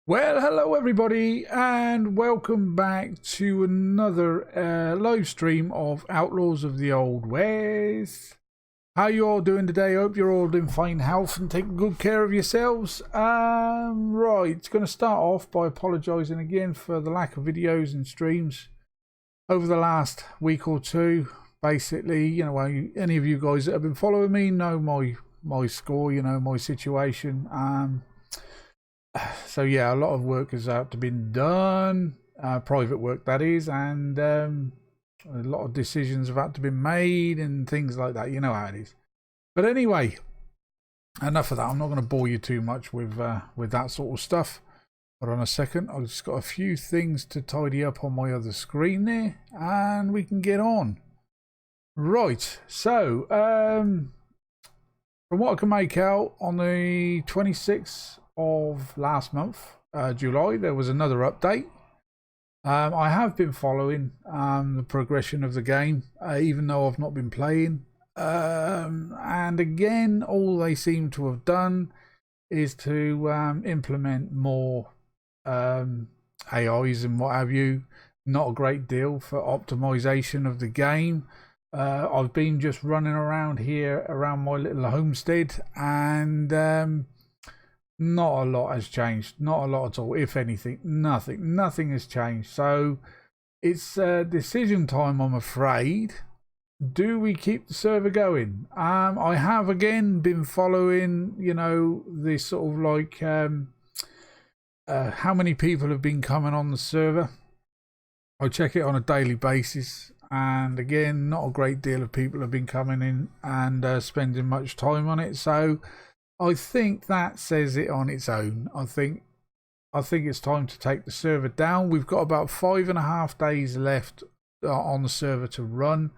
Well, hello everybody, and welcome back to another live stream of Outlaws of the Old West. How you all doing today? Hope you're all in fine health and taking good care of yourselves. Right, going to start off by apologising again for the lack of videos and streams over the last week or two. Basically, any of you guys that have been following me know my score, my situation. So yeah, a lot of work has had to be done, private work that is, and a lot of decisions have had to be made and things like that. You know how it is. But anyway, enough of that. I'm not going to bore you too much with that sort of stuff. Hold on a second. I've just got a few things to tidy up on my other screen there, and we can get on. Right. So, from what I can make out, on the 26th of last month, July, there was another update. I have been following the progression of the game, even though I've not been playing. And again, all they seem to have done is to implement more AIs and what have you. Not a great deal for optimization of the game. I've been just running around here around my little homestead, and not a lot has changed. Not a lot at all. If anything, nothing has changed. So it's decision time, I'm afraid. Do we keep the server going? I have again been following, this sort of like how many people have been coming on the server. I check it on a daily basis, and again, not a great deal of people have been coming in and spending much time on it. So I think that says it on its own. I think it's time to take the server down. We've got about 5.5 days left on the server to run.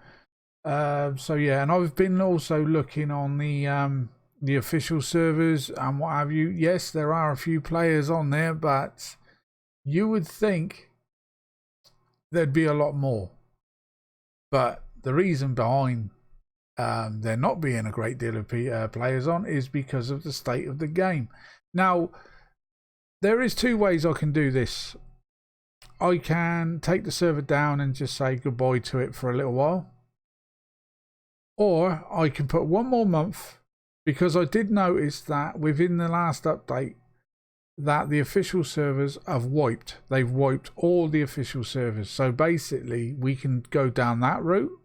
So yeah, and I've been also looking on the official servers and what have you. Yes, there are a few players on there, but you would think there'd be a lot more. But the reason behind there not being a great deal of players on is because of the state of the game. Now, there is two ways I can do this. I can take the server down and just say goodbye to it for a little while, or I can put one more month, because I did notice that within the last update that the official servers have wiped. They've wiped all the official servers. So basically we can go down that route.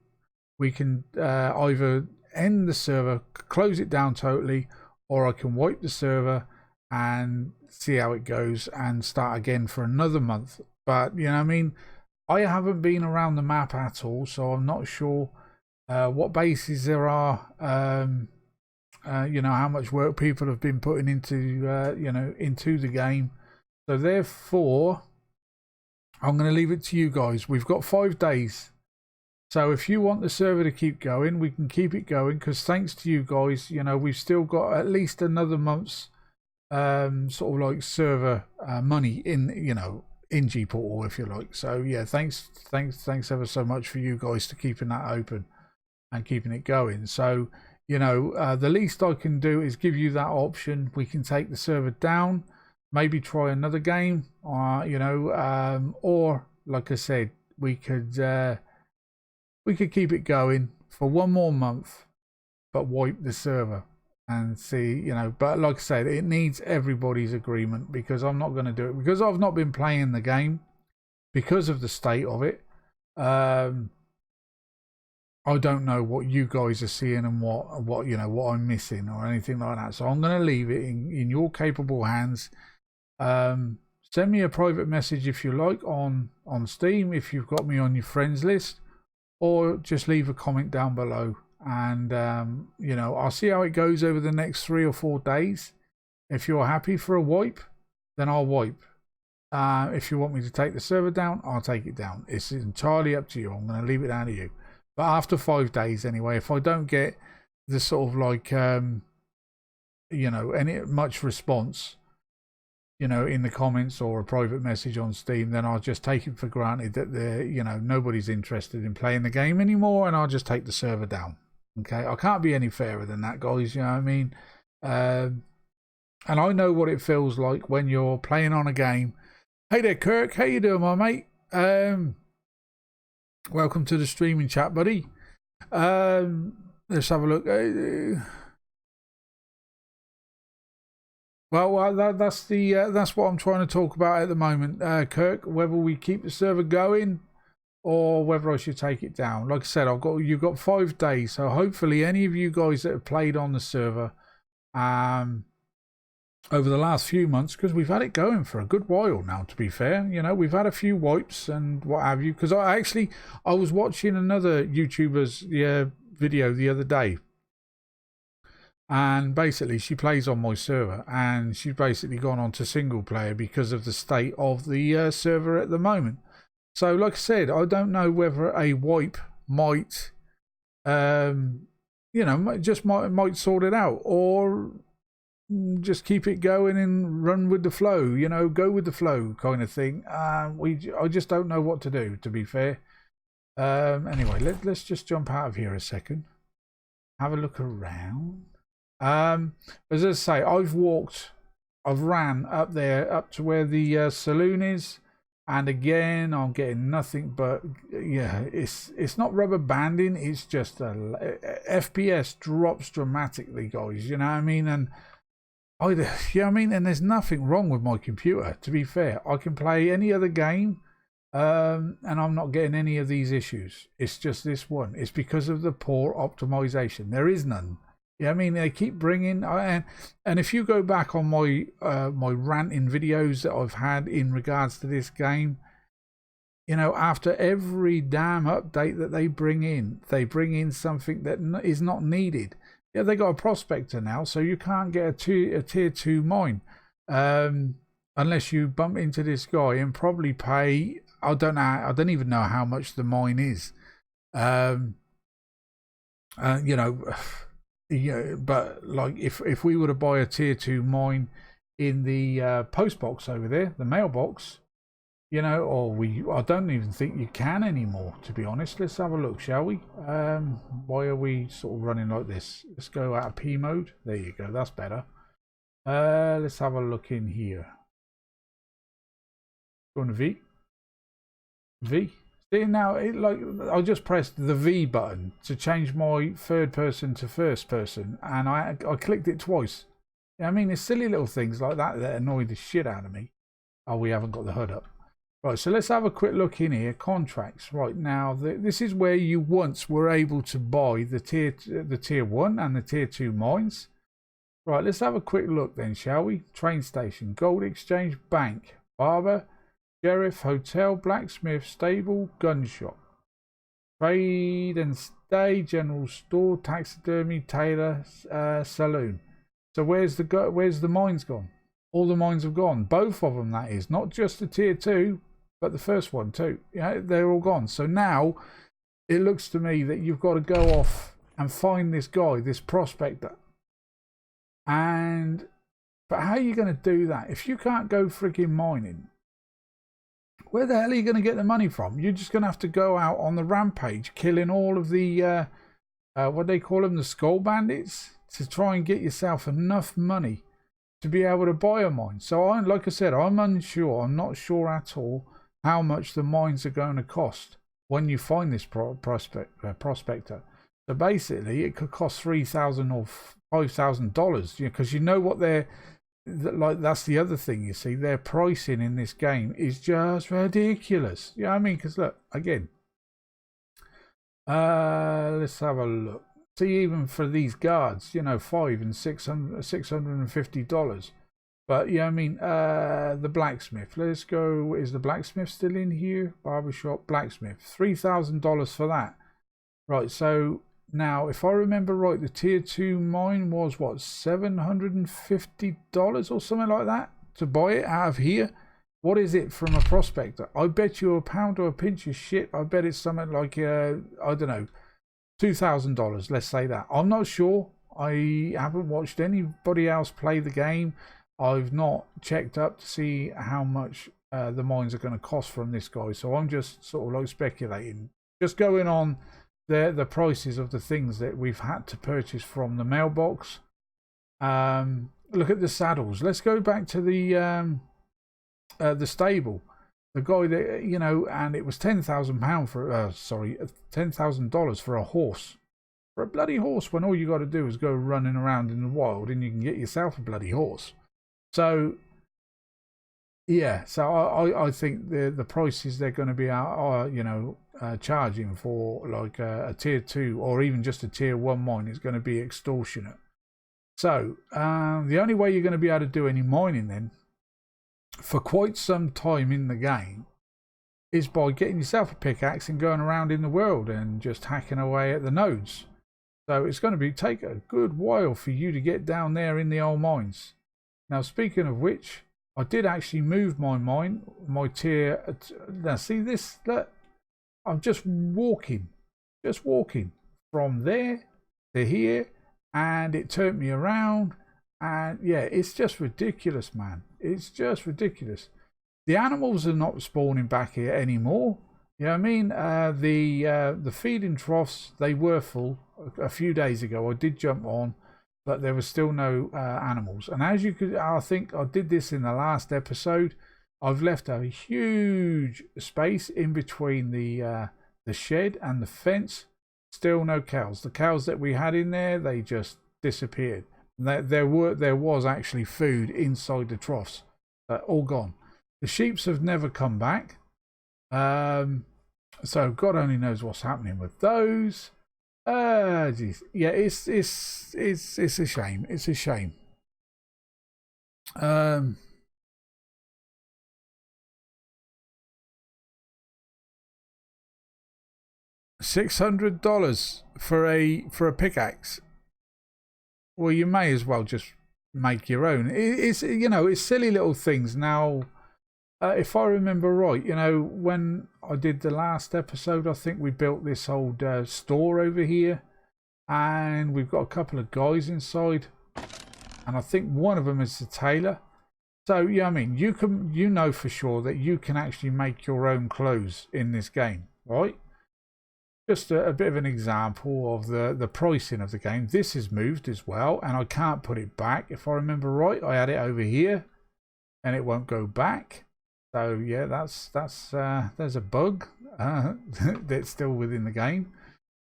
We can either end the server, close it down totally, or I can wipe the server and see how it goes and start again for another month. But, I haven't been around the map at all, so I'm not sure what bases there are, how much work people have been putting into, into the game. So therefore, I'm going to leave it to you guys. We've got 5 days. So if you want the server to keep going, we can keep it going, because thanks to you guys, we've still got at least another month's sort of like server money in, in G Portal, if you like. So yeah, thanks ever so much for you guys to keeping that open and keeping it going. So, the least I can do is give you that option. We can take the server down, maybe try another game, or like I said, we could keep it going for one more month, but wipe the server and see, but like I said, it needs everybody's agreement, because I'm not going to do it, because I've not been playing the game because of the state of it. I don't know what you guys are seeing and what I'm missing or anything like that. So I'm going to leave it in your capable hands. Send me a private message if you like on Steam, if you've got me on your friends list, or just leave a comment down below, and I'll see how it goes over the next 3 or 4 days. If you're happy for a wipe, then I'll wipe. If you want me to take the server down, I'll take it down. It's entirely up to you. I'm going to leave it down to you. But after 5 days anyway, if I don't get the sort of like any much response, in the comments or a private message on Steam, then I'll just take it for granted that nobody's interested in playing the game anymore, and I'll just take the server down. Okay, I can't be any fairer than that, guys. You know what I mean? And I know what it feels like when you're playing on a game. Hey there, Kirk. How you doing, my mate? Welcome to the streaming chat, buddy. Let's have a look. That's what I'm trying to talk about at the moment, Kirk. Whether we keep the server going or whether I should take it down. Like I said, you've got 5 days, so hopefully any of you guys that have played on the server, over the last few months, because we've had it going for a good while now, to be fair, you know, we've had a few wipes and what have you, because I was watching another YouTuber's video the other day, and basically she plays on my server, and she's basically gone on to single player because of the state of the server at the moment. So like I said, I don't know whether a wipe might you know, just might sort it out, or just keep it going and run with the flow, you know, go with the flow kind of thing. I just don't know what to do, to be fair. Anyway, let's just jump out of here a second, have a look around. As I say, I've ran up there, up to where the saloon is, and again I'm getting nothing but, yeah, it's not rubber banding, it's just FPS drops dramatically, guys, you know what I mean? And and there's nothing wrong with my computer, to be fair. I can play any other game, and I'm not getting any of these issues. It's just this one. It's because of the poor optimization. There is none. Yeah, I mean, they keep bringing, and if you go back on my my ranting videos that I've had in regards to this game, you know, after every damn update that they bring in something that is not needed. Yeah, they got a prospector now, so you can't get a tier 2 mine unless you bump into this guy and probably pay. I don't even know how much the mine is. You know, yeah, but like if we were to buy a tier 2 mine in the post box over there, the mailbox, you know, or I don't even think you can anymore, to be honest. Let's have a look, shall we? Why are we sort of running like this? Let's go out of P mode. There you go, that's better. Let's have a look in here. Go on V. See now, I just pressed the V button to change my third person to first person, and I clicked it twice. Yeah, I mean, there's silly little things like that annoy the shit out of me. Oh, we haven't got the HUD up. Right, so let's have a quick look in here. Contracts. Right, now this is where you once were able to buy the tier 1 and the tier 2 mines. Right, let's have a quick look then, shall we? Train station, gold exchange, bank, barber, sheriff, hotel, blacksmith, stable, gun shop, trade and stay, general store, taxidermy, tailor, saloon. So where's the mines gone? All the mines have gone. Both of them, that is. Not just the tier 2, but the first one too. Yeah, they're all gone. So now it looks to me that you've got to go off and find this guy, this prospector. But how are you going to do that? If you can't go freaking mining, where the hell are you going to get the money from? You're just going to have to go out on the rampage, killing all of the, what they call them, the skull bandits, to try and get yourself enough money to be able to buy a mine. So like I said, I'm unsure. I'm not sure at all how much the mines are going to cost when you find this prospector. So basically, it could cost $3,000 or $5,000, because you know what that's the other thing, you see, their pricing in this game is just ridiculous. Yeah, I mean, because look again. Let's have a look. See, even for these guards, you know, $500 and $650. But yeah, I mean, the blacksmith. Let's go. Is the blacksmith still in here? Barbershop, blacksmith. $3,000 for that. Right. So now, if I remember right, the tier 2 mine was what, $750 or something like that to buy it out of here. What is it from a prospector? I bet you a pound or a pinch of shit. I bet it's something like I don't know, $2,000. Let's say that. I'm not sure. I haven't watched anybody else play the game. I've not checked up to see how much the mines are going to cost from this guy. So I'm just sort of like speculating, just going on the prices of the things that we've had to purchase from the mailbox. look at the saddles. Let's go back to the stable. The guy that, you know, and it was £10,000 for sorry, $10,000 for a horse. For a bloody horse, when all you got to do is go running around in the wild and you can get yourself a bloody horse. So yeah, so I think the prices they're going to be out, you know, charging for like a tier 2 or even just a tier 1 mine is going to be extortionate. So the only way you're going to be able to do any mining then for quite some time in the game is by getting yourself a pickaxe and going around in the world and just hacking away at the nodes. So it's going to take a good while for you to get down there in the old mines. Now, speaking of which, I did actually move my mine, my tier. Now see this, look, I'm just walking from there to here, and it turned me around. And yeah, it's just ridiculous, man. It's just ridiculous. The animals are not spawning back here anymore. You know what I mean? The feeding troughs, they were full a few days ago. I did jump on, but there was still no animals. And as you could, I think I did this in the last episode. I've left a huge space in between the shed and the fence. Still no cows. The cows that we had in there, they just disappeared. There was actually food inside the troughs, all gone. The sheeps have never come back. So God only knows what's happening with those. Geez. Yeah, it's a shame. It's a shame. $600 for a pickaxe. Well, you may as well just make your own. It's, you know, it's silly little things. Now, if I remember right, you know, when I did the last episode, I think we built this old store over here, and we've got a couple of guys inside, and I think one of them is the tailor. So yeah, I mean, you know for sure that you can actually make your own clothes in this game, right? Just a bit of an example of the pricing of the game. This is moved as well, and I can't put it back. If I remember right, I had it over here, and it won't go back. So yeah, there's a bug that's still within the game.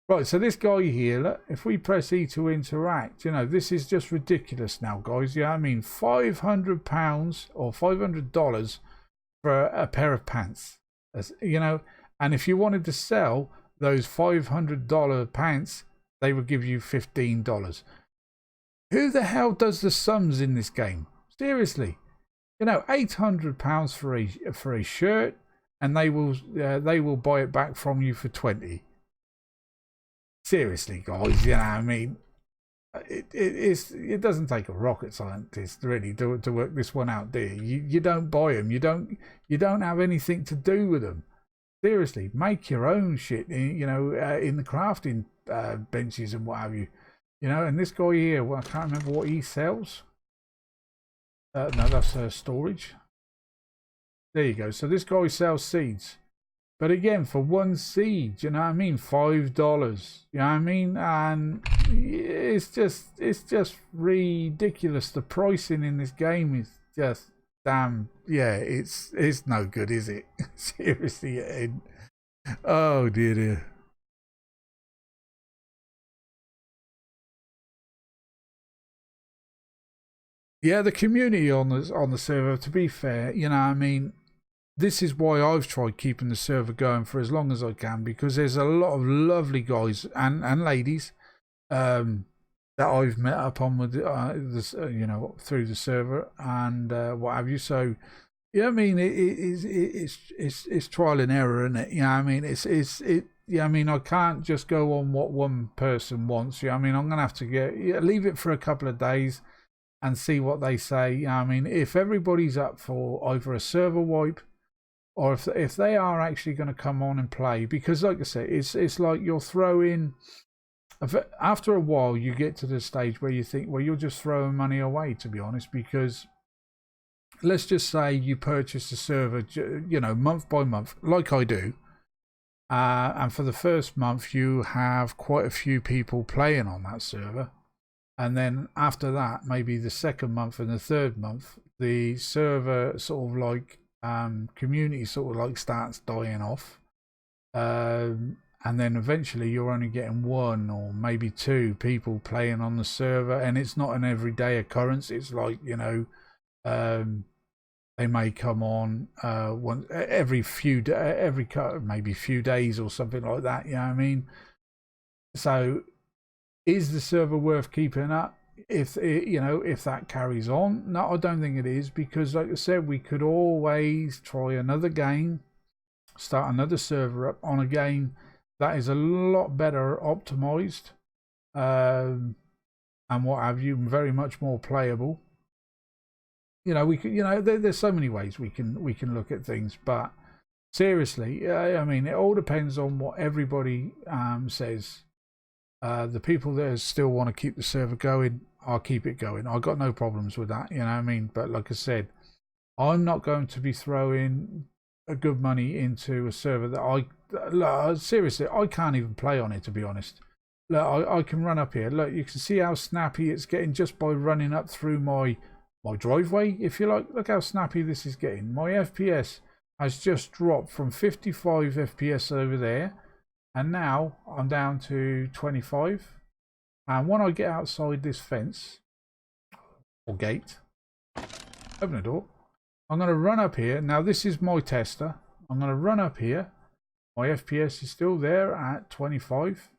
Right, so this guy here, look, if we press E to interact, you know, this is just ridiculous now, guys. Yeah, I mean, £500 or $500 for a pair of pants. You know, and if you wanted to sell those $500 pants, they would give you $15. Who the hell does the sums in this game? Seriously, you know, £800 for a shirt, and they will buy it back from you for 20. Seriously, guys, you know, I mean, it doesn't take a rocket scientist really to work this one out, do you? You don't buy them, you don't have anything to do with them. Seriously, make your own shit, you know, in the crafting benches and what have you. You know, and this guy here, well, I can't remember what he sells. No, that's storage. There you go. So this guy sells seeds. But again, for one seed, you know what I mean? $5. You know what I mean? And it's just ridiculous. The pricing in this game is just damn, yeah, it's no good, is it? Seriously, oh dear. Yeah, the community on the server, to be fair, you know, I mean, this is why I've tried keeping the server going for as long as I can, because there's a lot of lovely guys and ladies that I've met up on with this, you know, through the server and what have you. So yeah, I mean, it's trial and error, isn't it? You know, I mean, yeah, I mean, I can't just go on what one person wants. Yeah, I mean, I'm gonna have to leave it for a couple of days and see what they say. You know, I mean, if everybody's up for either a server wipe, or if they are actually going to come on and play, because like I said, it's like you're throwing. After a while, you get to the stage where you think, well, you're just throwing money away, to be honest, because let's just say you purchase a server, you know, month by month, like I do, and for the first month you have quite a few people playing on that server, and then after that, maybe the second month and the third month, the server sort of like community sort of like starts dying off, and then eventually you're only getting one or maybe two people playing on the server, and it's not an everyday occurrence. It's like, you know, they may come on once every maybe few days or something like that. You know what I mean? So is the server worth keeping up if it, you know, if that carries on? No, I don't think it is, because like I said, we could always try another game, start another server up on a game that is a lot better optimized, and what have you, very much more playable. You know, we can, you know, there's so many ways we can look at things, but seriously, I mean, it all depends on what everybody says. The people that still want to keep the server going, I'll keep it going. I've got no problems with that, you know what I mean? But like I said, I'm not going to be throwing a good money into a server that seriously, I can't even play on it, to be honest. Look, I can run up here. Look, you can see how snappy it's getting just by running up through my driveway, if you like. Look how snappy this is getting. My FPS has just dropped from 55 FPS over there, and now I'm down to 25. And when I get outside this fence or gate, open the door, I'm going to run up here. Now this is my tester. I'm going to run up here. My FPS is still there at 25.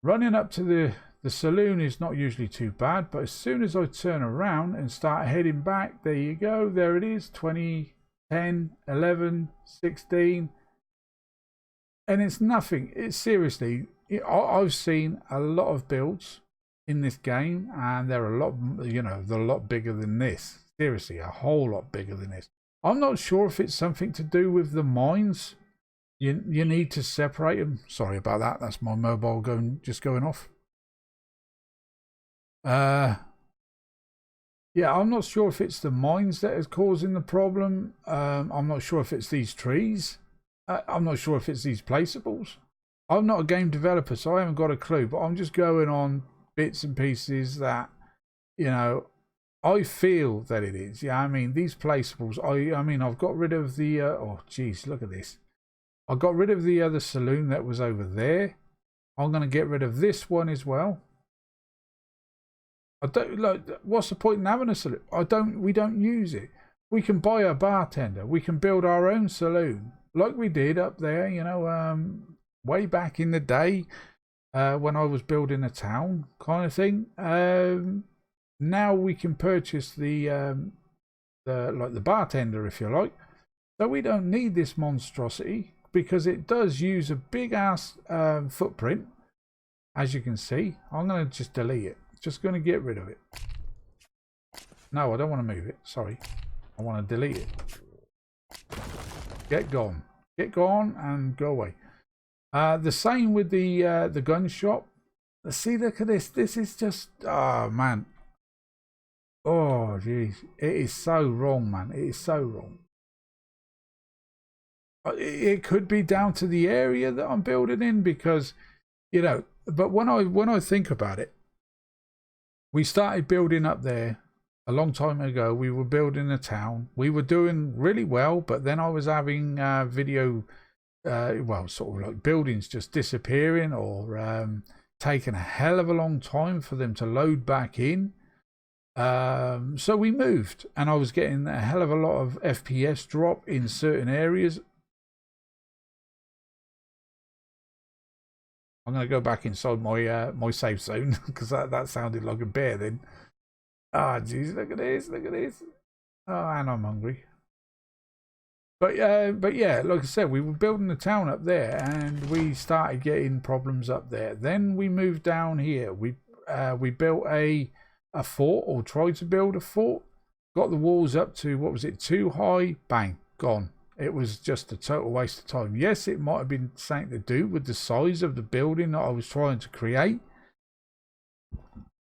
Running up to the saloon is not usually too bad, but as soon as I turn around and start heading back, there you go, there it is, 20, 10, 11, 16, and it's nothing. It's seriously, I've seen a lot of builds in this game, and they're a lot, you know, they're a lot bigger than this. Seriously, a whole lot bigger than this. I'm not sure if it's something to do with the mines. You need to separate them. Sorry about that. That's my mobile just going off. Yeah, I'm not sure if it's the mines that is causing the problem. I'm not sure if it's these trees. I'm not sure if it's these placeables. I'm not a game developer, so I haven't got a clue, but I'm just going on bits and pieces that, you know, I feel that it is. Yeah, I mean, these placeables, I mean, I've got rid of the, oh, geez, look at this. I got rid of the other saloon that was over there. I'm going to get rid of this one as well. I don't like. What's the point in having a saloon? We don't use it. We can buy a bartender. We can build our own saloon, like we did up there. You know, way back in the day, when I was building a town, kind of thing. Now we can purchase the bartender, if you like. So we don't need this monstrosity, because it does use a big ass footprint, as you can see. I'm going to just delete it. Just going to get rid of it. No, I don't want to move it. Sorry. I want to delete it. Get gone. Get gone and go away. The same with the gun shop. See, look at this. This is just, oh man. Oh jeez. It is so wrong, man. It is so wrong. It could be down to the area that I'm building in, because, you know, but when I think about it, we started building up there a long time ago. We were building a town. We were doing really well, but then I was having well, sort of like buildings just disappearing, or taking a hell of a long time for them to load back in. So we moved, and I was getting a hell of a lot of FPS drop in certain areas. I'm going to go back inside my my safe zone, because that sounded like a bear then. Ah, jeez, look at this, look at this. Oh, and I'm hungry. But yeah, like I said, we were building the town up there, and we started getting problems up there. Then we moved down here. We built a fort, or tried to build a fort. Got the walls up to, what was it, too high? Bang, gone. It was just a total waste of time. Yes, it might have been something to do with the size of the building that I was trying to create.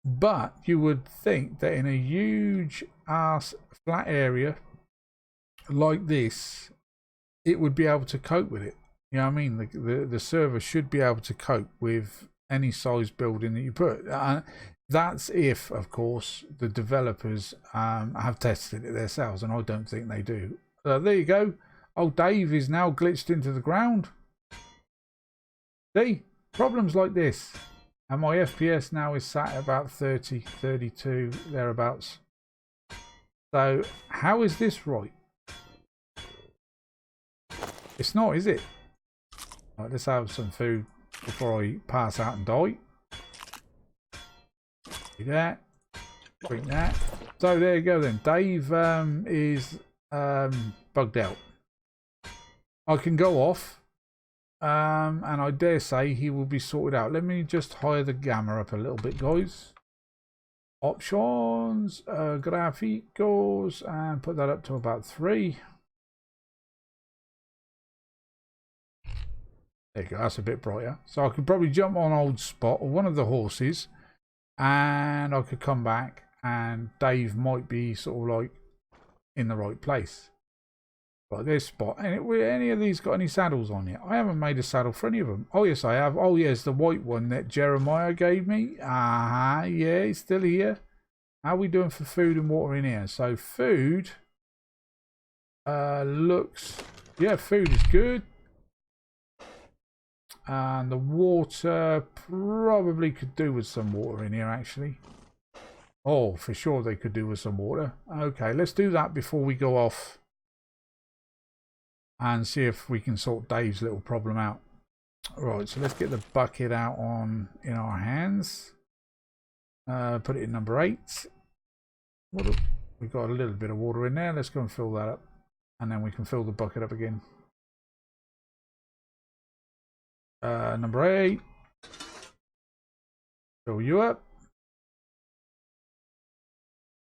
But you would think that in a huge ass flat area like this, it would be able to cope with it. You know what I mean? The server should be able to cope with any size building that you put. That's if, of course, the developers have tested it themselves, and I don't think they do. There you go. Oh, Dave is now glitched into the ground. See? Problems like this. And my FPS now is sat at about 30, 32, thereabouts. So, how is this right? It's not, is it? Right, let's have some food before I pass out and die. Do that. Drink that. So there you go then. Dave is bugged out. I can go off. And I dare say he will be sorted out. Let me just higher the gamma up a little bit, guys. Options, gráficos, and put that up to about 3. There you go, that's a bit brighter. So I could probably jump on old Spot or one of the horses, and I could come back, and Dave might be sort of like in the right place. Like this Spot. Any of these got any saddles on it? I haven't made a saddle for any of them. Oh yes, I have. Oh yes, the white one that Jeremiah gave me. Yeah, it's still here. How are we doing for food and water in here? So food looks, yeah, food is good. And the water probably could do with some water in here actually. Oh, for sure they could do with some water. Okay, let's do that before we go off and see if we can sort Dave's little problem out. Right, so let's get the bucket out in our hands. Put it in number 8. We've got a little bit of water in there. Let's go and fill that up. And then we can fill the bucket up again. Number 8. Fill you up.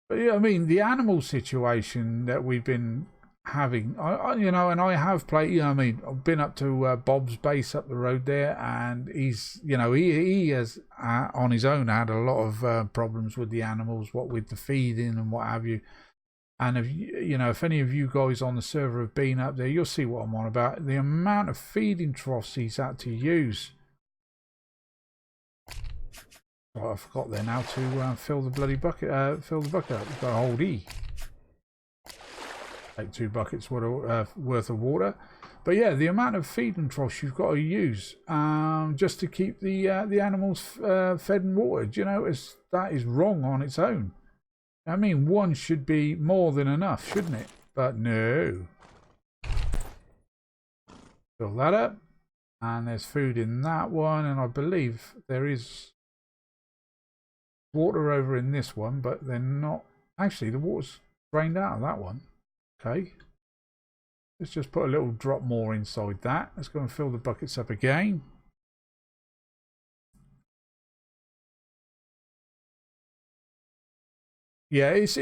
But yeah, I mean, the animal situation that we've been having, you know, and I have played, you know, I mean, I've been up to Bob's base up the road there, and he's, you know, he has on his own had a lot of problems with the animals, what with the feeding and what have you. And if you know, if any of you guys on the server have been up there, you'll see what I'm on about. The amount of feeding troughs he's had to use. Oh, I forgot there now to fill the bloody bucket. Fill the bucket up. You've got to hold E. Take 2 buckets worth of water. But yeah, the amount of feeding troughs you've got to use just to keep the animals fed and watered, you know, that is wrong on its own. I mean, 1 should be more than enough, shouldn't it? But no. Fill that up. And there's food in that one, and I believe there is water over in this one, but they're not. Actually, the water's drained out of that one. Okay, let's just put a little drop more inside that. Let's go and fill the buckets up again. Yeah, it's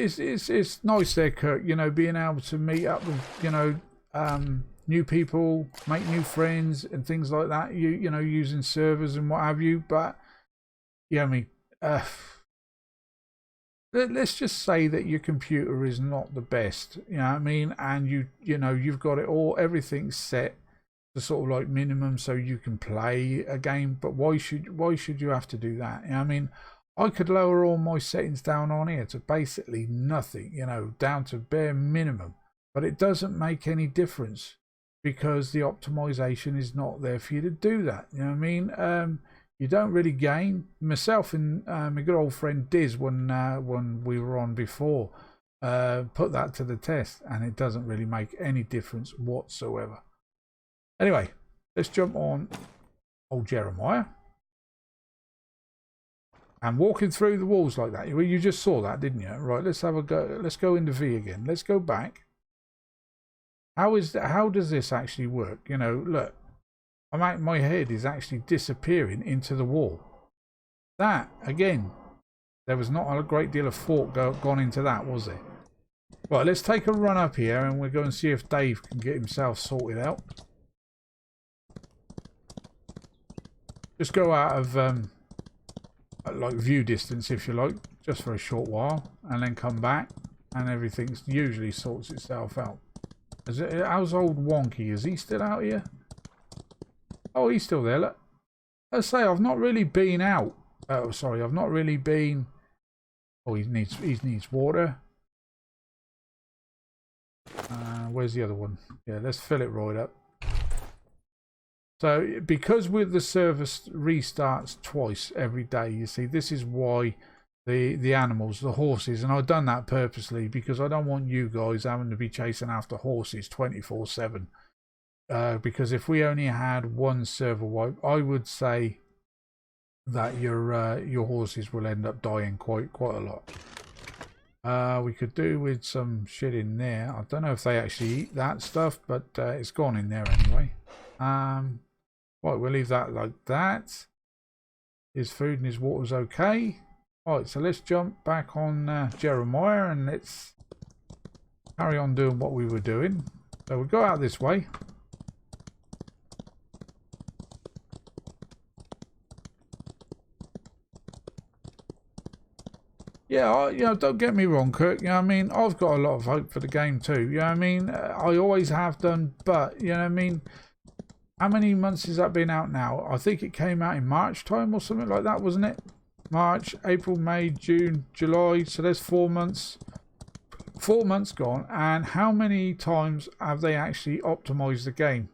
nice there, Kirk, you know, being able to meet up with, you know, new people, make new friends and things like that, you know, using servers and what have you. But yeah, I mean, let's just say that your computer is not the best, you know what I mean, and you know, you've got it all, everything's set to sort of like minimum so you can play a game. But why should you have to do that? You know what I mean, I could lower all my settings down on here to basically nothing, you know, down to bare minimum, but it doesn't make any difference because the optimization is not there for you to do that. You know what I mean? You don't really gain. Myself and my good old friend Diz, when we were on before, put that to the test, and it doesn't really make any difference whatsoever. Anyway, let's jump on old Jeremiah. And walking through the walls like that, you just saw that, didn't you? Right, let's have a go. Let's go into V again. Let's go back. How does this actually work? You know, look, my head is actually disappearing into the wall. That again, there was not a great deal of thought gone into that, was there? Right, let's take a run up here, and we'll go and see if Dave can get himself sorted out. Just go out of like view distance, if you like, just for a short while, and then come back, and everything usually sorts itself out. How's old Wonky? Is he still out here? Oh, he's still there, look. let's say I've not really been out. Oh, sorry, I've not really been. Oh, he needs water. Where's the other one? Yeah, let's fill it right up. So because with the service restarts twice every day, you see, this is why the animals, the horses, and I've done that purposely because I don't want you guys having to be chasing after horses 24/7. Because if we only had one server wipe, I would say that your horses will end up dying quite a lot. We could do with some shit in there. I don't know if they actually eat that stuff, but it's gone in there anyway. Right, we'll leave that like that. His food and his water's okay. Right, so let's jump back on Jeremiah and let's carry on doing what we were doing. So we'll go out this way. Yeah, don't get me wrong, Kirk. You know what I mean? I've got a lot of hope for the game too. You know what I mean? I always have done, but you know what I mean? How many months has that been out now? I think it came out in March time or something like that, wasn't it? March, April, May, June, July. So there's 4 months. 4 months gone. And how many times have they actually optimized the game?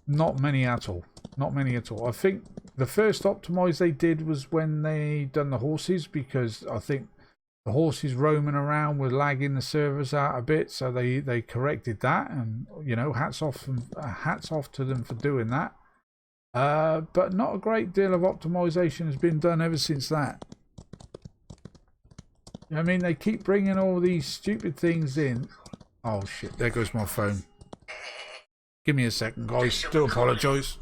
Not many at all. Not many at all. I think the first optimize they did was when they done the horses, because I think the horses roaming around were lagging the servers out a bit, so they corrected that, and you know, hats off to them for doing that. But not a great deal of optimization has been done ever since that. I mean, they keep bringing all these stupid things in. Oh shit, there goes my phone. Give me a second, guys. Do apologise.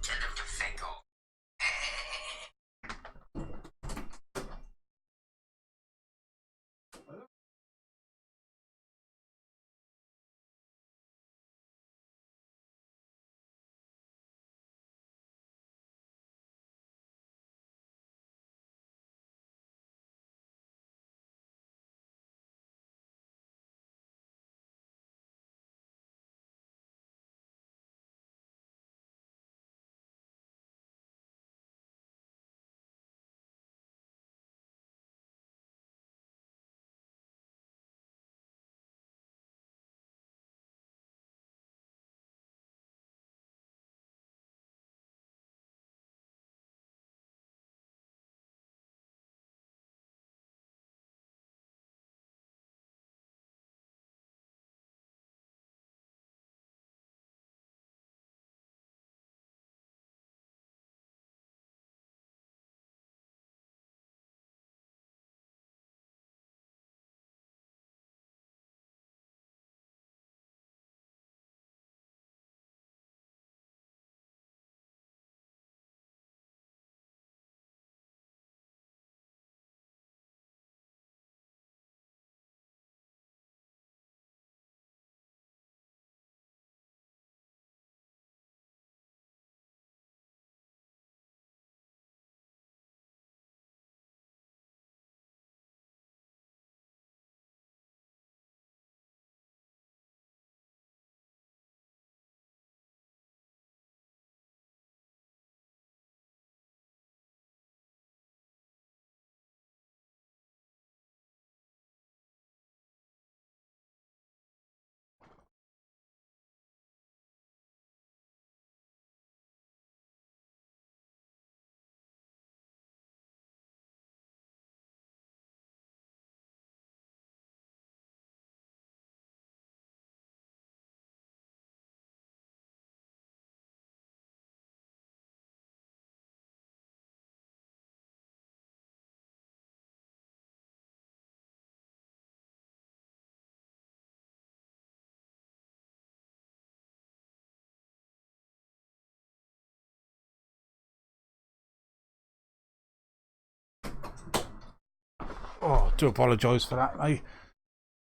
Oh, do apologise for that, mate.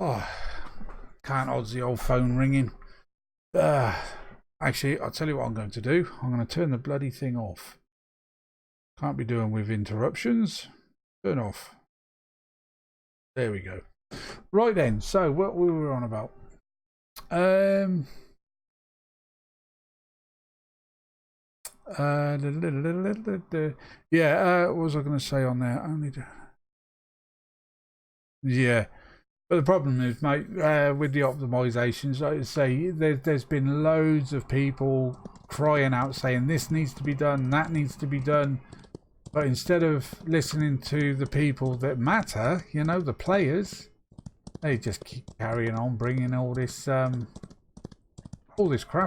Oh, can't odds the old phone ringing. Actually, I'll tell you what I'm going to do. I'm going to turn the bloody thing off. Can't be doing with interruptions. Turn off. There we go. Right then, so what we were on about. Yeah, what was I going to say on there? Yeah. But the problem is, mate, with the optimizations, like I say, there's been loads of people crying out saying this needs to be done, that needs to be done. But instead of listening to the people that matter, you know, the players, they just keep carrying on bringing all this crap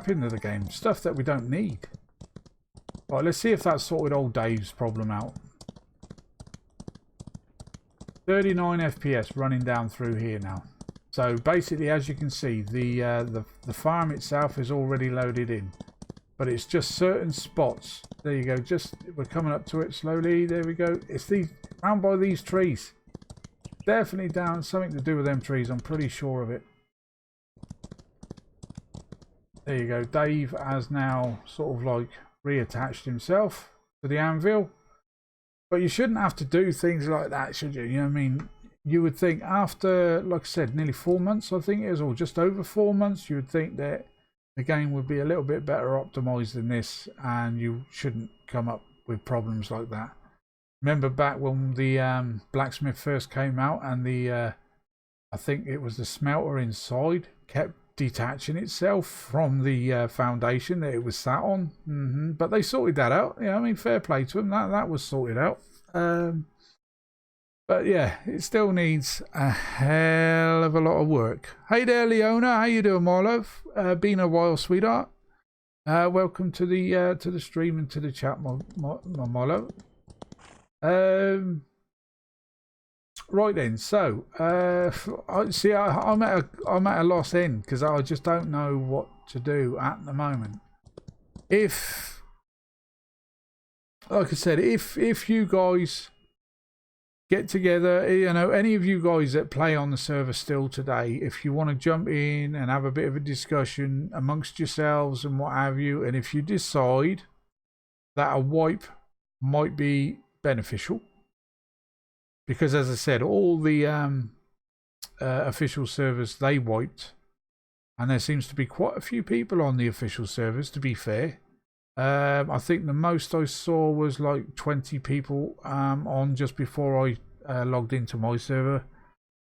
into the game, stuff that we don't need. Right, let's see if that sorted old Dave's problem out. 39 FPS running down through here now. So basically, as you can see, the farm itself is already loaded in, but it's just certain spots. There you go. Just we're coming up to it slowly. There we go. It's these round by these trees. Definitely down something to do with them trees. I'm pretty sure of it. There you go. Dave has now sort of like reattached himself to the anvil. But you shouldn't have to do things like that, should you? You know what I mean? You would think after, like I said, nearly 4 months, I think it is, or just over 4 months, you would think that the game would be a little bit better optimized than this, and you shouldn't come up with problems like that. Remember back when the blacksmith first came out, and the I think it was the smelter inside kept detaching itself from the foundation that it was sat on. But they sorted that out. Yeah, I mean, fair play to them. That was sorted out. But yeah, it still needs a hell of a lot of work. Hey there, Leona. How you doing, my love? Been a while, sweetheart. Welcome to the stream and to the chat, my love. Right then, so I'm at a loss end because I just don't know what to do at the moment. If, like I said, if you guys get together, you know, any of you guys that play on the server still today, if you want to jump in and have a bit of a discussion amongst yourselves and what have you, and if you decide that a wipe might be beneficial, because as I said, all the official servers, they wiped, and there seems to be quite a few people on the official servers, to be fair. I think the most I saw was like 20 people on just before I logged into my server.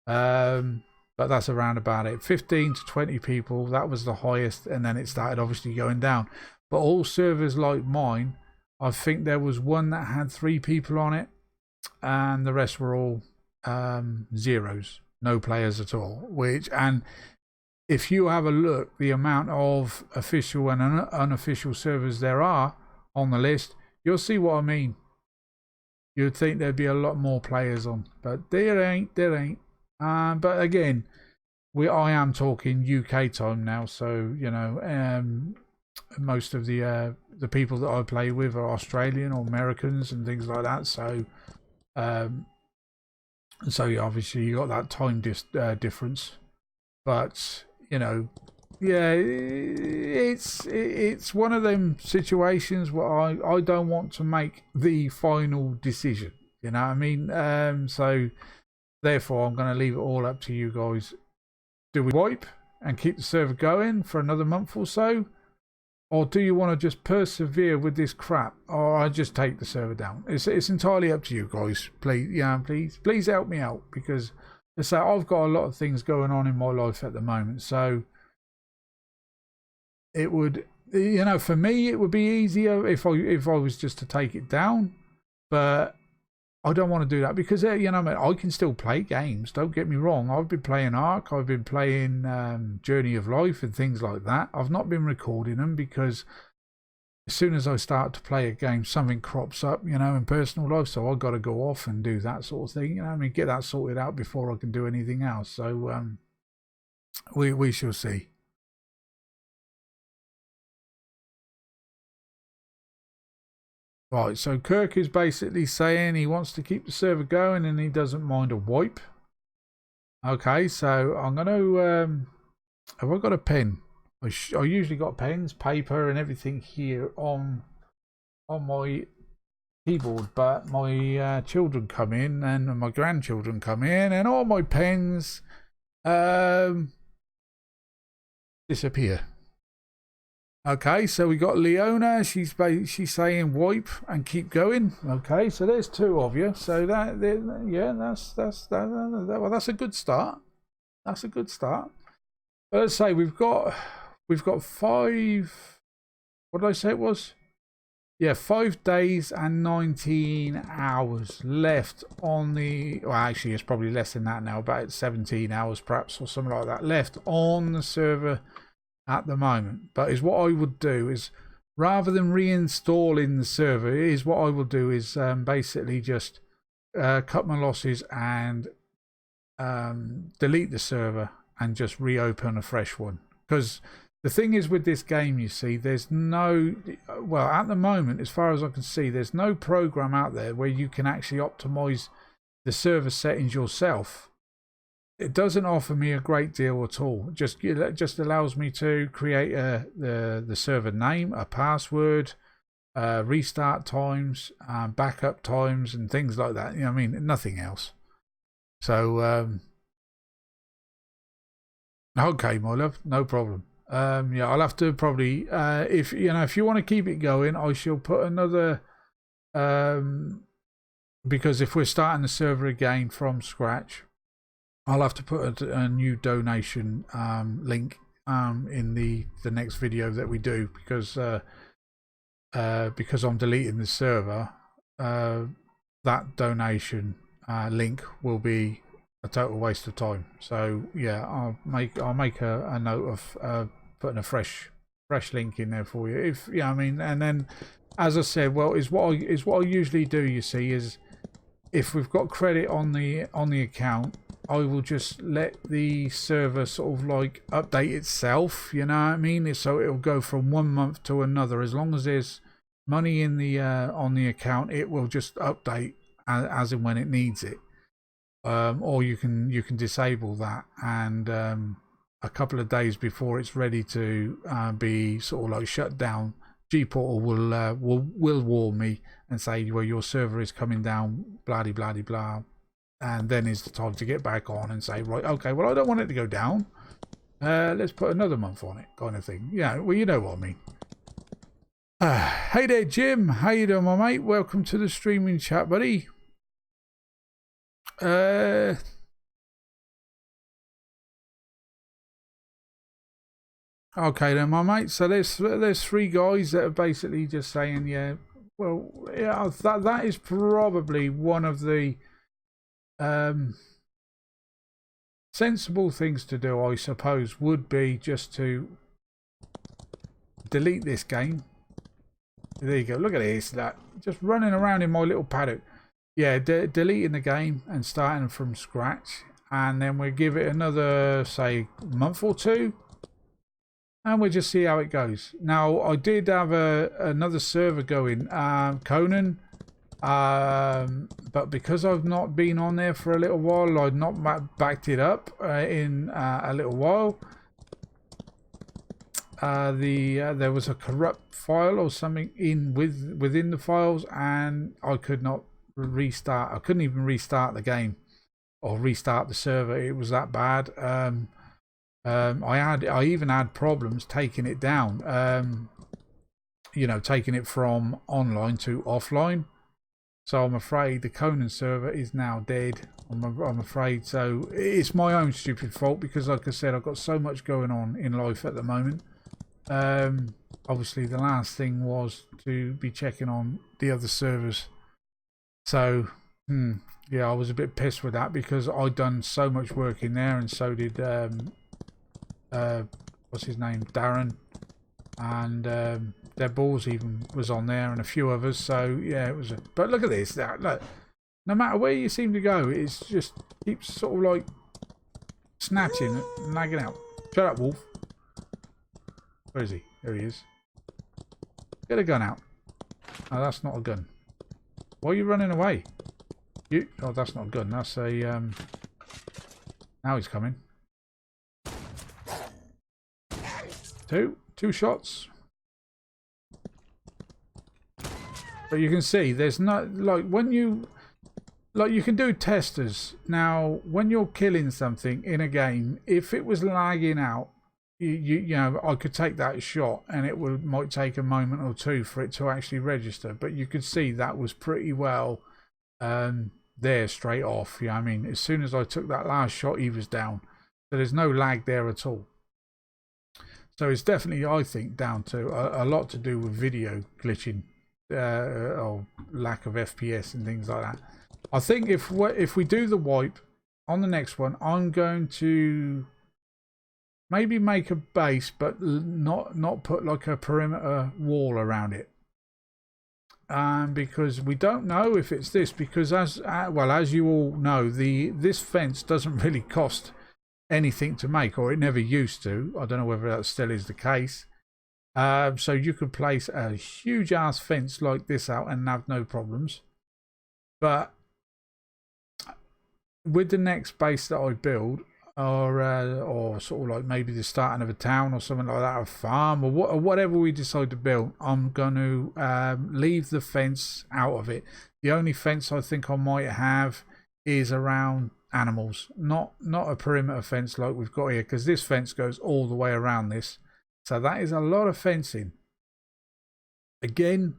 But that's around about it. 15 to 20 people, that was the highest, and then it started obviously going down. But all servers like mine, I think there was one that had 3 people on it, and the rest were all zeros, no players at all. And if you have a look, the amount of official and unofficial servers there are on the list, you'll see what I mean. You'd think there'd be a lot more players on, but there ain't. But again, I am talking UK time now, so you know, most of the people that I play with are Australian or Americans and things like that. So yeah, obviously you got that time difference, but you know, yeah, it's one of them situations where I don't want to make the final decision. You know what I mean? So therefore, I'm going to leave it all up to you guys. Do we wipe and keep the server going for another month or so? Or do you want to just persevere with this crap? Or I just take the server down? It's entirely up to you guys. Please, yeah, please help me out, because I've got a lot of things going on in my life at the moment. So it would, you know, for me it would be easier if I was just to take it down, but I don't want to do that because you know, I can still play games. Don't get me wrong. I've been playing Ark. I've been playing Journey of Life and things like that. I've not been recording them because as soon as I start to play a game, something crops up, you know, in personal life. So I've got to go off and do that sort of thing. You know, I mean, get that sorted out before I can do anything else. So we shall see. Right, so Kirk is basically saying he wants to keep the server going and he doesn't mind a wipe. Okay, so I'm going to... have I got a pen? I usually got pens, paper and everything here on my keyboard, but my children come in and my grandchildren come in and all my pens disappear. Okay, so we got Leona. She's saying wipe and keep going. Okay, so there's 2 of you. So yeah, well, that's a good start. That's a good start. But let's say we've got 5. What did I say it was? Yeah, 5 days and 19 hours left on the. Well, actually, it's probably less than that now. About 17 hours, perhaps, or something like that, left on the server at the moment. But is what I would do is, rather than reinstalling the server, is what I will do is basically just cut my losses and delete the server and just reopen a fresh one. Because the thing is with this game, you see, there's no, well, at the moment, as far as I can see, there's no program out there where you can actually optimize the server settings yourself. It doesn't offer me a great deal at all. It just allows me to create the server name, a password, restart times, backup times, and things like that. You know what I mean? Nothing else. So, okay, my love, no problem. Yeah, I'll have to probably, if you want to keep it going, I shall put another, because if we're starting the server again from scratch, I'll have to put a new donation link in the next video that we do, because I'm deleting the server. That donation link will be a total waste of time. So yeah, I'll make a note of putting a fresh link in there for you. If I mean, and then as I said, well, is what I usually do. You see, is if we've got credit on the account, I will just let the server sort of like update itself. You know what I mean? So it'll go from 1 month to another. As long as there's money in the on the account, it will just update as and when it needs it. Or you can disable that, and a couple of days before it's ready to be sort of like shut down, Gportal will warn me and say, well, your server is coming down, blah blah blah blah, and then is the time to get back on and say, right, okay, well, I don't want it to go down. Let's put another month on it, kind of thing. Yeah, well, you know what I mean. Hey there, Jim. How you doing, my mate? Welcome to the streaming chat, buddy. Okay then, my mate. So there's 3 guys that are basically just saying, yeah, well, yeah, that is probably one of the sensible things to do, I suppose, would be just to delete this game. There you go. Look at this, that just running around in my little paddock. Yeah, deleting the game and starting from scratch, and then we'll give it another, say, month or 2, and we'll just see how it goes. Now, I did have another server going, Conan, but because I've not been on there for a little while, I'd not backed it up in a little while. There was a corrupt file or something within the files, and I could not restart. I couldn't even restart the game or restart the server. It was that bad. I even had problems taking it down, taking it from online to offline. So I'm afraid the Conan server is now dead. I'm afraid. So it's my own stupid fault, because like I said, I've got so much going on in life at the moment. Obviously the last thing was to be checking on the other servers. So, yeah, I was a bit pissed with that, because I'd done so much work in there, and so did, what's his name, Darren, and Deb Balls even was on there, and a few others. So, yeah, it was but look at this, look, no matter where you seem to go, it's just keeps sort of like snatching and lagging out. Shut up, Wolf. Where is he? There he is. Get a gun out. Oh, that's not a gun. Why are you running away? Oh, that's not a gun. That's a now he's coming. Two shots. But you can see there's not, like, when you, like, you can do testers. Now, when you're killing something in a game, if it was lagging out, you know, I could take that shot and it might take a moment or two for it to actually register, but you could see that was pretty well there straight off. Yeah, I mean, as soon as I took that last shot, he was down. So there's no lag there at all. So it's definitely, I think, down to a lot to do with video glitching or lack of FPS and things like that. I think if we do the wipe on the next one, I'm going to maybe make a base, but not put like a perimeter wall around it. Because we don't know if it's this, because as you all know, this fence doesn't really cost anything to make, or it never used to. I don't know whether that still is the case. So you could place a huge ass fence like this out and have no problems. But with the next base that I build, or sort of like maybe the starting of a town or something like that, a farm or whatever we decide to build, I'm going to leave the fence out of it. The only fence I think I might have is around animals, not a perimeter fence like we've got here, because this fence goes all the way around this. So that is a lot of fencing. Again,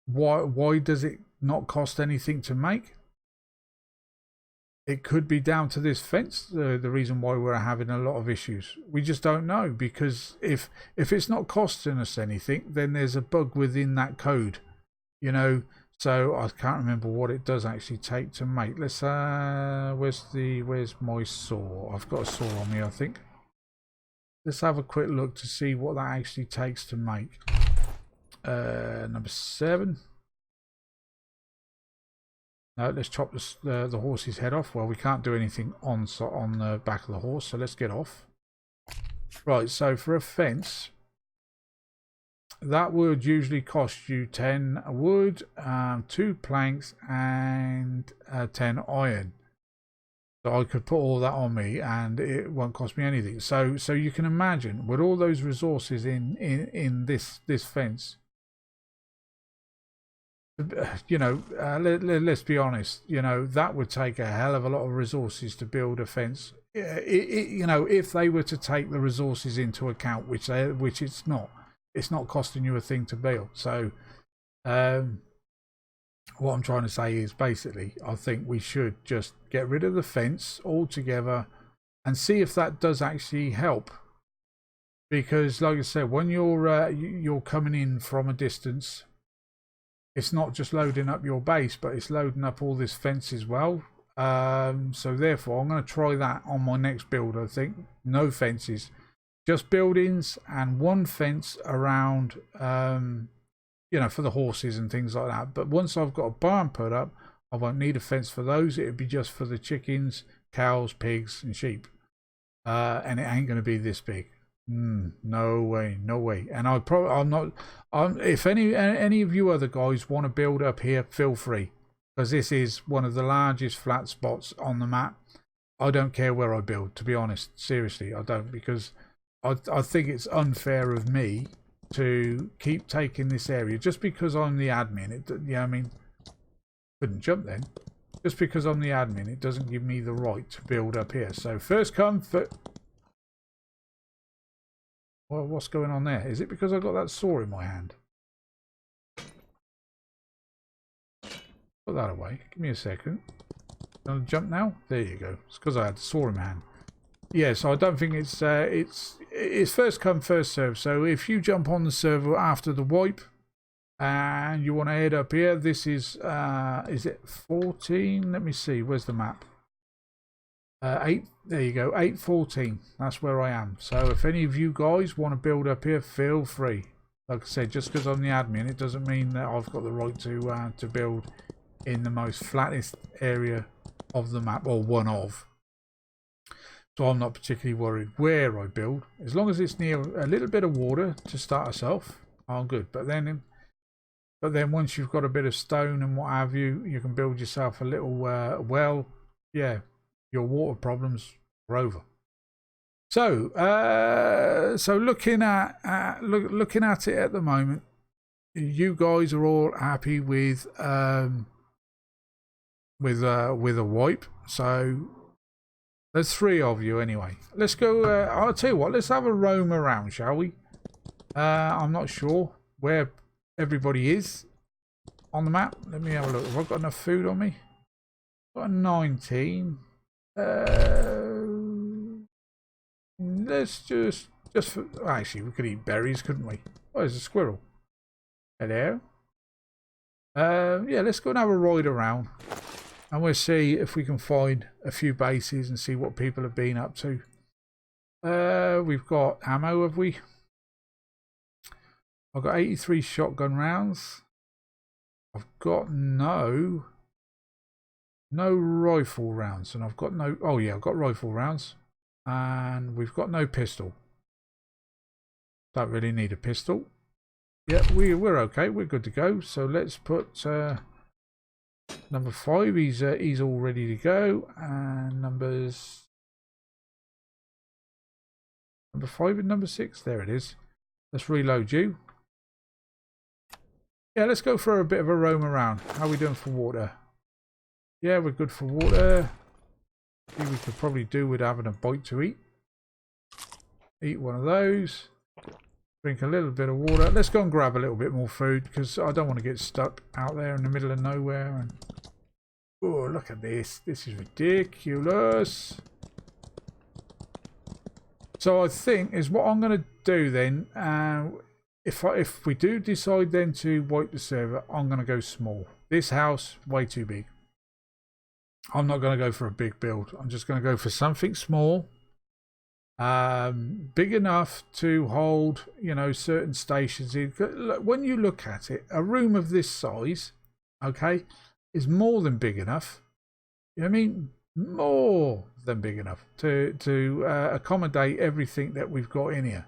why does it not cost anything to make? It could be down to this fence, the reason why we're having a lot of issues. We just don't know, because if it's not costing us anything, then there's a bug within that code, you know. So I can't remember what it does actually take to make. Let's where's my saw? I've got a saw on me, I think. Let's have a quick look to see what that actually takes to make. Number 7. No, let's chop the horse's head off. Well, we can't do anything on the back of the horse, so let's get off. Right, so for a fence, that would usually cost you 10 wood, 2 planks, and 10 iron. So I could put all that on me, and it won't cost me anything. So you can imagine, with all those resources in this fence, you know, let's be honest, you know, that would take a hell of a lot of resources to build a fence. You know, if they were to take the resources into account, which it's not costing you a thing to build. So what I'm trying to say is, basically, I think we should just get rid of the fence altogether and see if that does actually help. Because like I said, when you're coming in from a distance, it's not just loading up your base, but it's loading up all this fence as well. So therefore, I'm going to try that on my next build. I think no fences, just buildings, and one fence around, you know, for the horses and things like that. But once I've got a barn put up, I won't need a fence for those. It'd be just for the chickens, cows, pigs, and sheep. And it ain't going to be this big. No way, no way. And I'm not. If any of you other guys want to build up here, feel free, because this is one of the largest flat spots on the map. I don't care where I build, to be honest. Seriously, I don't, because I think it's unfair of me to keep taking this area just because I'm the admin. Yeah, I mean, couldn't jump then. Just because I'm the admin, it doesn't give me the right to build up here. So first come, well, what's going on there? Is it because I got that saw in my hand? Put that away. Give me a second. Gonna jump now? There you go. It's because I had the saw in my hand. Yeah, so I don't think it's first come first serve. So if you jump on the server after the wipe and you want to head up here, this is it 14? Let me see. Where's the map? 8. There you go. 814. That's where I am. So if any of you guys want to build up here, feel free. Like I said, just because I'm the admin, it doesn't mean that I've got the right to build in the most flattest area of the map, or one of. So I'm not particularly worried where I build, as long as it's near a little bit of water to start us off. I'm good. But then once you've got a bit of stone and what have you, you can build yourself a little well. Yeah, your water problems are over. So looking at it at the moment, you guys are all happy with a wipe. So There's 3 of you anyway. Let's go. I'll tell you what. Let's have a roam around, shall we? I'm not sure where everybody is on the map. Let me have a look. Have I got enough food on me? Got a 19. Let's just for, actually, we could eat berries, couldn't we? Oh, there's a squirrel. Hello. Yeah, let's go and have a ride around, and we'll see if we can find a few bases and see what people have been up to. We've got ammo, have we? I've got 83 shotgun rounds. I've got no rifle rounds, and I've got no. Oh yeah, I've got rifle rounds, and we've got no pistol. Don't really need a pistol. Yeah, we're okay. We're good to go. So let's put number 5. He's all ready to go, and number 5 and number 6. There it is. Let's reload you. Yeah, let's go for a bit of a roam around. How are we doing for water? Yeah, we're good for water. I think we could probably do with having a bite to eat. Eat one of those. Drink a little bit of water. Let's go and grab a little bit more food, because I don't want to get stuck out there in the middle of nowhere. And oh, look at this. This is ridiculous. So I think is what I'm going to do then. If we do decide then to wipe the server, I'm going to go small. This house, way too big. I'm not going to go for a big build. I'm just going to go for something small. Big enough to hold, you know, certain stations. When you look at it, a room of this size, okay, is more than big enough. You know what I mean? More than big enough to accommodate everything that we've got in here.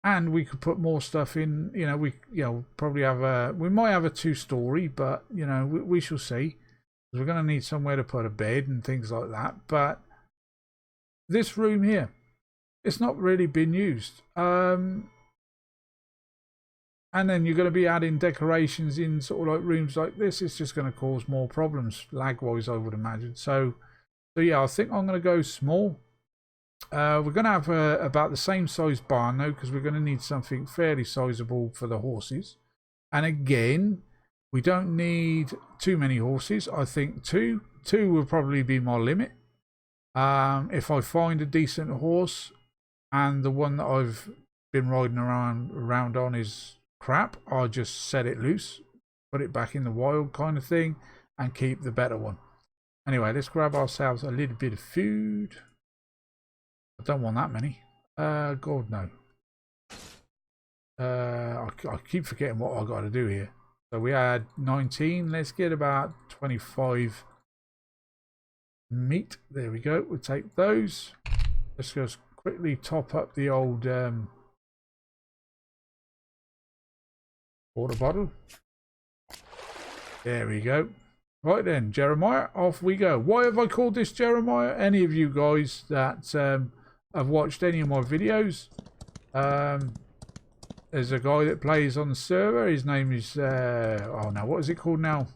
And we could put more stuff in. You know, probably have we might have a 2-story, but you know, we shall see. We're going to need somewhere to put a bed and things like that. But this room here, it's not really been used. And then you're going to be adding decorations in sort of like rooms like this. It's just going to cause more problems lag-wise, I would imagine. So yeah, I think I'm going to go small. We're going to have about the same size barn though, because we're going to need something fairly sizable for the horses. And again, we don't need too many horses. I think two will probably be my limit. If I find a decent horse, and the one that I've been riding around on is crap, I'll just set it loose, put it back in the wild kind of thing, and keep the better one. Anyway, let's grab ourselves a little bit of food. I don't want that many. God, no. I keep forgetting what I've got to do here. So we had 19. Let's get about 25 meat. There we go. We'll take those. Let's just quickly top up the old water bottle. There we go. Right then, Jeremiah, off we go. Why have I called this Jeremiah? Any of you guys that have watched any of my videos, there's a guy that plays on the server. His name is oh no, what is it called now?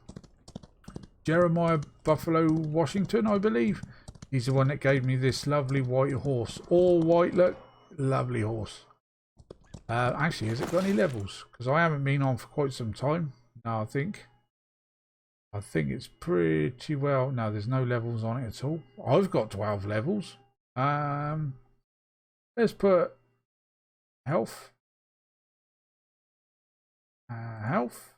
Jeremiah Buffalo Washington, I believe. He's the one that gave me this lovely white horse. All white, look. Lovely horse. Actually, has it got any levels? Because I haven't been on for quite some time. No, I think it's pretty well. No, there's no levels on it at all. I've got 12 levels. Let's put health. Health.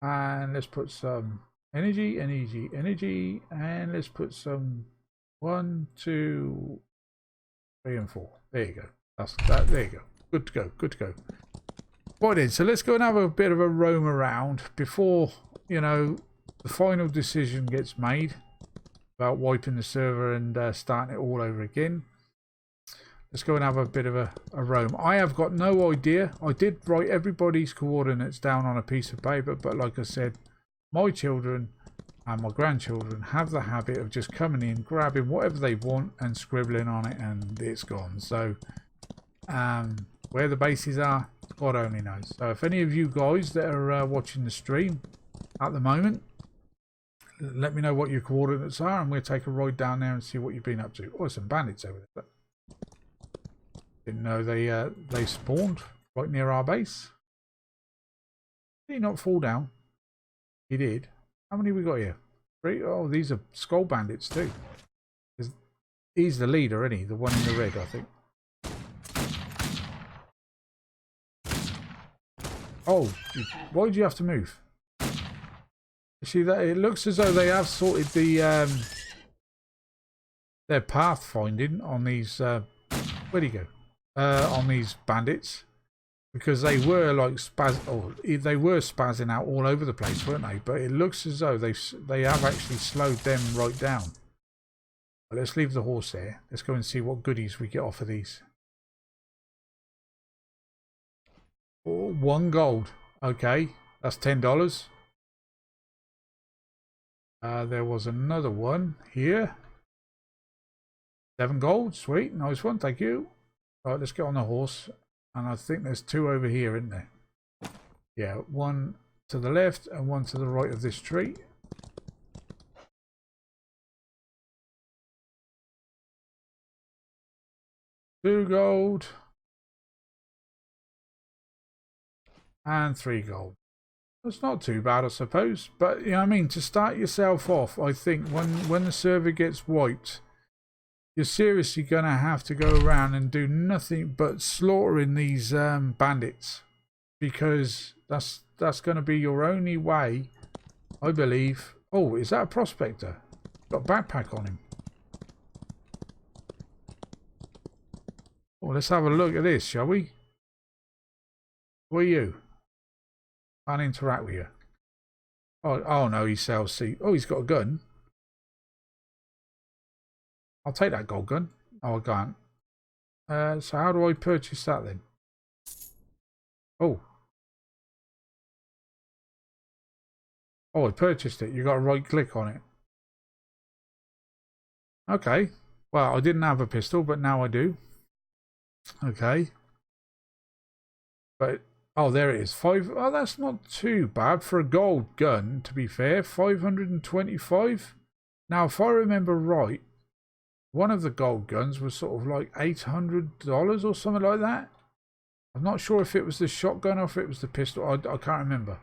And let's put some energy, and let's put some 1, 2, 3, and 4. There you go. That's that. There you go. Good to go. Right then, so let's go and have a bit of a roam around before, you know, the final decision gets made about wiping the server and starting it all over again. Let's go and have a bit of a roam. I have got no idea. I did write everybody's coordinates down on a piece of paper, but like I said, my children and my grandchildren have the habit of just coming in, grabbing whatever they want and scribbling on it, and it's gone. So where the bases are, God only knows. So if any of you guys that are watching the stream at the moment let me know what your coordinates are, and we'll take a ride down there and see what you've been up to. Oh, some bandits over there. Didn't know they spawned right near our base. Did he not fall down? He did. How many we got here? 3. Oh, these are skull bandits too. He's the leader, isn't he? The one in the red, I think. Oh, why did you have to move? You see that? It looks as though they have sorted the their pathfinding on these. Where'd he go? On these bandits, because they were like they were spazzing out all over the place, weren't they? But it looks as though they have actually slowed them right down. But let's leave the horse there. Let's go and see what goodies we get off of these. Oh, 1 gold. Okay, that's $10. There was another one here. 7 gold. Sweet, nice one. Thank you. Right, let's get on the horse. And I think there's 2 over here, isn't there? Yeah, 1 to the left and 1 to the right of this tree. $2 gold. And 3 gold. That's not too bad, I suppose. But, you know what I mean? To start yourself off, I think when the server gets wiped, you're seriously going to have to go around and do nothing but slaughtering these bandits. Because that's going to be your only way, I believe. Oh, is that a prospector? Got a backpack on him. Oh, let's have a look at this, shall we? Who are you? Can't interact with you. Oh no, he sells seed. Oh, he's got a gun. I'll take that gold gun. Oh, I can't. So how do I purchase that then? Oh. Oh, I purchased it. You got to right click on it. Okay. Well, I didn't have a pistol, but now I do. Okay. But, oh, there it is. 5. Oh, that's not too bad for a gold gun, to be fair. 525. Now, if I remember right, one of the gold guns was sort of like $800 or something like that. I'm not sure if it was the shotgun or if it was the pistol. I can't remember.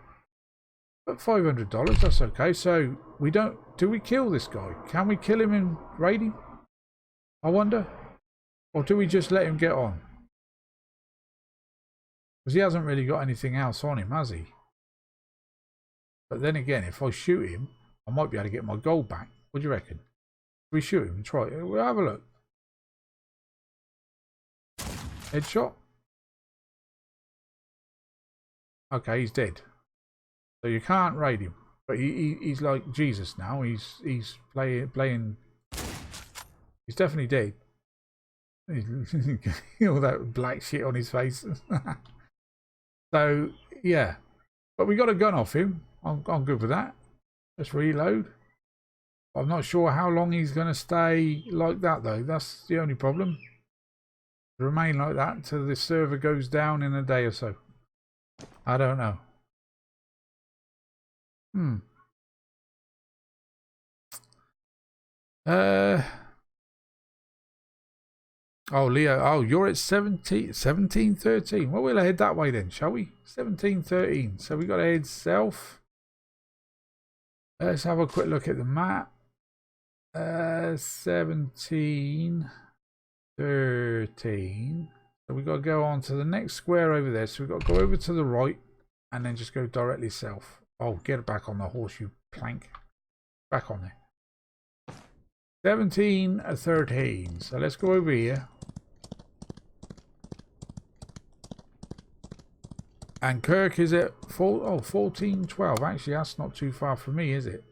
But $500, that's okay. So we don't... Do we kill this guy? Can we kill him and raid him? I wonder. Or do we just let him get on? Because he hasn't really got anything else on him, has he? But then again, if I shoot him, I might be able to get my gold back. What do you reckon? We shoot him and try it. We'll have a look. Headshot. Okay, he's dead. So you can't raid him. But he's like Jesus now. He's playing. He's definitely dead. All that black shit on his face. So yeah, but we got a gun off him. I'm good with that. Let's reload. I'm not sure how long he's going to stay like that though. That's the only problem. Remain like that until the server goes down in a day or so. I don't know. Oh, Leo. Oh, you're at 1713. Well, we'll head that way then, shall we? 1713. So we got to head south. Let's have a quick look at the map. 1713. So we got to go on to the next square over there. So we got to go over to the right and then just go directly south. Oh, get it back on the horse, you plank. Back on there. 1713. So let's go over here. And Kirk is at 1412. Actually, that's not too far from me, is it?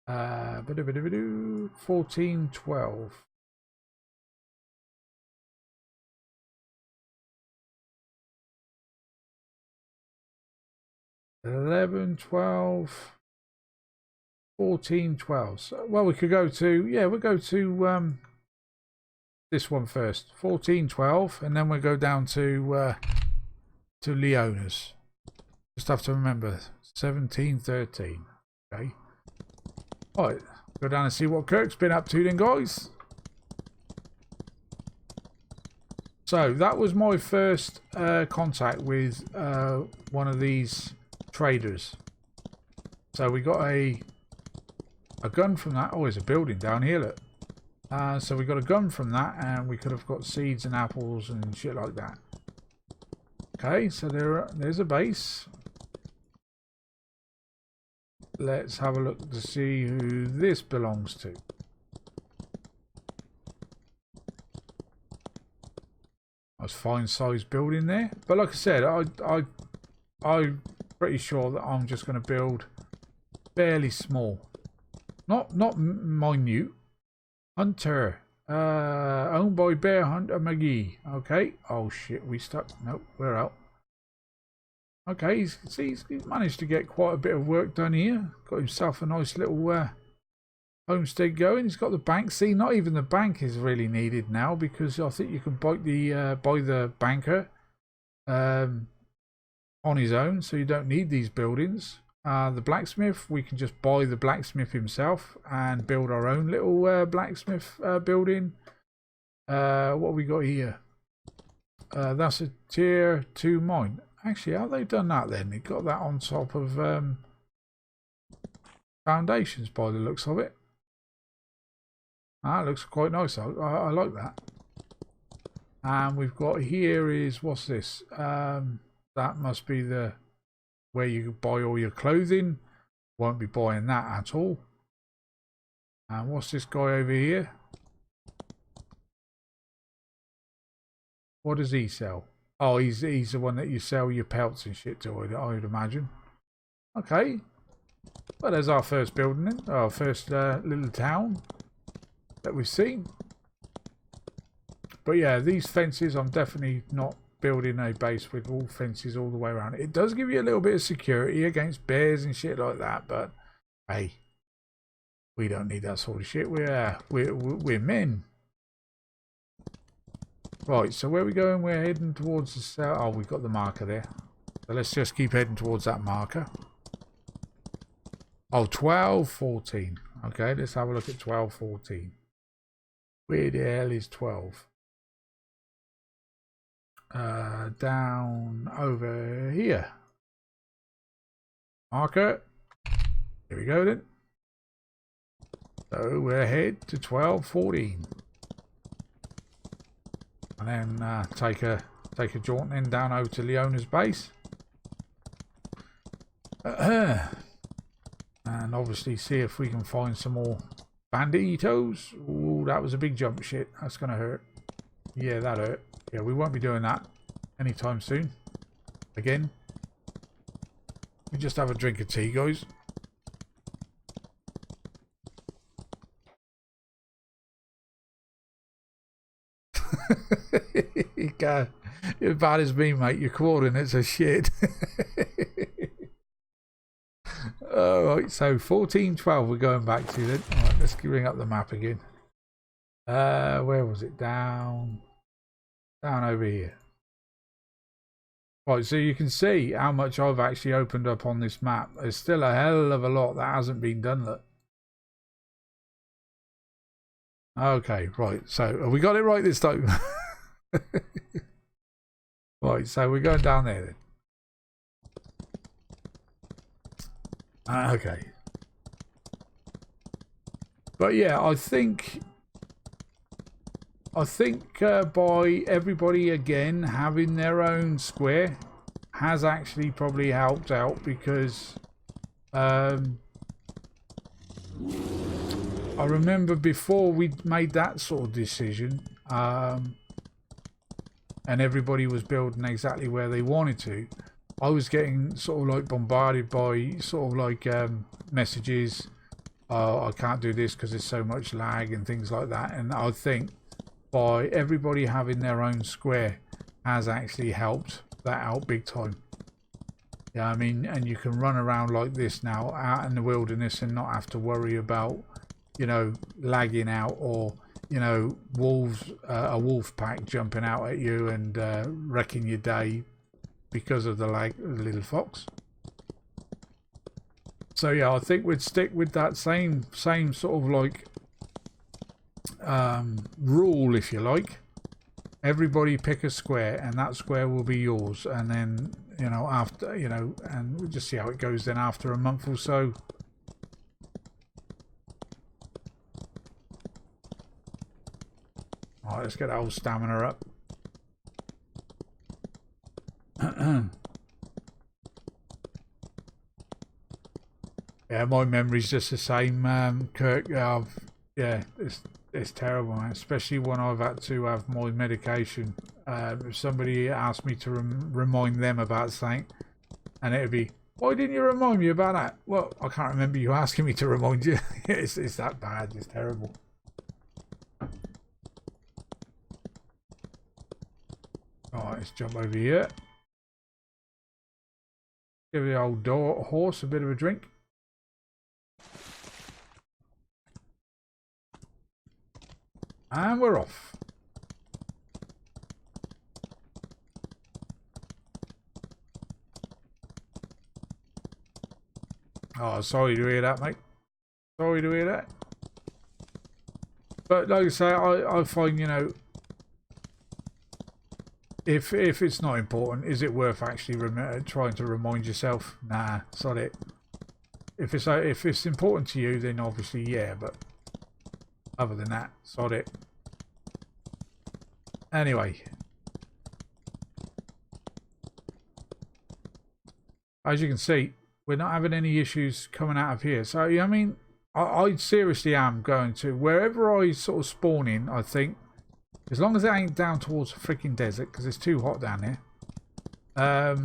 1412. $11, $12, $14, $12. So, well, we could go to, yeah, we'll go to this one first. $14, $12, and then we'll go down to Leona's. Just have to remember 1713. Okay. Alright, go down and see what Kirk's been up to then, guys. So that was my first contact with one of these traders. So we got a gun from that. Oh, there's a building down here, look. So we got a gun from that, and we could have got seeds and apples and shit like that. Okay, so there's a base. Let's have a look to see who this belongs to. Nice fine sized building there. But like I said, I'm pretty sure that I'm just going to build fairly small. Not minute. Hunter. Owned by Bear Hunter McGee. Okay. Oh shit, we stuck. Nope, we're out. Okay, he's managed to get quite a bit of work done here. Got himself a nice little homestead going. He's got the bank. See, not even the bank is really needed now, because I think you can buy the banker on his own, so you don't need these buildings. The blacksmith, we can just buy the blacksmith himself and build our own little blacksmith building. What have we got here? That's a tier 2 mine. Actually, how they've done that then? They got that on top of foundations by the looks of it. That looks quite nice. I like that. And we've got here is, what's this? That must be the where you buy all your clothing. Won't be buying that at all. And what's this guy over here? What does he sell? Oh, he's the one that you sell your pelts and shit to, I would imagine. Okay. Well, there's our first building then. Our first little town that we've seen. But yeah, these fences, I'm definitely not building a base with all fences all the way around. It does give you a little bit of security against bears and shit like that, but hey, we don't need that sort of shit. We're men. Right, so where are we going? We're heading towards the south. Oh, we've got the marker there. So let's just keep heading towards that marker. Oh, 1214. Okay, let's have a look at 1214. Where the hell is 12? Down over here. Marker. Here we go then. So we're ahead to 1214. And then take a jaunt then down over to Leona's base. And obviously see if we can find some more banditos. Ooh, that was a big jump, shit. That's gonna hurt. Yeah, that hurt. Yeah, we won't be doing that anytime soon. Again. We just have a drink of tea, guys. You're as bad as me, mate. Your coordinates are shit. Alright, so 1412 we're going back to then. Alright, let's bring up the map again. Where was it? Down over here. Right, so you can see how much I've actually opened up on this map. There's still a hell of a lot that hasn't been done. Look. Okay, right. So we got it right this time. Right, so we're going down there then. Okay. But yeah, I think by everybody again having their own square has actually probably helped out, because I remember before we made that sort of decision, and everybody was building exactly where they wanted to, I was getting sort of like bombarded by sort of like messages, I can't do this because there's so much lag and things like that. And I think by everybody having their own square has actually helped that out big time. Yeah, I mean, and you can run around like this now out in the wilderness and not have to worry about, you know, lagging out, or, you know, wolves, a wolf pack jumping out at you and wrecking your day because of the lag of the little fox. So yeah, I think we'd stick with that same sort of like rule, if you like. Everybody pick a square, and that square will be yours. And then, you know, after, you know, and we'll just see how it goes then after a month or so. All right, let's get that old stamina up. Yeah, my memory's just the same, Kirk. Yeah, it's terrible, man. Especially when I've had to have my medication. If somebody asked me to remind them about something, and it'd be, why didn't you remind me about that? Well, I can't remember you asking me to remind you. it's that bad. It's terrible. Alright, let's jump over here. Give the old horse a bit of a drink. And we're off. Oh, sorry to hear that, mate. Sorry to hear that. But like I say, I find, you know, if it's not important, is it worth actually trying to remind yourself? Nah, sod it. If it's important to you, then obviously yeah, but other than that, sod it. Anyway, as you can see, we're not having any issues coming out of here. So yeah, I mean, I seriously am going to, wherever I sort of spawn in, I think, as long as it ain't down towards the freaking desert, because it's too hot down there.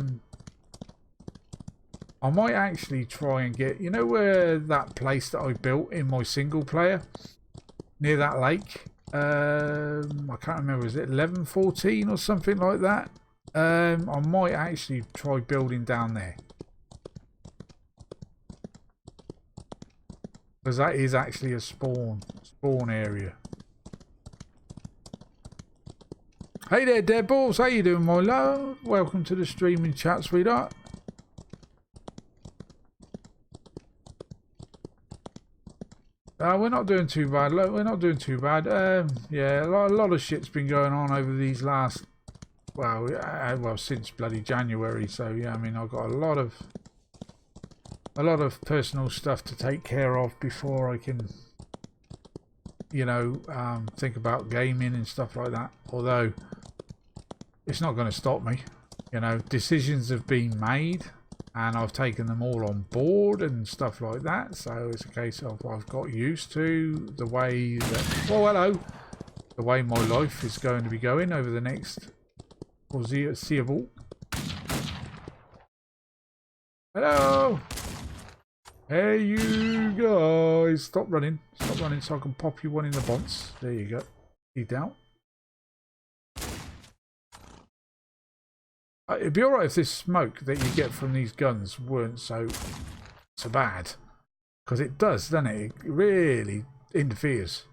I might actually try and get, you know, where that place that I built in my single player near that lake. I can't remember, is it 1114 or something like that? I might actually try building down there, because that is actually a spawn area. Hey there, Deadballs. How you doing, my love? Welcome to the streaming chat, sweetheart. We're not doing too bad. Look, we're not doing too bad. Yeah, a lot of shit's been going on over these last, well, since bloody January. So yeah, I mean, I've got a lot of personal stuff to take care of before I can, you know, think about gaming and stuff like that. Although it's not going to stop me. You know, decisions have been made, and I've taken them all on board and stuff like that. So it's a case of I've got used to the way that, oh hello, the way my life is going to be going over the next foreseeable. Hello. Hey you guys, stop running so I can pop you one in the bonce. There you go. You down? It'd be alright if this smoke that you get from these guns weren't so bad, because it does, doesn't it? It really interferes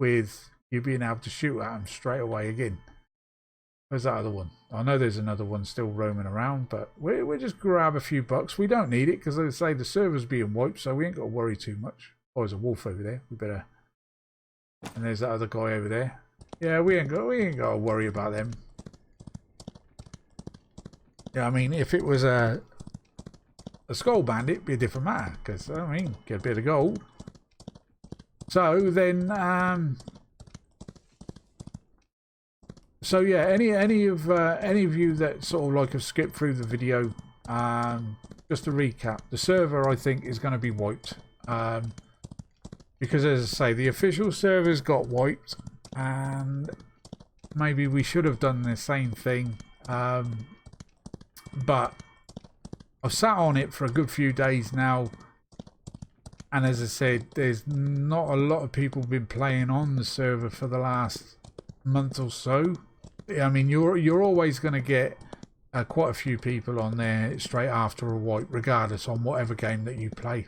with you being able to shoot at them straight away again. Where's that other one? I know there's another one still roaming around, but we'll just grab a few bucks. We don't need it, because as I say, the server's being wiped, so we ain't got to worry too much. Oh, there's a wolf over there. We better. And there's that other guy over there. Yeah, we ain't got to worry about them. Yeah, I mean, if it was a skull bandit, it'd be a different matter, because I mean, get a bit of gold. So then, so yeah, any of you that sort of like have skipped through the video, just to recap, the server I think is going to be wiped, because as I say, the official servers got wiped, and maybe we should have done the same thing. But I've sat on it for a good few days now, and as I said, there's not a lot of people been playing on the server for the last month or so. I mean, you're always going to get quite a few people on there straight after a wipe, regardless on whatever game that you play.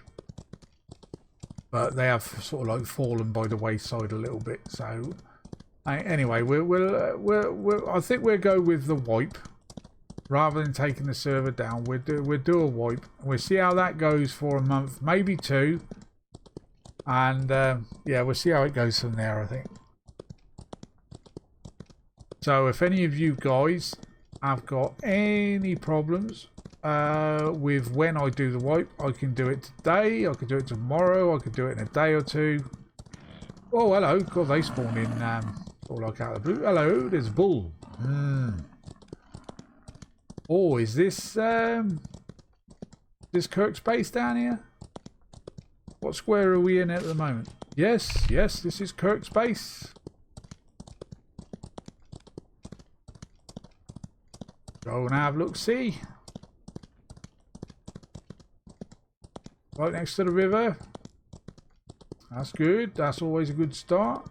But they have sort of like fallen by the wayside a little bit. So anyway, I think we'll go with the wipe, rather than taking the server down, we'll do a wipe. We'll see how that goes for a month, maybe 2. And yeah, we'll see how it goes from there, I think. So if any of you guys have got any problems with when I do the wipe, I can do it today, I can do it tomorrow, I could do it in a day or 2. Oh, hello. God, they spawn in all like out of the blue. Hello, there's a bull. Oh, is this Kirk's base down here? What square are we in at the moment? Yes, yes, this is Kirk's base. Go and have a look, see. Right next to the river. That's good. That's always a good start.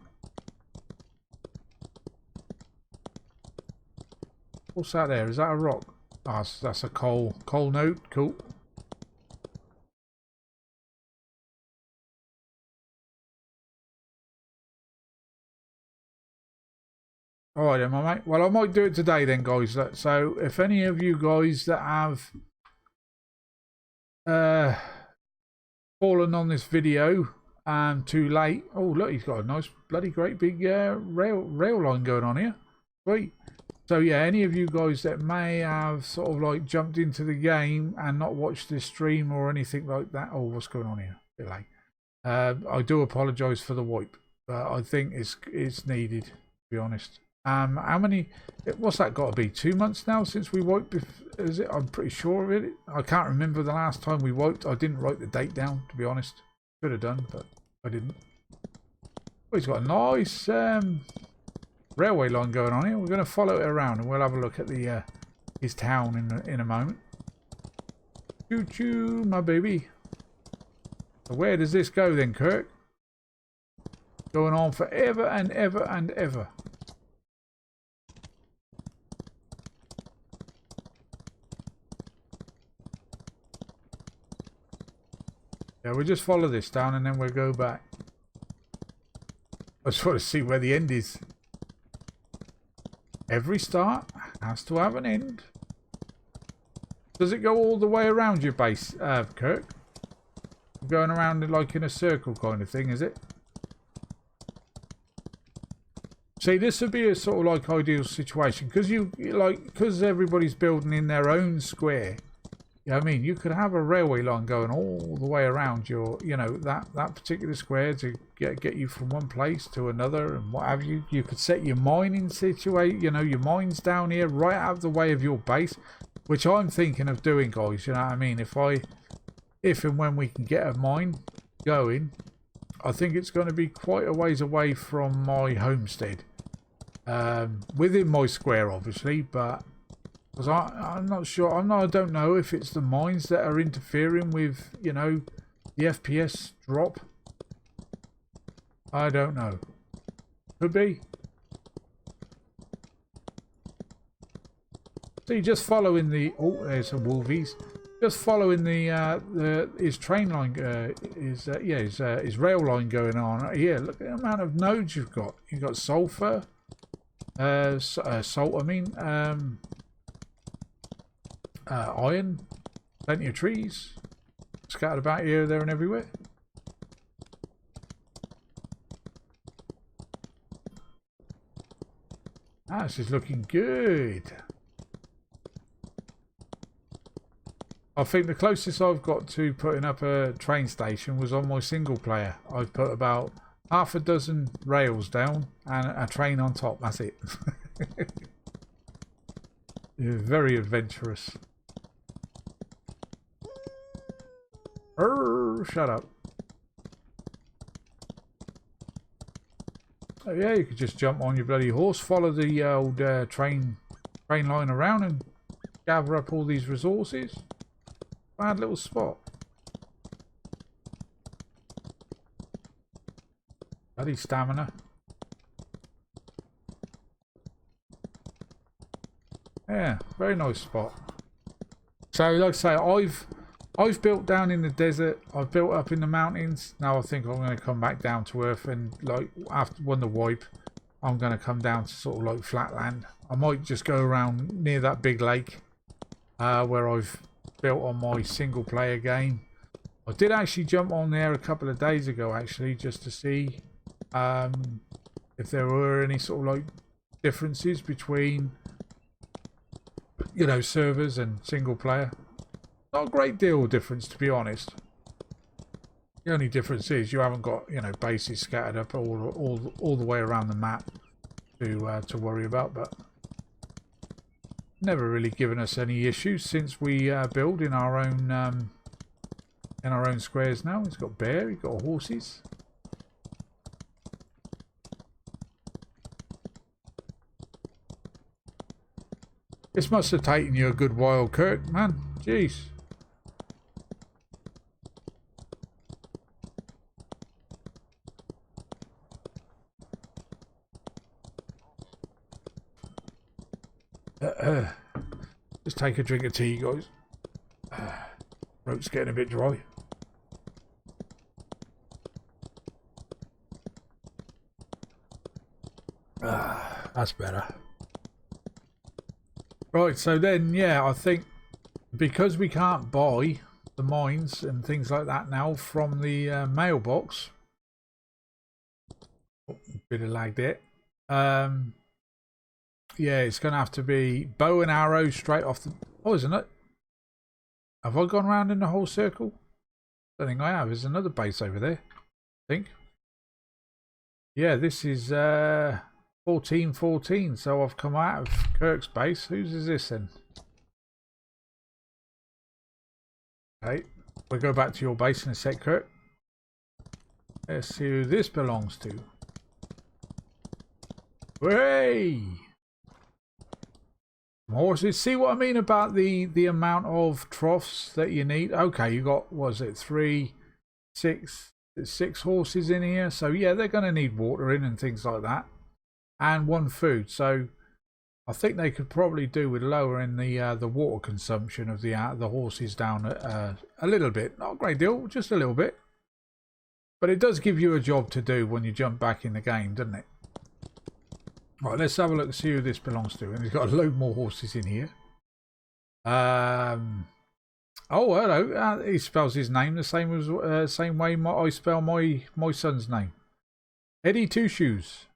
What's that there? Is that a rock? Oh, that's a coal node. Cool. Alright then, my mate. Well, I might do it today then, guys. So, if any of you guys that have fallen on this video too late. Oh, look, he's got a nice, bloody great big rail line going on here. Sweet. So, yeah, any of you guys that may have sort of like jumped into the game and not watched this stream or anything like that. Oh, what's going on here? A bit late. I do apologise for the wipe, but I think it's needed, to be honest. How many? What's that got to be? 2 months now since we wiped. Is it? I'm pretty sure of it. I can't remember the last time we wiped. I didn't write the date down, to be honest. Could have done, but I didn't. Oh, he's got a nice railway line going on here. We're going to follow it around, and we'll have a look at the his town in a moment. Choo choo, my baby. So where does this go then, Kirk? Going on forever and ever and ever. Yeah, we'll just follow this down and then we'll go back. I just want to see where the end is. Every start has to have an end. Does it go all the way around your base, Kirk? Going around like in a circle kind of thing, is it? See, this would be a sort of like ideal situation because everybody's building in their own square. Yeah, I mean, you could have a railway line going all the way around your, that particular square to get you from one place to another and what have you. You could set your mining situation, your mines down here right out of the way of your base, which I'm thinking of doing, guys. You know what I mean? If and when we can get a mine going, I think it's going to be quite a ways away from my homestead. Within my square, obviously, but because I'm not sure. I don't know if it's the mines that are interfering with, the FPS drop. I don't know. Could be. See, just following the... Oh, there's some wolvies. Just following his train line, his rail line going on. Here, look at the amount of nodes you've got. You've got sulfur. Salt, I mean. Iron, plenty of trees scattered about here, there and everywhere. This is looking good. I think the closest I've got to putting up a train station was on my single player. I've put about half a dozen rails down and a train on top. That's it. You're very adventurous. Shut up. Oh yeah, you could just jump on your bloody horse, follow the old train line around and gather up all these resources. Bad little spot. Bloody stamina. Yeah, very nice spot. So like I say, I've built down in the desert, I've built up in the mountains. Now I think I'm going to come back down to earth and when the wipe, I'm going to come down to sort of like flat land. I might just go around near that big lake where I've built on my single player game. I did actually jump on there a couple of days ago, actually, just to see if there were any sort of like differences between, you know, servers and single player. Not a great deal of difference, to be honest. The only difference is you haven't got, you know, bases scattered up all the way around the map to worry about, but never really given us any issues since we build in our own squares now. He's got bear, he's got horses. This must have taken you a good while, Kirk, man. Jeez. Just take a drink of tea, guys. Throat's getting a bit dry. That's better. Right, so then, yeah, I think because we can't buy the mines and things like that now from the mailbox. Oh, bit of lag there. Yeah, it's going to have to be bow and arrow straight off the... Oh, isn't it? Have I gone around in the whole circle? I don't think I have. There's another base over there, I think. Yeah, this is 1414, so I've come out of Kirk's base. Whose is this then? Okay, we'll go back to your base in a sec, Kirk. Let's see who this belongs to. Hey! Horses. See what I mean about the amount of troughs that you need? Okay, you got, was it six horses in here, so yeah, they're going to need water in and things like that, and one food. So I think they could probably do with lowering the water consumption of the horses down a little bit. Not a great deal, just a little bit, but it does give you a job to do when you jump back in the game, doesn't it? Right, let's have a look and see who this belongs to. And he's got a load more horses in here. Oh, hello. He spells his name the same as same way I spell my son's name. Eddie Two Shoes.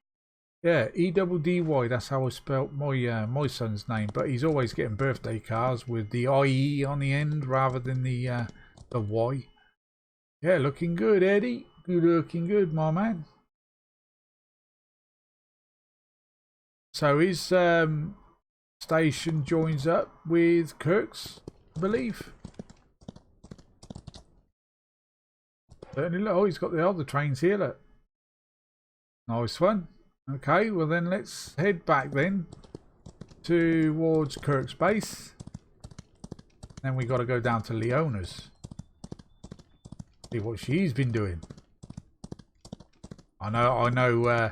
Yeah, E-double-D-Y. That's how I spelt my son's name. But he's always getting birthday cards with the IE on the end rather than the Y. Yeah, looking good, Eddie. Good looking good, my man. So his station joins up with Kirk's, I believe. Certainly, look. Oh, he's got the other trains here, look. Nice one. Okay, well then let's head back then towards Kirk's base. Then we got to go down to Leona's. See what she's been doing. I know.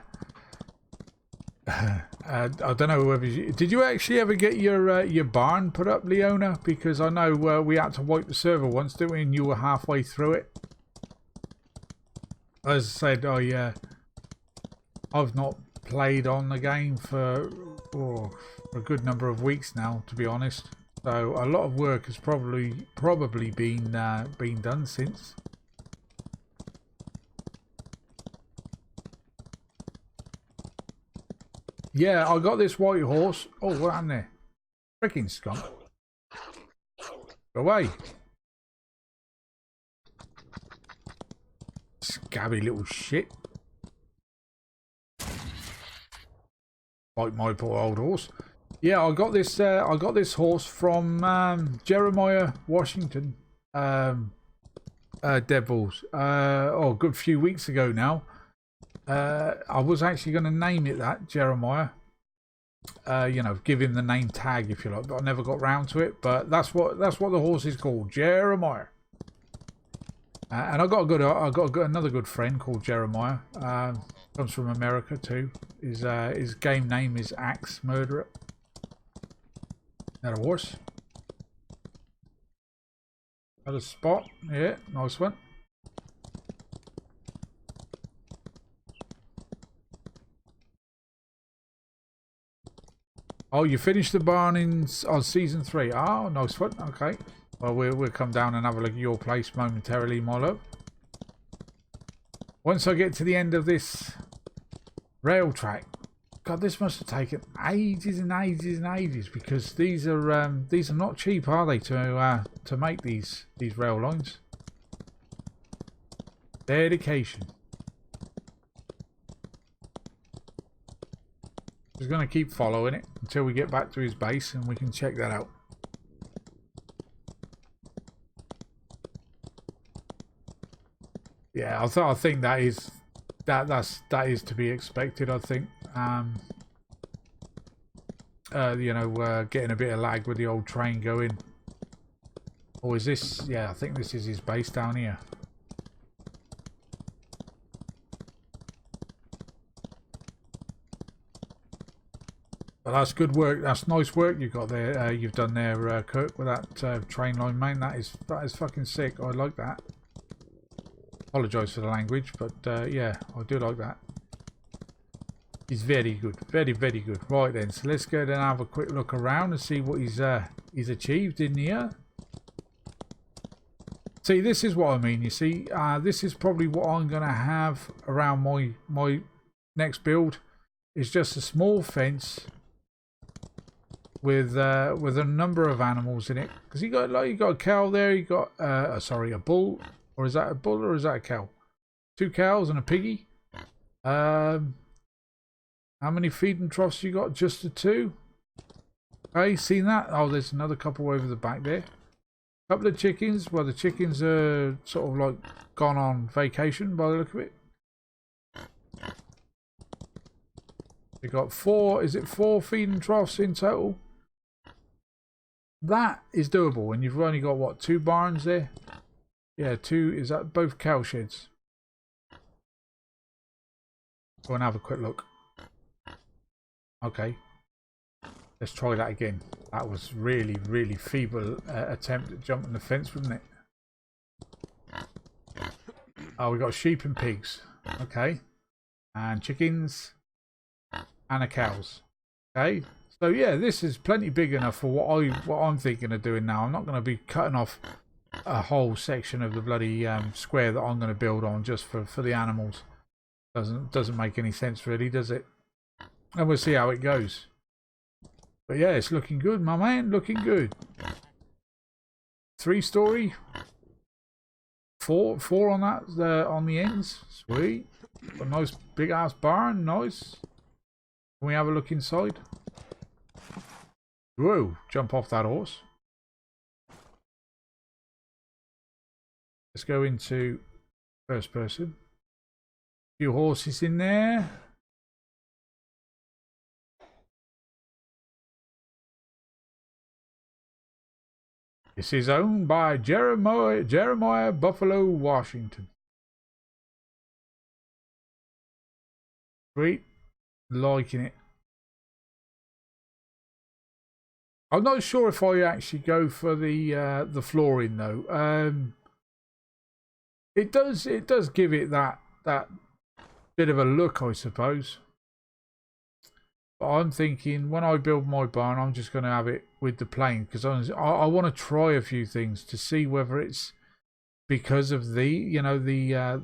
I don't know whether did you actually ever get your barn put up, Leona? Because I know we had to wipe the server once, didn't we? And you were halfway through it. As I said, I've not played on the game for a good number of weeks now, to be honest. So a lot of work has probably been done since. Yeah, I got this white horse. Oh, what happened there? Freaking skunk. Go away. Scabby little shit. Like my poor old horse. Yeah, I got this horse from Jeremiah Washington. Devils. A good few weeks ago now. I was actually going to name it that, Jeremiah. You know, give him the name tag if you like, but I never got round to it. But that's what the horse is called, Jeremiah. And I got another good friend called Jeremiah. Comes from America too. His game name is Axe Murderer. That a horse? Got a spot. Yeah, nice one. Oh, you finished the barn on season 3. Oh, nice one. Okay. Well, we'll come down and have a look at your place momentarily, my love. Once I get to the end of this rail track, God, this must have taken ages and ages and ages, because these are not cheap, are they? To make these rail lines. Dedication. He's going to keep following it until we get back to his base and we can check that out. Yeah, I think that is to be expected. I think you know, getting a bit of lag with the old train going. Or is this? Yeah, I think this is his base down here. But that's good work. That's nice work you got there. You've done there, Kirk, with that train line, main. That is fucking sick. I like that. Apologise for the language, but yeah, I do like that. He's very good, very good. Right then, so let's go and have a quick look around and see what he's achieved in here. See, this is what I mean. You see, this is probably what I'm gonna have around my next build. Is just a small fence with a number of animals in it. Because you got a cow there. You got sorry, a bull. Or is that a bull or is that a cow? 2 cows and a piggy. How many feeding troughs you got? Just the 2? Okay, seen that? Oh, there's another couple over the back there. Couple of chickens. Well, the chickens are sort of like gone on vacation by the look of it. You got 4. Is it 4 feeding troughs in total? That is doable, and you've only got what, 2 barns there? Yeah, 2. Is that both cow sheds? Go and have a quick look. Okay. Let's try that again. That was really feeble attempt at jumping the fence, wasn't it? Oh, we got sheep and pigs. Okay. And chickens. And the cows. Okay. So yeah, this is plenty big enough for what I'm thinking of doing now. I'm not going to be cutting off a whole section of the bloody square that I'm going to build on just for the animals. Doesn't make any sense really, does it? And we'll see how it goes. But yeah, it's looking good, my man. Looking good. 3-story. 4 on that on the ends. Sweet. A nice big ass barn. Nice. Can we have a look inside? Whoa! Jump off that horse. Let's go into first person. A few horses in there. This is owned by Jeremiah Buffalo Washington. Sweet. Liking it. I'm not sure if I actually go for the flooring though. It does give it that bit of a look, I suppose. But I'm thinking when I build my barn, I'm just going to have it with the plain, because I want to try a few things to see whether it's because of the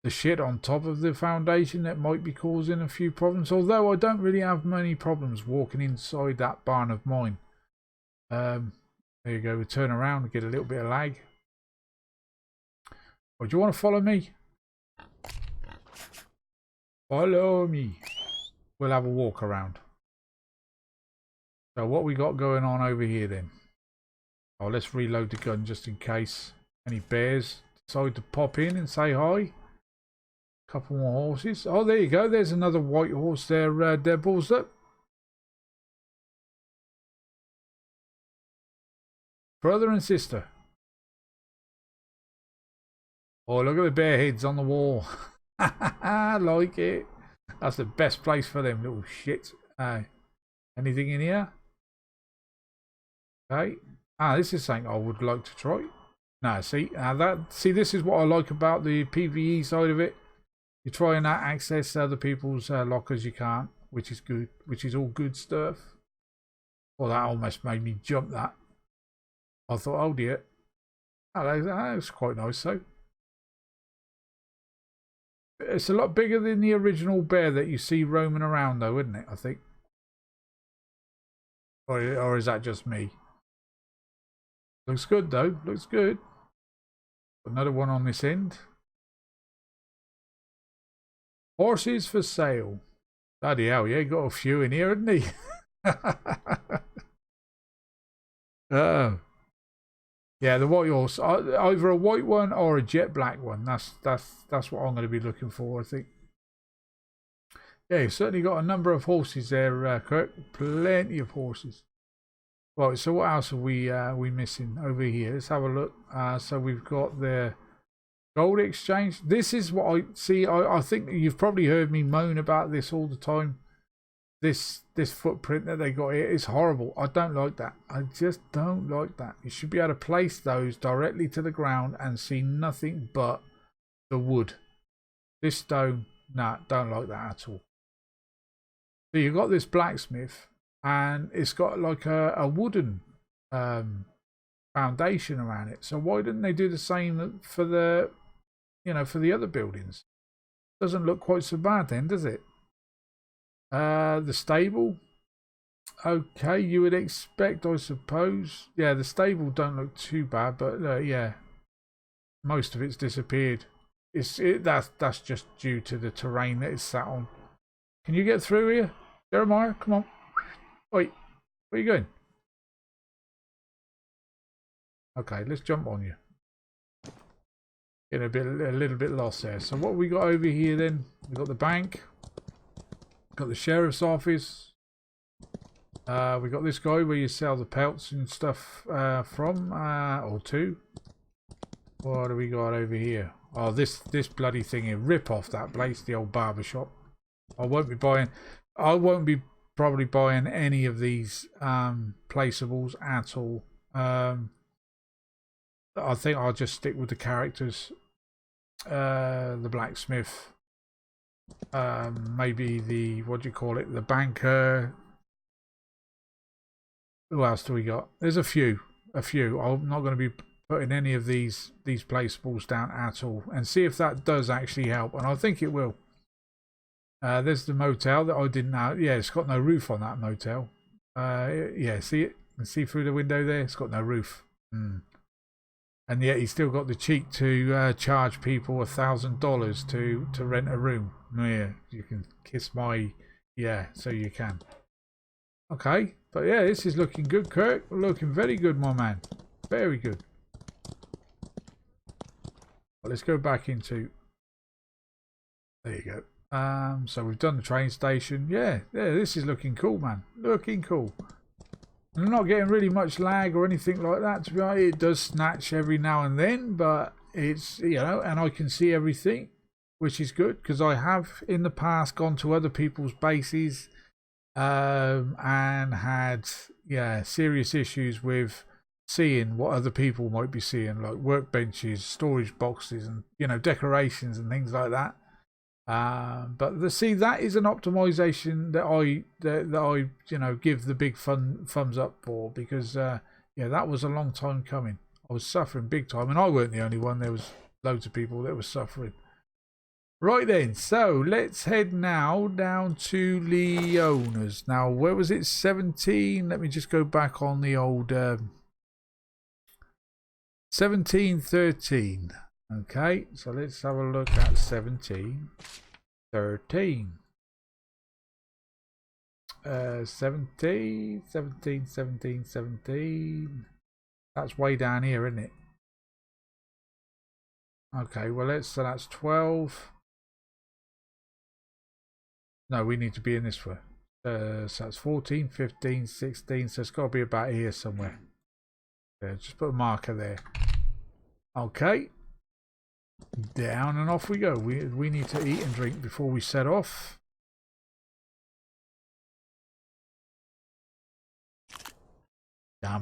shit on top of the foundation that might be causing a few problems. Although I don't really have many problems walking inside that barn of mine. There you go. We turn around and get a little bit of lag. Oh, do you want to follow me? Follow me. We'll have a walk around. So what we got going on over here then? Oh, let's reload the gun just in case any bears decide to pop in and say hi. Couple more horses. Oh, there you go. There's another white horse there, Deadballs. Look. Brother and sister. Oh, look at the bear heads on the wall. I like it. That's the best place for them little shits. Anything in here? Okay. This is something I would like to try. No, see, this is what I like about the PvE side of it. You're trying to access other people's lockers, you can't, which is good, which is all good stuff. Well, that almost made me jump that. I thought, oh dear. Oh, that's quite nice though. It's a lot bigger than the original bear that you see roaming around though, isn't it? I think. Or is that just me? Looks good though. Looks good. Another one on this end. Horses for sale. Bloody hell, yeah, got a few in here, hasn't he? Oh. Yeah, the white horse. Either a white one or a jet black one. That's what I'm going to be looking for, I think. Yeah, you've certainly got a number of horses there, Kirk. Plenty of horses. Right, so what else are we missing over here? Let's have a look. So we've got the gold exchange. This is what I see. I think you've probably heard me moan about this all the time. This footprint that they got here is horrible. I don't like that. I just don't like that. You should be able to place those directly to the ground and see nothing but the wood. This stone, nah, don't like that at all. So you've got this blacksmith and it's got like a wooden foundation around it. So why didn't they do the same for the, for the other buildings? Doesn't look quite so bad then, does it? The stable. Okay, you would expect, I suppose. Yeah, the stable don't look too bad, but yeah, most of it's disappeared. That's just due to the terrain that it's sat on. Can you get through here, Jeremiah? Come on. Wait, where are you going? Okay, let's jump on you. Getting a little bit lost there. So what we got over here then? We got the bank. Got the sheriff's office. We got this guy where you sell the pelts and stuff from, or to. What do we got over here? Oh, this bloody thing here. Rip off that place, the old barber shop. I won't be probably buying any of these placeables at all. I think I'll just stick with the characters. The blacksmith. Maybe the, what do you call it, the banker. Who else do we got? There's a few. I'm not going to be putting any of these placeables down at all, and see if that does actually help, and I think it will. There's the motel that I didn't know. Yeah, it's got no roof on that motel. Yeah, see it? You can see through the window there. It's got no roof. And yet he's still got the cheek to charge people $1,000 to rent a room. Yeah, you can kiss my, yeah, so you can. Okay, but yeah, this is looking good, Kirk. Looking very good, my man. Very good. Well, let's go back into, there you go. So we've done the train station. Yeah, this is looking cool, man. Looking cool. I'm not getting really much lag or anything like that, to be honest. It does snatch every now and then, but it's, and I can see everything, which is good, because I have in the past gone to other people's bases and had, serious issues with seeing what other people might be seeing, like workbenches, storage boxes, and, decorations and things like that. But see, that is an optimization that I give the big thumbs up for, because that was a long time coming. I was suffering big time, and I weren't the only one. There was loads of people that were suffering. Right then, so let's head now down to Leona's. Now, where was it? 17. Let me just go back on the old 1713. Okay, so let's have a look at 1713. 17. That's way down here, isn't it? Okay, well, so that's 12. No, we need to be in this one. So that's 14, 15, 16. So it's got to be about here somewhere. Yeah, just put a marker there. Okay. Down and off we go. We need to eat and drink before we set off. Down,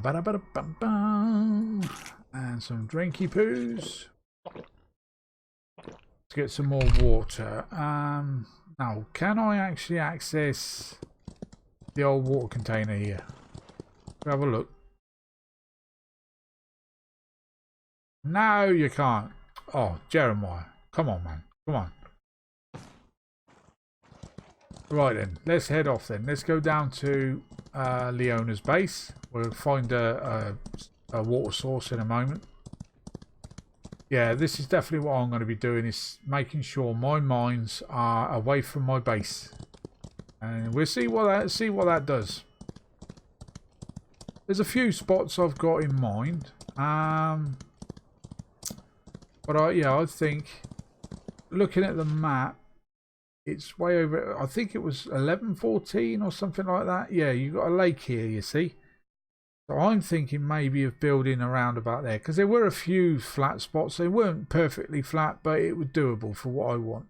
and some drinky poos. Let's get some more water. Now, can I actually access the old water container here? have a look. No, you can't. Oh, Jeremiah. Come on, man. Come on. Right then, let's head off then. Let's go down to Leona's base. We'll find a water source in a moment. Yeah, this is definitely what I'm going to be doing, is making sure my mines are away from my base. And we'll see what that does. There's a few spots I've got in mind. But I think, looking at the map, it's way over. I think it was 1114 or something like that. Yeah, you've got a lake here, you see. So I'm thinking maybe of building around about there, because there were a few flat spots. They weren't perfectly flat, but it was doable for what I want.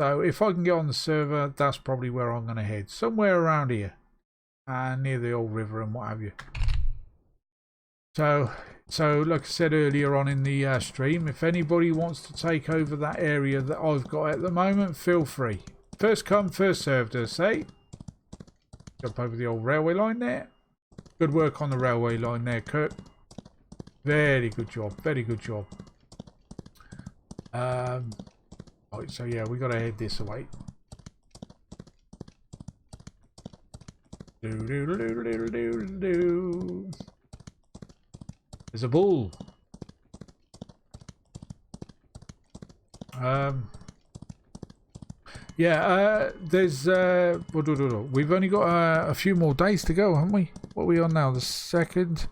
So if I can get on the server, that's probably where I'm going to head. Somewhere around here, near the old river and what have you. So like I said earlier on in the stream, if anybody wants to take over that area that I've got at the moment, feel free. First come, first served, I say. Jump over the old railway line there. Good work on the railway line there, Kurt. Very good job, very good job. Right, so yeah, we got to head this way. There's a bull. Yeah, there's we've only got a few more days to go, haven't we? What are we on now? The 2nd.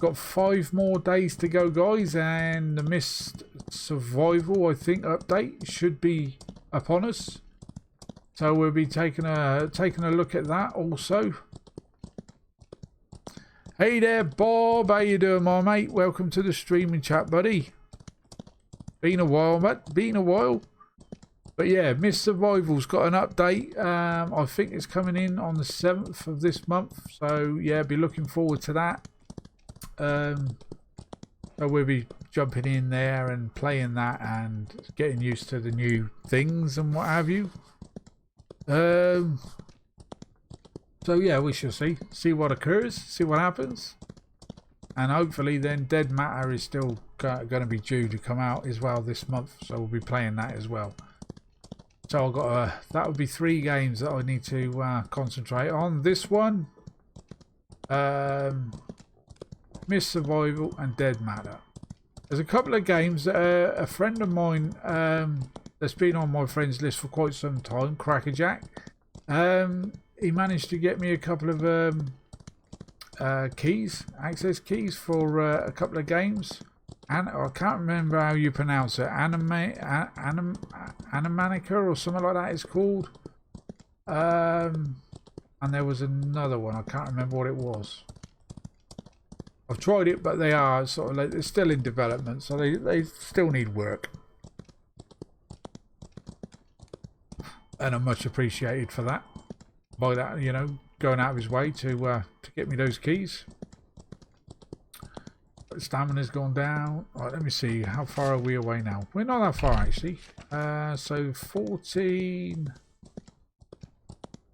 Got 5 more days to go, guys, and the missed survival, I think, update should be upon us. So we'll be taking a look at that also. Hey there, Bob. How you doing, my mate? Welcome to the streaming chat, buddy. Been a while, mate. Been a while. But yeah, Miss Survival's got an update. I think it's coming in on the 7th of this month. So yeah, be looking forward to that. So we'll be jumping in there and playing that and getting used to the new things and what have you. So yeah, we shall see what occurs, see what happens, and hopefully then Dead Matter is still going to be due to come out as well this month, so we'll be playing that as well. So I've got that would be 3 games that I need to concentrate on. This one, Miss Survival and Dead Matter. There's a couple of games that a friend of mine that's been on my friends list for quite some time, Crackerjack. He managed to get me a couple of access keys for a couple of games, and I can't remember how you pronounce it. Animanica or something like that it's called. And there was another one, I can't remember what it was. I've tried it, but they are sort of like, they're still in development, so they still need work. And I'm much appreciated for that. By that, you know, going out of his way to get me those keys. Stamina's gone down. Right, let me see. How far are we away now? We're not that far, actually. So 14.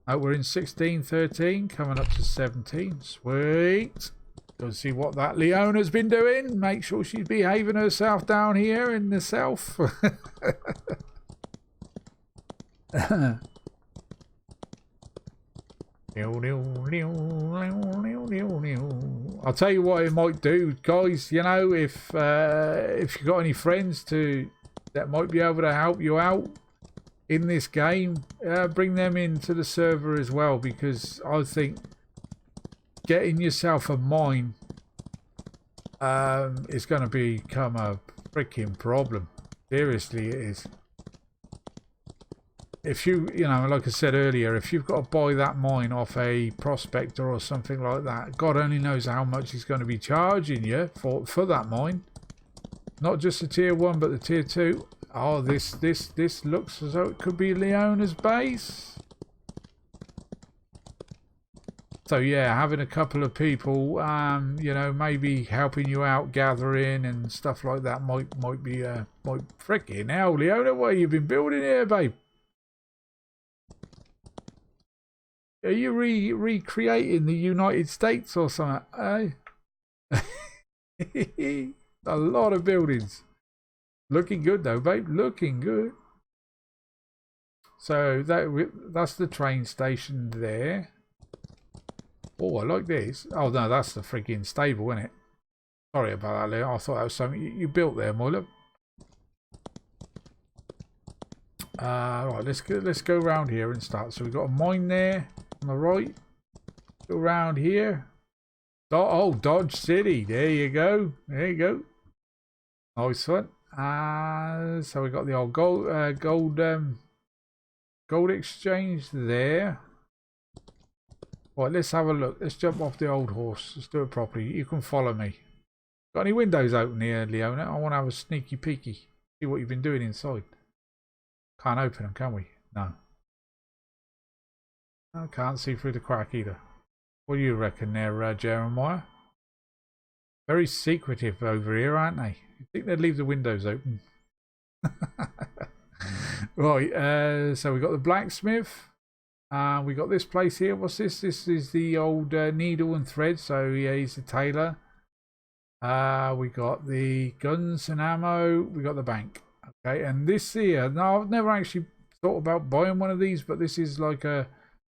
Oh, we're in 16, 13, coming up to 17. Sweet. Go see what that Leona's been doing. Make sure she's behaving herself down here in the south. I'll tell you what it might do, guys. You know, if you've got any friends that might be able to help you out in this game, bring them into the server as well, because I think getting yourself a mine is going to become a freaking problem. Seriously, it is. If you know, like I said earlier, if you've got to buy that mine off a prospector or something like that, God only knows how much he's going to be charging you for that mine. Not just the tier 1, but the tier 2. Oh, this looks as though it could be Leona's base. So yeah, having a couple of people, you know, maybe helping you out, gathering and stuff like that might be freaking hell, Leona, what have you been building here, babe? Are you recreating the United States or something? A lot of buildings. Looking good though, babe. Looking good. So that's the train station there. Oh, I like this. Oh no, that's the freaking stable, isn't it? Sorry about that, Leo. I thought that was something you built there, my love. Right, let's go around here and start. So we've got a mine there on the right. Go around here. Oh, Dodge City. There you go. There you go. Nice one. So we got the old gold exchange there. Right, let's have a look. Let's jump off the old horse. Let's do it properly. You can follow me. Got any windows open here, Leona? I want to have a sneaky peeky. See what you've been doing inside. Can't open them, can we? No. I can't see through the crack either. What do you reckon there, Jeremiah? Very secretive over here, aren't they? You think they'd leave the windows open? Right, so we got the blacksmith. We got this place here. What's this? This is the old needle and thread. So yeah, he's the tailor. We got the guns and ammo. We got the bank. Okay, and this here. Now I've never actually thought about buying one of these, but this is like a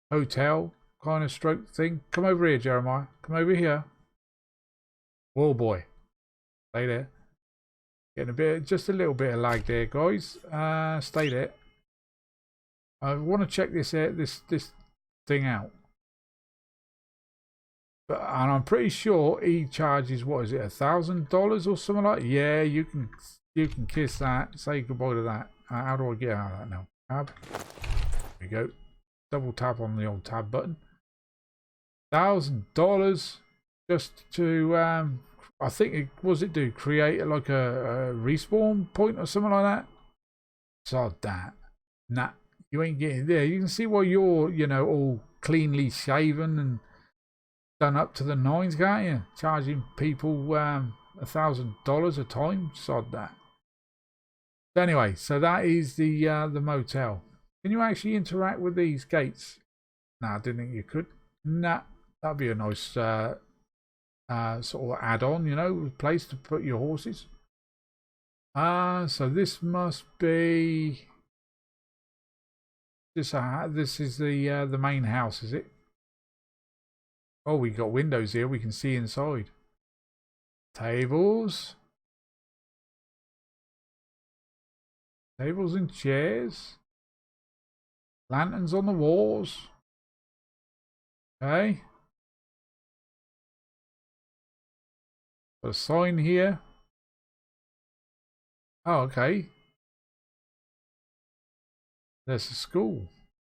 hotel kind of stroke thing. Come over here, Jeremiah. Come over here. Whoa, boy. Stay there. Getting just a little bit of lag there, guys. Stay there. I want to check this thing out. And I'm pretty sure he charges, what is it, $1,000 or something like that? Yeah, you can kiss that. Say goodbye to that. How do I get out of that now? Tab. There we go. Double tap on the old tab button. $1,000 just to I think it was it do create like a respawn point or something like that. Sod that. Nah, you ain't getting there. You can see why you're, you know, all cleanly shaven and done up to the nines, can't you? Charging people $1,000 a time. Sod that. Anyway, so that is the motel. Can you actually interact with these gates? Nah, I didn't think you could. Nah, that'd be a nice sort of add-on, you know, place to put your horses. So this must be this. This is the main house, is it? Oh, we got windows here. We can see inside. Tables. Tables and chairs. Lanterns on the walls. Okay. Got a sign here. Oh, okay. There's a school.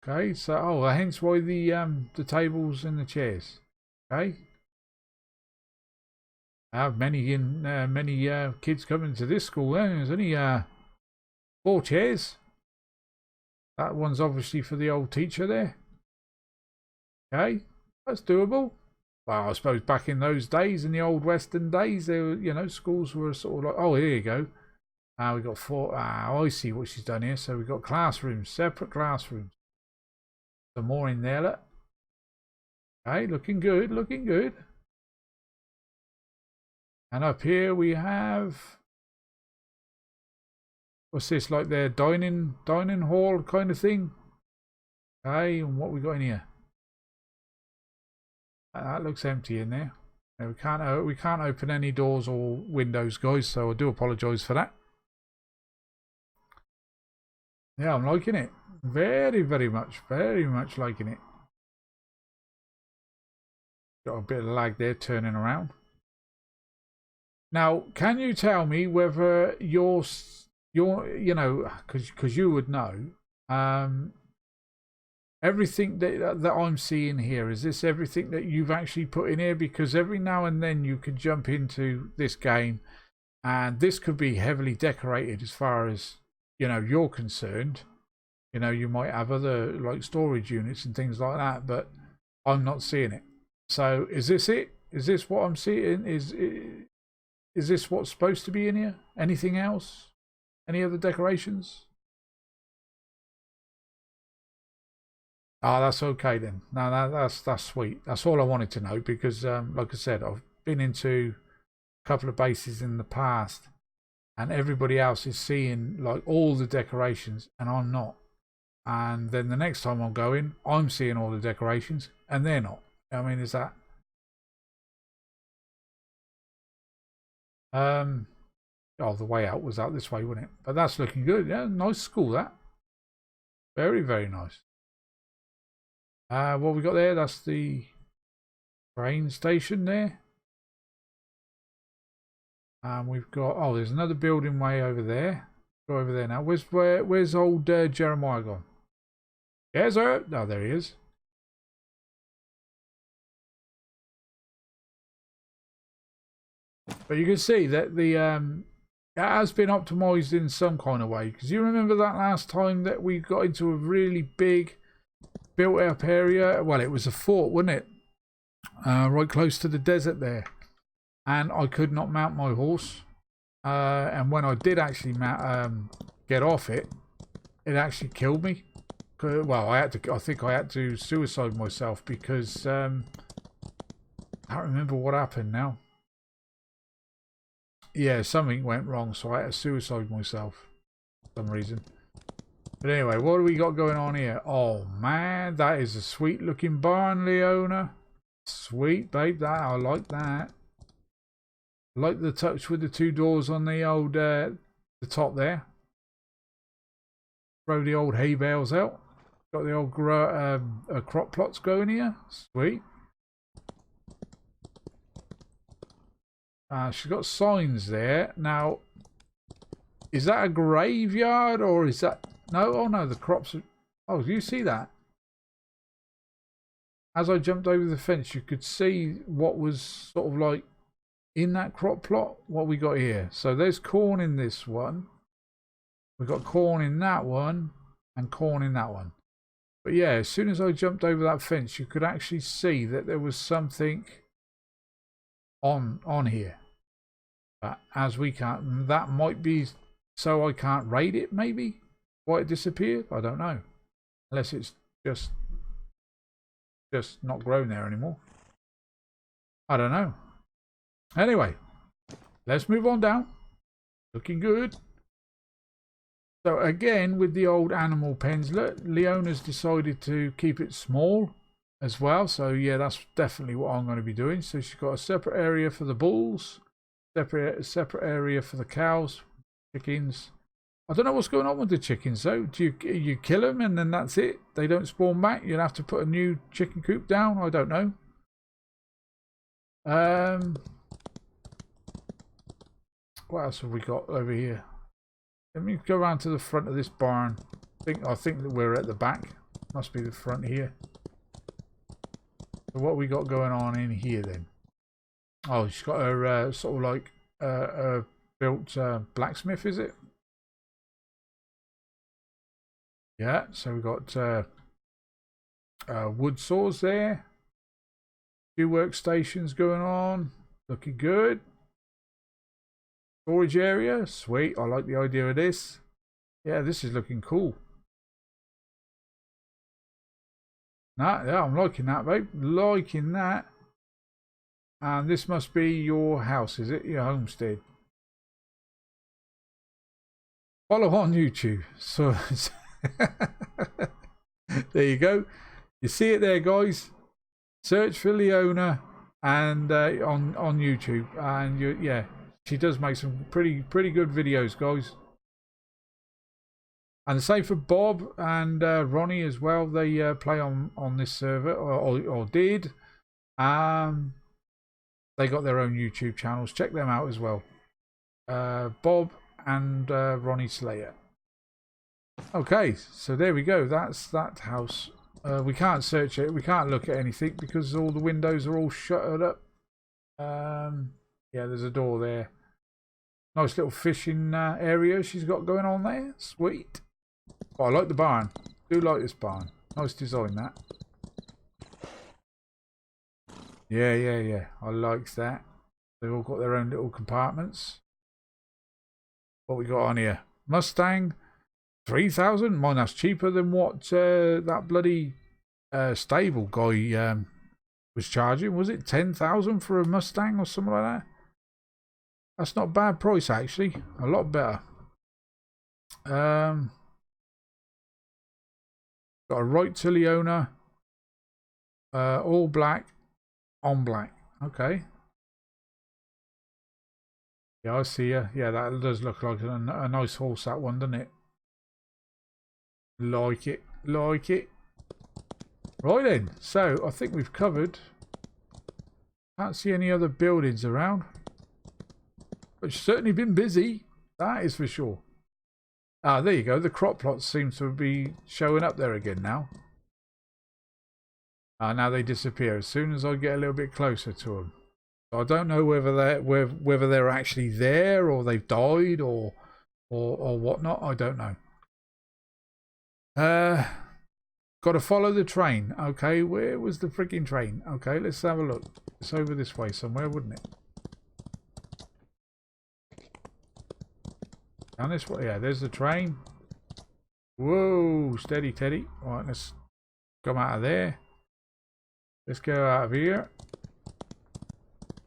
Okay, so hence why the tables and the chairs. Okay. I have many kids coming to this school. There's only 4 chairs. That one's obviously for the old teacher there. Okay, that's doable. Well, I suppose back in those days, in the old Western days, there were, you know, schools were sort of like, oh, here you go. We got 4. I see what she's done here. So we've got classrooms, separate classrooms. Some more in there, look. Okay, looking good, looking good. And up here we have, what's this, like their dining hall kind of thing? Okay, and what we got in here? That looks empty in there. We can't open any doors or windows, guys, so I do apologise for that. Yeah, I'm liking it. Very much liking it. Got a bit of lag there turning around. Now, can you tell me whether you're you know, because you would know, everything that I'm seeing here, is this everything that you've actually put in here? Because every now and then you could jump into this game and this could be heavily decorated as far as, you know, you're concerned. You know, you might have other like storage units and things like that, but I'm not seeing it. So is this it? Is this what I'm seeing? Is this what's supposed to be in here? Anything else? Any other decorations? Oh, that's okay then. No, that's sweet. That's all I wanted to know because, like I said, I've been into a couple of bases in the past, and everybody else is seeing like all the decorations, and I'm not. And then the next time I'm going, I'm seeing all the decorations, and they're not. I mean, is that? Oh, the way out was out this way, wasn't it? But that's looking good. Yeah, nice school that. Very, very nice. What we got there? That's the train station there. And we've got, oh, there's another building way over there. Go over there now. Where's old Jeremiah gone? Yes, sir. Oh, there he is. But you can see that the it has been optimized in some kind of way, because you remember that last time that we got into a really big built up area. Well, it was a fort, wasn't it? Right close to the desert there, and I could not mount my horse. And when I did actually get off it, it actually killed me. Well, I think I had to suicide myself because I can't remember what happened now. Yeah, something went wrong, so I had to suicide myself for some reason. But anyway, what do we got going on here? Oh man, that is a sweet looking barn, Leona. Sweet, babe. That I like that. I like the touch with the two doors on the old the top there. Throw the old hay bales out. Got the old crop plots going here. Sweet. She's got signs there. Now, is that a graveyard or is that... No, oh no, the crops are... Oh, do you see that? As I jumped over the fence, you could see what was sort of like in that crop plot. What we got here. So there's corn in this one. We've got corn in that one and corn in that one. But yeah, as soon as I jumped over that fence, you could actually see that there was something on here. But as we can't, that might be so I can't raid it, maybe? Why it disappeared? I don't know. Unless it's just not grown there anymore. I don't know. Anyway, let's move on down. Looking good. So again, with the old animal pens, look, Leona's decided to keep it small as well. So yeah, that's definitely what I'm going to be doing. So she's got a separate area for the bulls. Separate area for the cows, chickens. I don't know what's going on with the chickens though. Do you kill them and then that's it? They don't spawn back? You'll have to put a new chicken coop down? I don't know. What else have we got over here? Let me go around to the front of this barn. I think that we're at the back. Must be the front here. So what we got going on in here then? Oh, she's got her sort of like built blacksmith, is it? Yeah, so we've got wood saws there. Few workstations going on. Looking good. Storage area. Sweet. I like the idea of this. Yeah, this is looking cool. Nah, yeah, I'm liking that, babe. Liking that. And this must be your house, is it? Your homestead. Follow on YouTube. So there you go. You see it there, guys. Search for Leona and on YouTube, and yeah, she does make some pretty good videos, guys. And the same for Bob and Ronnie as well. They play on this server or did. They got their own YouTube channels. Check them out as well. Bob and Ronnie Slayer. Okay, so there we go. That's that house. We can't search it. We can't look at anything because all the windows are all shuttered up. Yeah, there's a door there. Nice little fishing area she's got going on there. Sweet. Oh, I like the barn. Do like this barn. Nice design, that. Yeah. I like that. They've all got their own little compartments. What we got on here? Mustang, 3,000. Mine, that's cheaper than what that bloody stable guy was charging. Was it 10,000 for a Mustang or something like that? That's not a bad price actually. A lot better. Got a right to Leona. All black on black. Okay. Yeah, I see you. Yeah, that does look like a nice horse, that one, doesn't it? Like it. Like it. Right then. So, I think we've covered. Can't see any other buildings around. But it's certainly been busy. That is for sure. Ah, there you go. The crop plots seem to be showing up there again now. Now they disappear as soon as I get a little bit closer to them. So I don't know whether they're actually there or they've died or whatnot. I don't know. Got to follow the train. Okay, where was the freaking train? Okay, let's have a look. It's over this way somewhere, wouldn't it? Down this way. Yeah, there's the train. Whoa, steady, Teddy. All right, let's come out of there. Let's go out of here.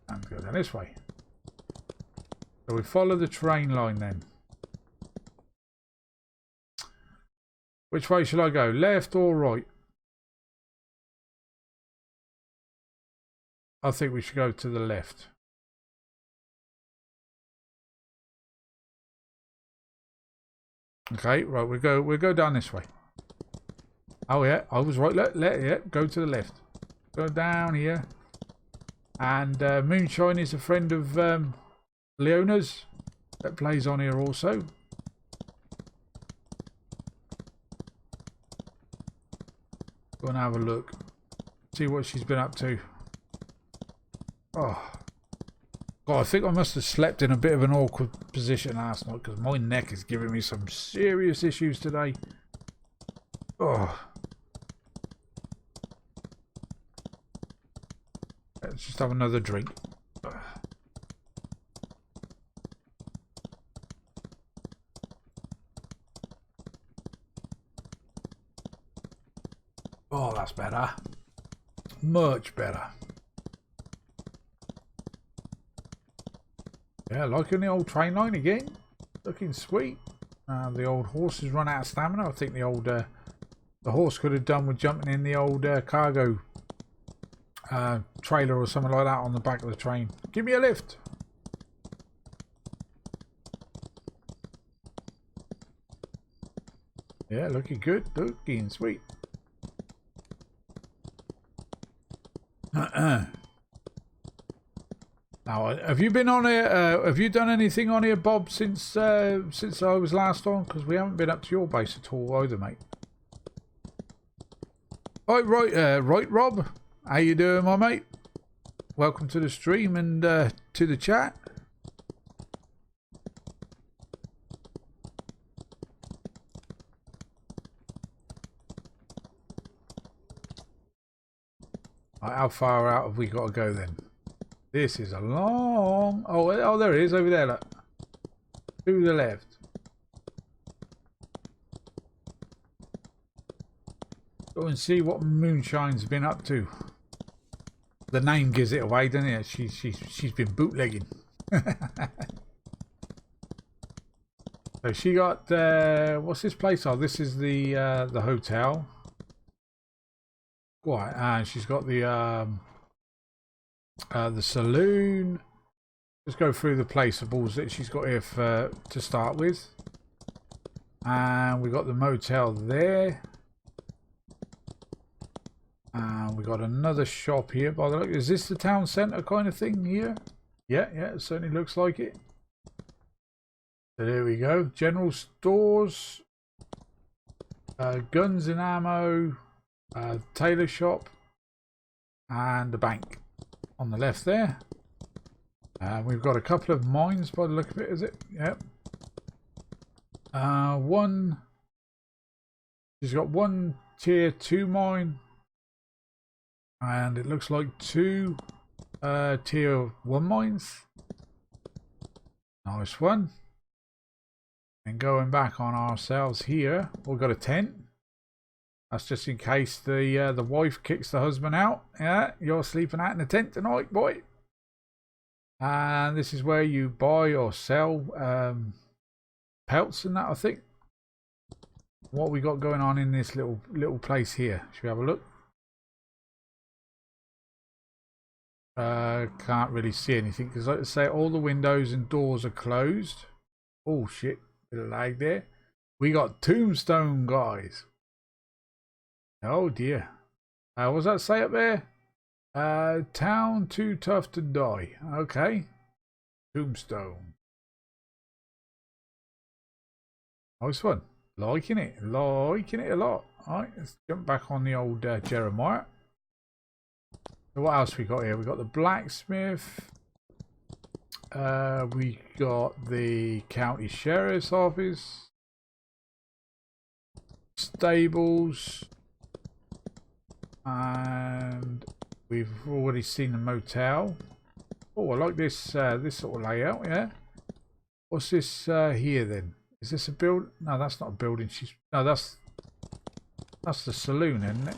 And go down this way. So we follow the train line then. Which way shall I go? Left or right? I think we should go to the left. Okay, right, we'll go down this way. Oh yeah, I was right. Yeah, go to the left. Go down here. And Moonshine is a friend of Leona's that plays on here also. Go and have a look. See what she's been up to. Oh. God, I think I must have slept in a bit of an awkward position last night because my neck is giving me some serious issues today. Oh. Let's just have another drink. Oh, that's better. Much better. Yeah, liking the old train line again. Looking sweet. The old horse has run out of stamina. I think the old the horse could have done with jumping in the old cargo trailer or something like that on the back of the train. Give me a lift. Yeah, looking good. Looking sweet. Now, have you been on here? Have you done anything on here, Bob, since I was last on? Because we haven't been up to your base at all either, mate. Right, Rob. How you doing, my mate? Welcome to the stream and to the chat. Right, how far out have we got to go then? This is a long... Oh, there it is over there, look. To the left. Go and see what Moonshine's been up to. The name gives it away, doesn't it? She's been bootlegging. So she got what's this place? Oh, this is the hotel. Right, and she's got the saloon. Let's go through the placeables that she's got here to start with. And we got the motel there. And we got another shop here. By the look, is this the town centre kind of thing here? Yeah, it certainly looks like it. So there we go. General stores, guns and ammo, tailor shop, and the bank on the left there. We've got a couple of mines by the look of it, is it? Yep. She's got one tier 2 mine. And it looks like 2 tier 1 mines. Nice one. And going back on ourselves here, we've got a tent. That's just in case the wife kicks the husband out. Yeah, you're sleeping out in the tent tonight, boy. And this is where you buy or sell pelts and that, I think. What we got going on in this little place here? Should we have a look? Can't really see anything because, like I say, all the windows and doors are closed. Oh shit, bit of lag there. We got tombstone, guys. Oh dear. What does that say up there? Town too tough to die. Okay. Tombstone. Nice one. Liking it a lot. Alright, let's jump back on the old Jeremiah. So what else we got here? We got the blacksmith. We got the county sheriff's office. Stables. And we've already seen the motel. Oh, I like this this sort of layout, yeah. What's this here then? Is this a build? No, that's not a building. No, that's the saloon, isn't it?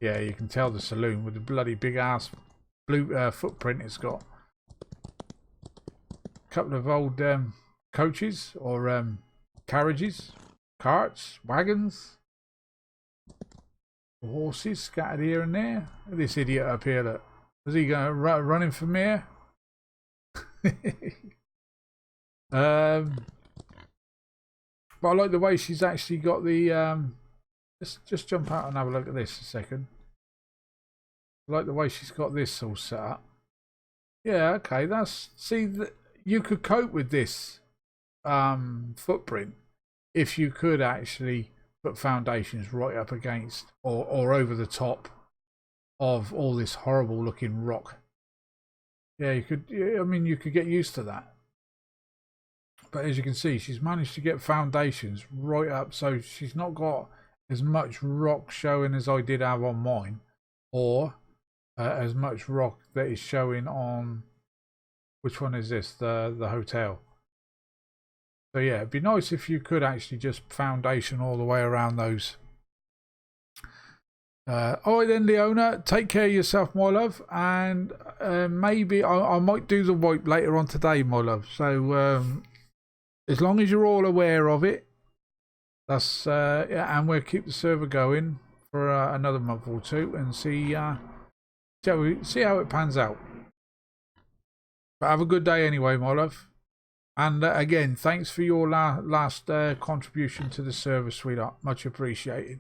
Yeah, you can tell the saloon with the bloody big ass blue footprint it's got. A couple of old coaches or carriages, carts, wagons, horses scattered here and there. This idiot up here, look. Is he going running for mayor? But I like the way she's actually got the just jump out and have a look at this a second. I like the way she's got this all set up. Yeah, okay, you could cope with this footprint if you could actually put foundations right up against or over the top of all this horrible looking rock. Yeah, you could. I mean, you could get used to that. But as you can see, she's managed to get foundations right up, so she's not got as much rock showing as I did have on mine, or as much rock that is showing on, which one is this, the hotel. So yeah, it'd be nice if you could actually just foundation all the way around those. Alright then, Leona, take care of yourself, my love, and maybe I might do the wipe later on today, my love. So as long as you're all aware of it, that's yeah, and we'll keep the server going for another month or two and see how it pans out. But have a good day anyway, my love. And again, thanks for your last contribution to the server, sweetheart. Much appreciated.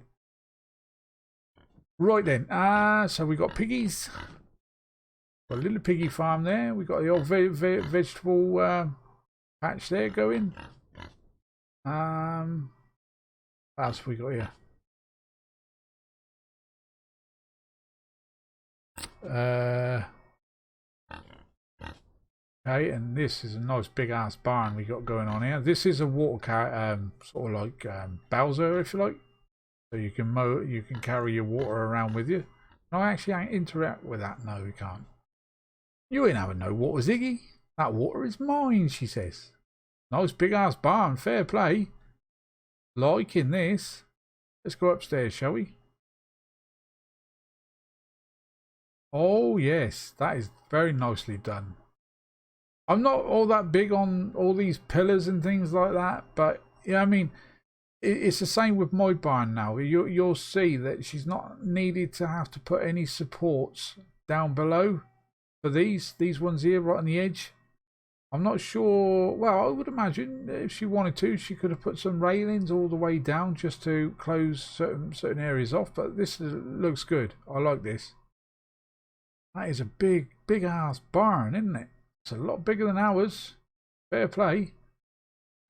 Right then, so we got piggies. Got a little piggy farm there. We got the old vegetable patch there going. What else have we got here? Okay, and this is a nice big ass barn we got going on here. This is a water sort of like Bowser, if you like. So you can carry your water around with you. No, actually, I interact with that. No, we can't. You ain't having no water, Ziggy. That water is mine, she says. Nice big ass barn, fair play. Liking this. Let's go upstairs, shall we? Oh yes, that is very nicely done. I'm not all that big on all these pillars and things like that, but yeah, I mean, it's the same with my barn now. You'll see that she's not needed to have to put any supports down below for these ones here right on the edge. I'm not sure. Well, I would imagine if she wanted to, she could have put some railings all the way down just to close certain areas off. But this looks good. I like this. That is a big ass barn, isn't it? It's a lot bigger than ours. Fair play.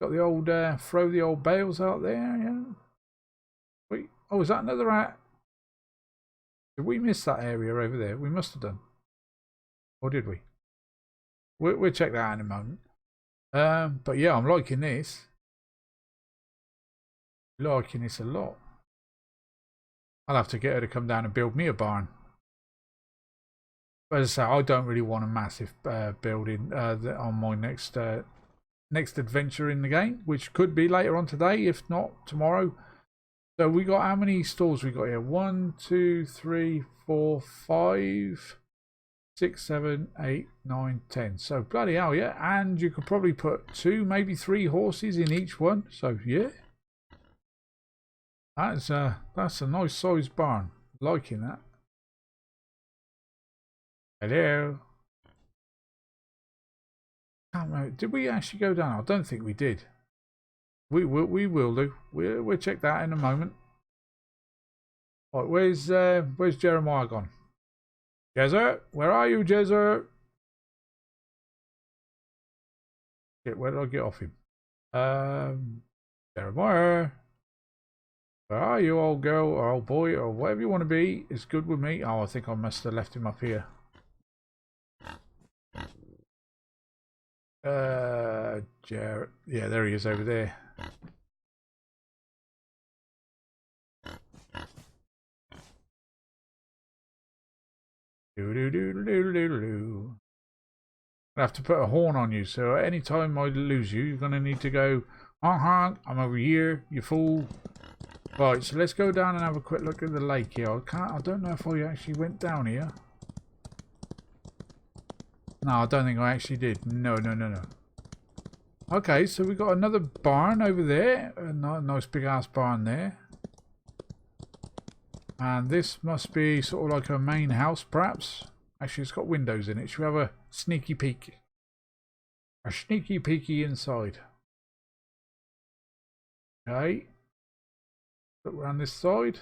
Got the old throw the old bales out there. Yeah. Wait. Oh, is that another rat? Did we miss that area over there? We must have done. Or did we? We'll check that out in a moment. But yeah, I'm liking this. Liking this a lot. I'll have to get her to come down and build me a barn. But as I say, I don't really want a massive building on my next adventure in the game, which could be later on today, if not tomorrow. So we got how many stores we got here? 1, 2, 3, 4, 5, 6, 7, 8, 9, 10. So bloody hell, yeah. And you could probably put 2, maybe 3 horses in each one. So yeah. That's a nice sized barn. Liking that. Hello. Can't remember. Did we actually go down? I don't think we did. We will do. We'll check that in a moment. Right, where's Jeremiah gone? Jezzer, where are you, Jezzer? Shit, where did I get off him? Jeremiah, where are you, old girl or old boy or whatever you want to be? It's good with me. Oh, I think I must have left him up here. Jared. Yeah, there he is over there. Do. I have to put a horn on you, so any time I lose you, you're gonna need to go, honk, I'm over here, you fool. Right, so let's go down and have a quick look at the lake here. I don't know if I actually went down here. No, I don't think I actually did. No. Okay, so we got another barn over there. A nice big ass barn there. And this must be sort of like a main house, perhaps. Actually, it's got windows in it. Should we have a sneaky peek? A sneaky peeky inside. Okay. Look around this side.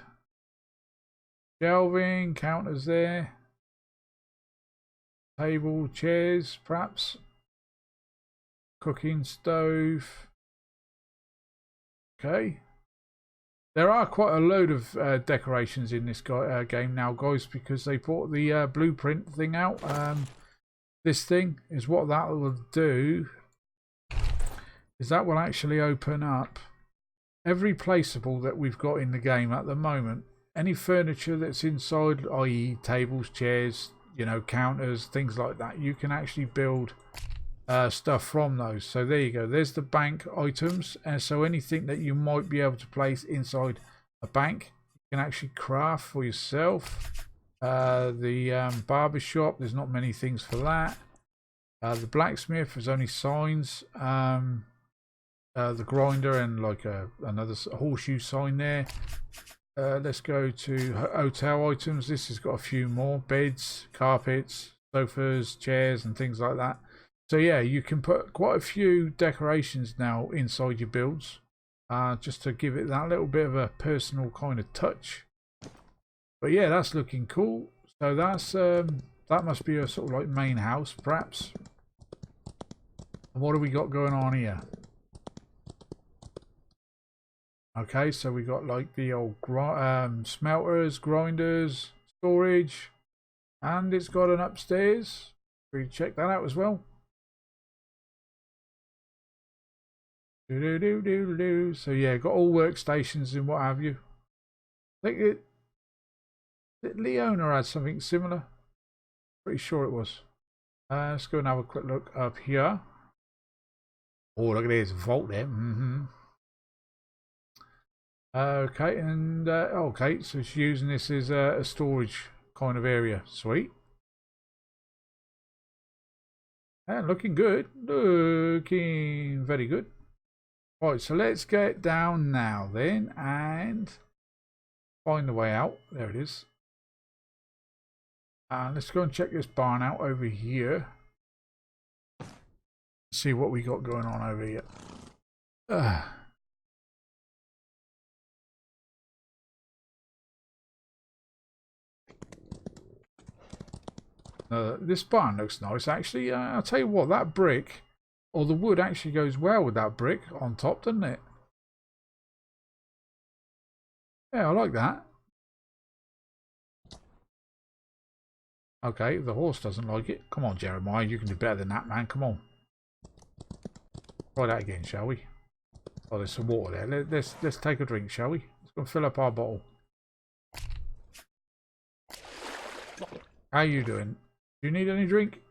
Shelving, counters there. Table, chairs, perhaps. Cooking stove. Okay. There are quite a load of decorations in this game now, guys, because they brought the blueprint thing out. This thing is what that will do. Is that will actually open up every placeable that we've got in the game at the moment. Any furniture that's inside, i.e. tables, chairs, you know, counters, things like that, you can actually build stuff from those. So there you go, there's the bank items, and so anything that you might be able to place inside a bank you can actually craft for yourself. The barber shop, there's not many things for that. The blacksmith, there's only signs. The grinder and like another horseshoe sign there. Let's go to hotel items. This has got a few more: beds, carpets, sofas, chairs and things like that. So yeah, you can put quite a few decorations now inside your builds, just to give it that little bit of a personal kind of touch. But yeah, that's looking cool. So that's that must be a sort of like main house, perhaps. And what do we got going on here? Okay, so we got like the old smelters, grinders, storage, and it's got an upstairs. We check that out as well. So yeah, got all workstations and what have you. I think Leona had something similar. Pretty sure it was. Let's go and have a quick look up here. Oh, look at this vault there. Okay, and okay, so she's using this as a storage kind of area. Sweet. And looking good. Looking very good. Right, so let's get down now then and find the way out. There it is. Let's go and check this barn out over here. See what we got going on over here. This barn looks nice actually. I'll tell you what, that brick or the wood actually goes well with that brick on top, doesn't it? Yeah, I like that. Okay, the horse doesn't like it. Come on, Jeremiah, you can do better than that, man. Come on. Try that again, shall we? Oh, there's some water there. Let's take a drink, shall we? Let's go and fill up our bottle. How you doing? Do you need any drink?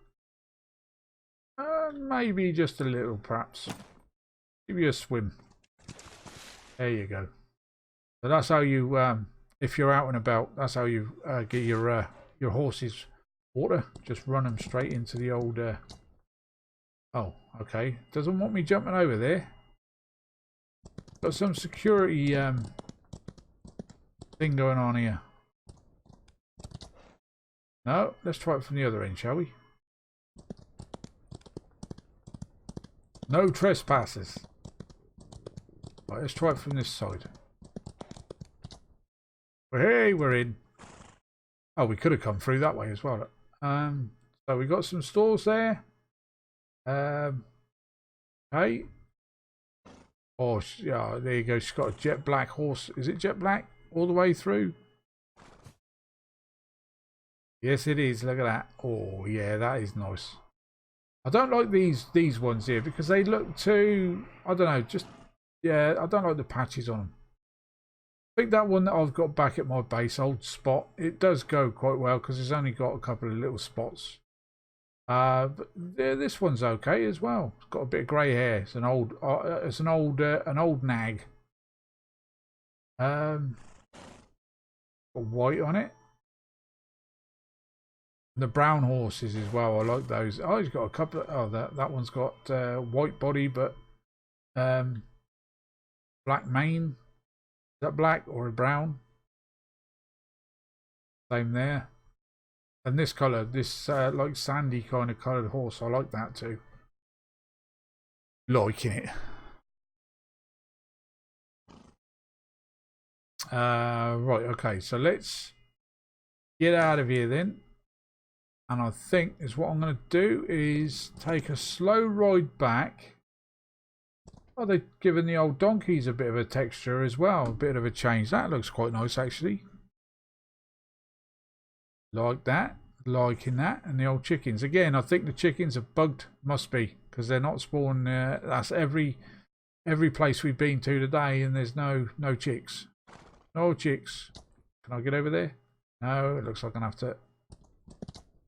Maybe just a little, perhaps. Give you a swim. There you go. So that's how you, if you're out and about, that's how you get your horses water. Just run them straight into the old. Oh, okay. Doesn't want me jumping over there. Got some security thing going on here. No, let's try it from the other end, shall we? No trespassers. Right, let's try it from this side. Hey, we're in. Oh, we could have come through that way as well. So we got some stores there. Okay. Oh, yeah, there you go. She's got a jet black horse. Is it jet black all the way through? Yes, it is. Look at that. Oh, yeah, that is nice. I don't like these ones here because they look too, I don't know, just, yeah, I don't like the patches on them. I think that one that I've got back at my base, Old Spot, it does go quite well because it's only got a couple of little spots. But this one's okay as well. It's got a bit of grey hair. It's an old nag. Got white on it. The brown horses as well. I like those. Oh, he's got a couple of. Oh, that one's got white body, but black mane. Is that black or a brown? Same there. And this colour, this like sandy kind of coloured horse, I like that too. Liking it. Right, okay, so let's get out of here then. And I think is what I'm going to do is take a slow ride back. Oh, they've given the old donkeys a bit of a texture as well, a bit of a change. That looks quite nice actually. Like that, liking that. And the old chickens again, I think the chickens are bugged, must be, because they're not spawning. That's every place we've been to today, and there's no chicks. No chicks. Can I get over there? No, it looks like I'm gonna have to.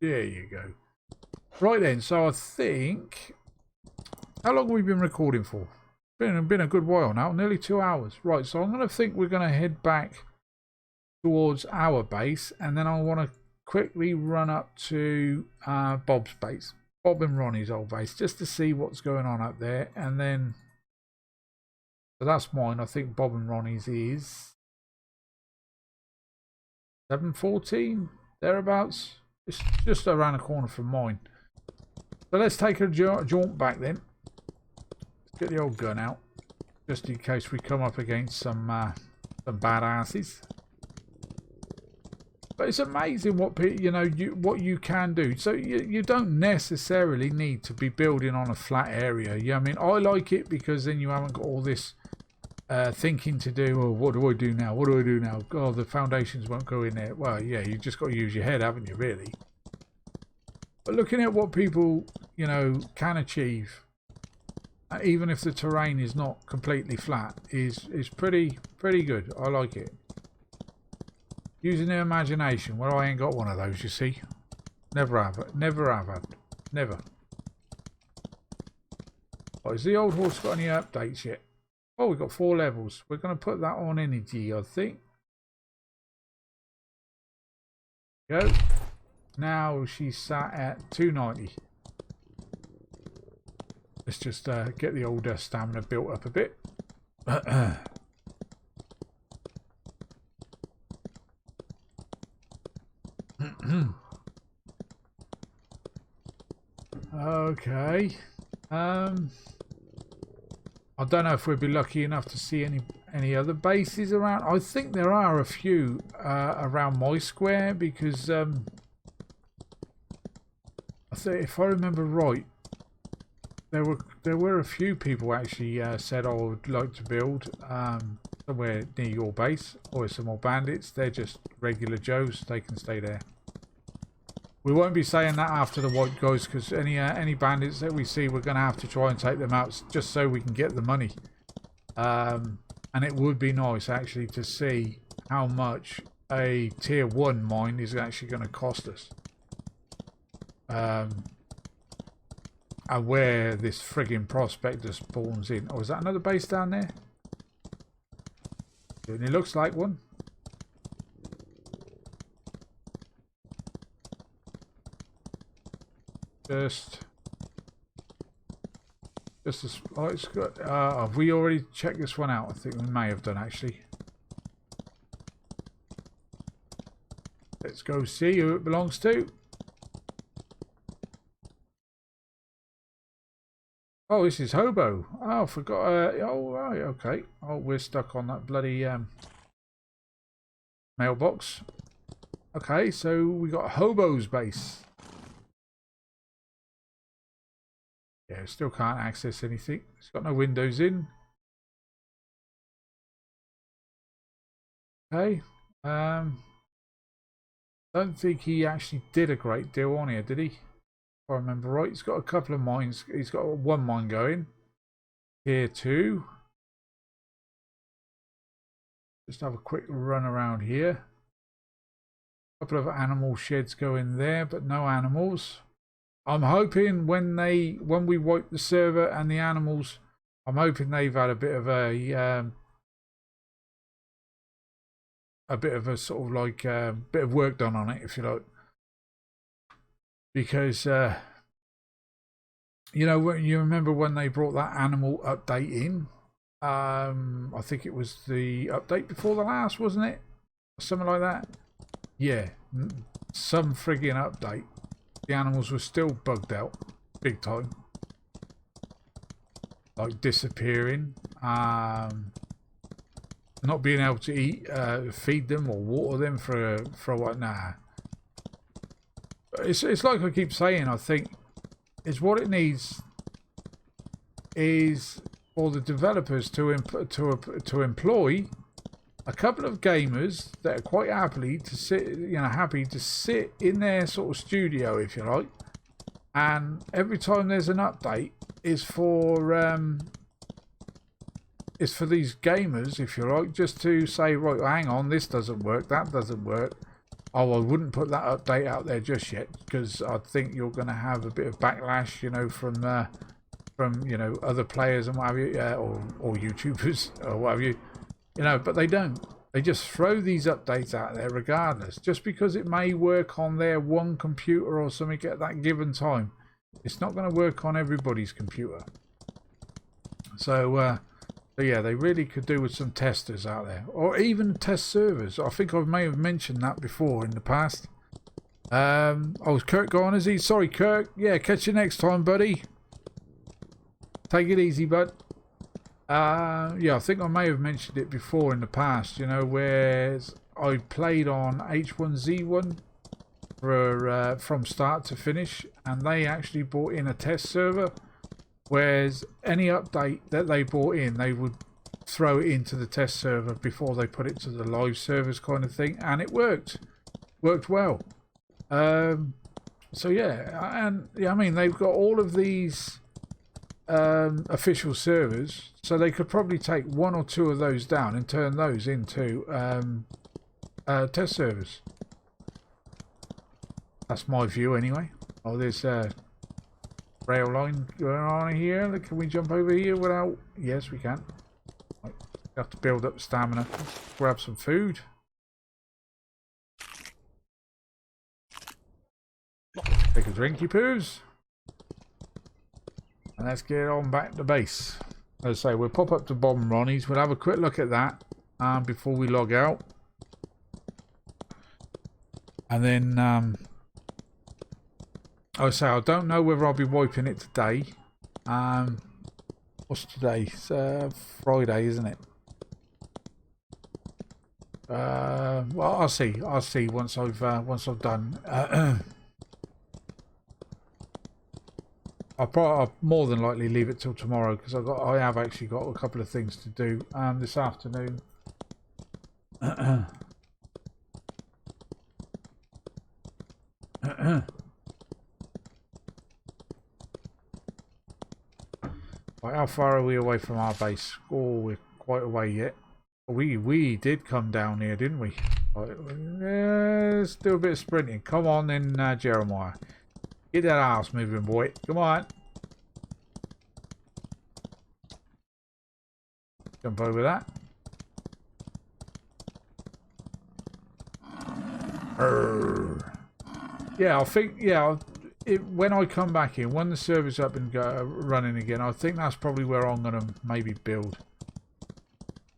There you go. Right then, so I think, how long have we been recording for? Been a good while now, nearly 2 hours. Right, so I'm gonna think we're gonna head back towards our base, and then I want to quickly run up to Bob's base, Bob and Ronnie's old base, just to see what's going on up there. And then, so that's mine. I think Bob and Ronnie's is 714 thereabouts. It's just around the corner from mine. So let's take a jaunt back then. Let's get the old gun out, just in case we come up against some badasses. But it's amazing what what you can do. So you don't necessarily need to be building on a flat area. Yeah, I mean, I like it because then you haven't got all this thinking to do. Oh, what do I do now? What do I do now? Oh, the foundations won't go in there. Well, yeah, you just got to use your head, haven't you, really? But looking at what people, can achieve, even if the terrain is not completely flat, is pretty good. I like it. Using their imagination. Well, I ain't got one of those, you see. Never have had. Never. Oh, has the old horse got any updates yet? Oh, we've got 4 levels. We're going to put that on energy, I think. Go. Now she's sat at 290. Let's just get the old stamina built up a bit. Okay. I don't know if we'll be lucky enough to see any other bases around. I think there are a few around my square because I think if I remember right, there were a few people actually said I would like to build somewhere near your base, or some more bandits. They're just regular Joes. They can stay there. We won't be saying that after the white guys, because any bandits that we see, we're going to have to try and take them out just so we can get the money. And it would be nice actually to see how much a tier 1 mine is actually going to cost us. And where this frigging prospector spawns in. Oh, is that another base down there? Certainly looks like one. Just as oh, it's got. Have we already checked this one out? I think we may have done actually. Let's go see who it belongs to. Oh, this is Hobo. Oh, I forgot. Oh, right, okay. Oh, we're stuck on that bloody mailbox. Okay, so we got Hobo's base. Yeah, still can't access anything. It's got no windows in. Okay. Don't think he actually did a great deal on here, did he? If I remember right. He's got a couple of mines. He's got one mine going. Here too. Just have a quick run around here. A couple of animal sheds going there, but no animals. I'm hoping when we wipe the server and the animals, I'm hoping they've had a bit of a sort of like bit of work done on it, if you like, because you know, when you remember when they brought that animal update in, I think it was the update before the last, wasn't it? Something like that. Yeah, some frigging update. The animals were still bugged out, big time, like disappearing, not being able to eat, feed them or water them for a while. Nah, it's like I keep saying. I think it's what it needs is for the developers to employ a couple of gamers that are quite happy to sit in their sort of studio, if you like, and every time there's an update is for these gamers, if you like, just to say, right, hang on, this doesn't work, that doesn't work. Oh, I wouldn't put that update out there just yet because I think you're going to have a bit of backlash, you know, from you know, other players and what have you, or YouTubers or what have you. You know, but they don't. They just throw these updates out there regardless. Just because it may work on their one computer or something at that given time, it's not going to work on everybody's computer. So yeah, they really could do with some testers out there. Or even test servers. I think I may have mentioned that before in the past. Oh, is Kirk gone, is he? Sorry, Kirk. Yeah, catch you next time, buddy. Take it easy, bud. Yeah, I think I may have mentioned it before in the past, you know, where I played on H1Z1 for from start to finish, and they actually brought in a test server, whereas any update that they brought in, they would throw it into the test server before they put it to the live servers kind of thing, and it worked well. So yeah, and yeah, I mean, they've got all of these official servers, so they could probably take one or two of those down and turn those into test servers. That's my view anyway. Oh, there's a rail line going on here. Can we jump over here without? Yes, we can. We have to build up stamina. Grab some food. Take a drinky poos. And let's get on back to base. As I say, we'll pop up to Bob and Ronnie's. We'll have a quick look at that before we log out. And then, I say, I don't know whether I'll be wiping it today. What's today? It's Friday, isn't it? Well, I'll see. I'll see once I've done. I'll more than likely leave it till tomorrow because I have actually got a couple of things to do this afternoon. Right, how far are we away from our base? Oh, we're quite away yet. We did come down here, didn't we? Right, let's do a bit of sprinting. Come on then, Jeremiah. Get that ass moving, boy. Come on. Jump over that. Yeah, I think, yeah, when I come back in, when the server's up and running again, I think that's probably where I'm going to maybe build.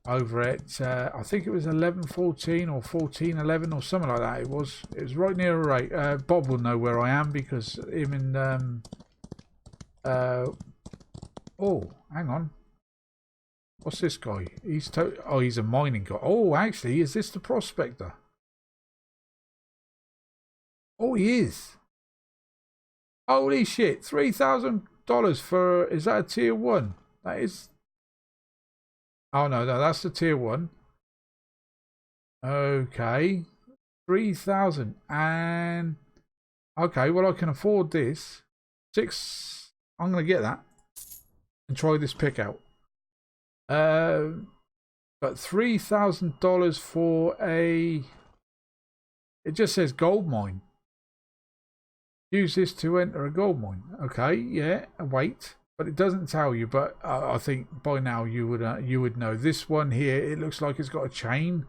Over at, I think it was 11.14 or 14.11 or something like that. It was right near a rate. Bob will know where I am because him and, oh, hang on. What's this guy? He's he's a mining guy. Oh, actually, is this the prospector? Oh, he is. Holy shit! $3,000 for, is that a tier 1? That is. Oh no, that's the tier 1. Okay, 3,000 and okay. Well, I can afford this. 6. I'm gonna get that and try this pick out. But $3,000 for a. It just says gold mine. Use this to enter a gold mine. Okay, yeah. Wait, but it doesn't tell you. But I think by now you would know. This one here, it looks like it's got a chain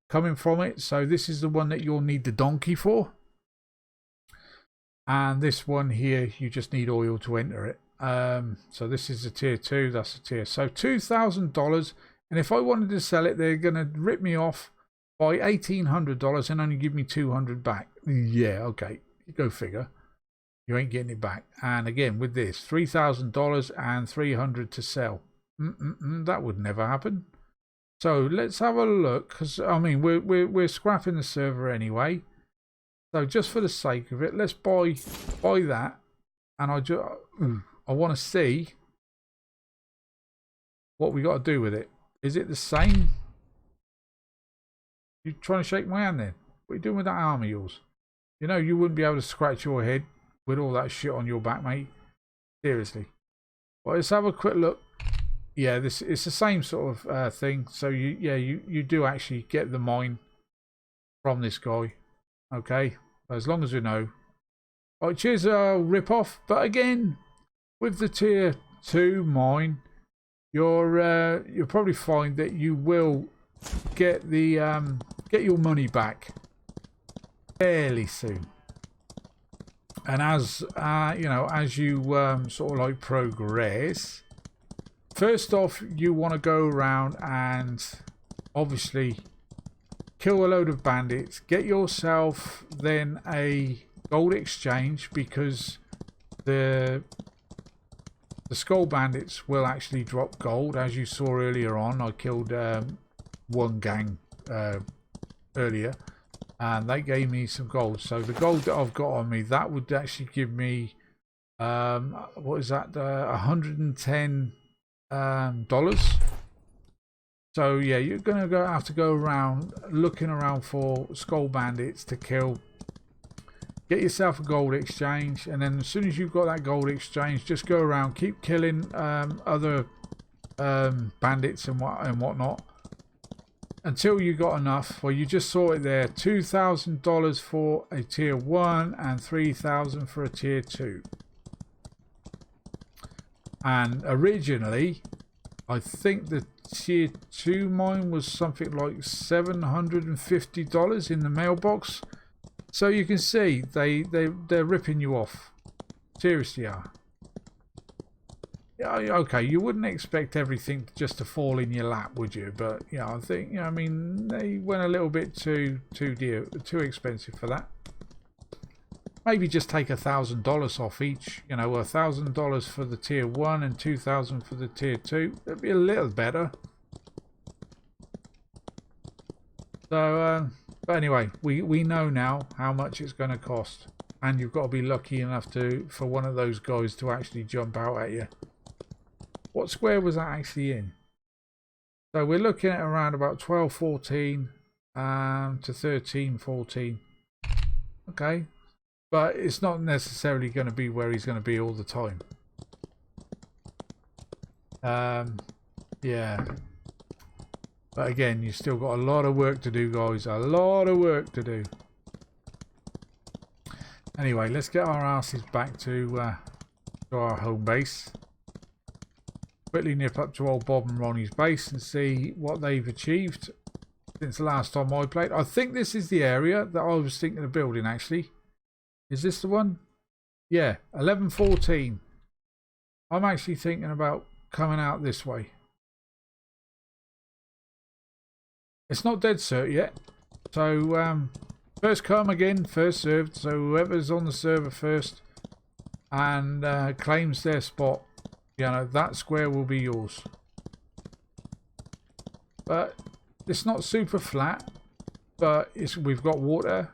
coming from it. So this is the one that you'll need the donkey for. And this one here, you just need oil to enter it. So this is a tier 2. That's a tier. So $2,000. And if I wanted to sell it, they're gonna rip me off by $1,800 and only give me $200 back. Yeah, okay. Go figure. You ain't getting it back. And again, with this, $3,000 and $300 to sell. That would never happen. So let's have a look, because I mean we're scrapping the server anyway. So just for the sake of it, let's buy that. And I want to see what we got to do with it. Is it the same? You trying to shake my hand then? What are you doing with that arm of yours? You know you wouldn't be able to scratch your head with all that shit on your back, mate. Seriously. Well, let's have a quick look. Yeah, it's the same sort of thing. So you do actually get the mine from this guy. Okay, as long as you know. All right, cheers, rip off. But again, with the tier 2 mine, you'll probably find that you will get the get your money back fairly soon. And as you know, as you sort of like progress, first off, you want to go around and obviously kill a load of bandits. Get yourself then a gold exchange, because the skull bandits will actually drop gold. As you saw earlier on, I killed one gang earlier. And they gave me some gold. So the gold that I've got on me, that would actually give me what is that, $110 dollars. So yeah, you're gonna have to go around looking around for skull bandits to kill. Get yourself a gold exchange, and then as soon as you've got that gold exchange, just go around, keep killing other bandits and whatnot, until you got enough. Well, you just saw it there, $2,000 for a tier 1 and $3,000 for a tier 2. And originally, I think the tier 2 mine was something like $750 in the mailbox. So you can see they're ripping you off. Seriously are. Yeah, okay, you wouldn't expect everything just to fall in your lap, would you? But yeah, I think, you know, I mean, they went a little bit too expensive for that. Maybe just take $1,000 off each. You know, $1,000 for the tier 1 and $2,000 for the tier 2. That'd be a little better. So, but anyway, we know now how much it's going to cost, and you've got to be lucky enough for one of those guys to actually jump out at you. What square was that actually in? So we're looking at around about 12.14 to 13.14. Okay, but it's not necessarily going to be where he's going to be all the time. Yeah. But again, you've still got a lot of work to do, guys. A lot of work to do. Anyway, let's get our asses back to our home base. Quickly nip up to old Bob and Ronnie's base and see what they've achieved. since the last time I played. I think this is the area that I was thinking of building, actually. Is this the one? Yeah, 1114. I'm actually thinking about coming out this way. It's not dead cert yet. So, first come again, first served. So whoever's on the server first and claims their spot, you know, that square will be yours. But it's not super flat, but we've got water.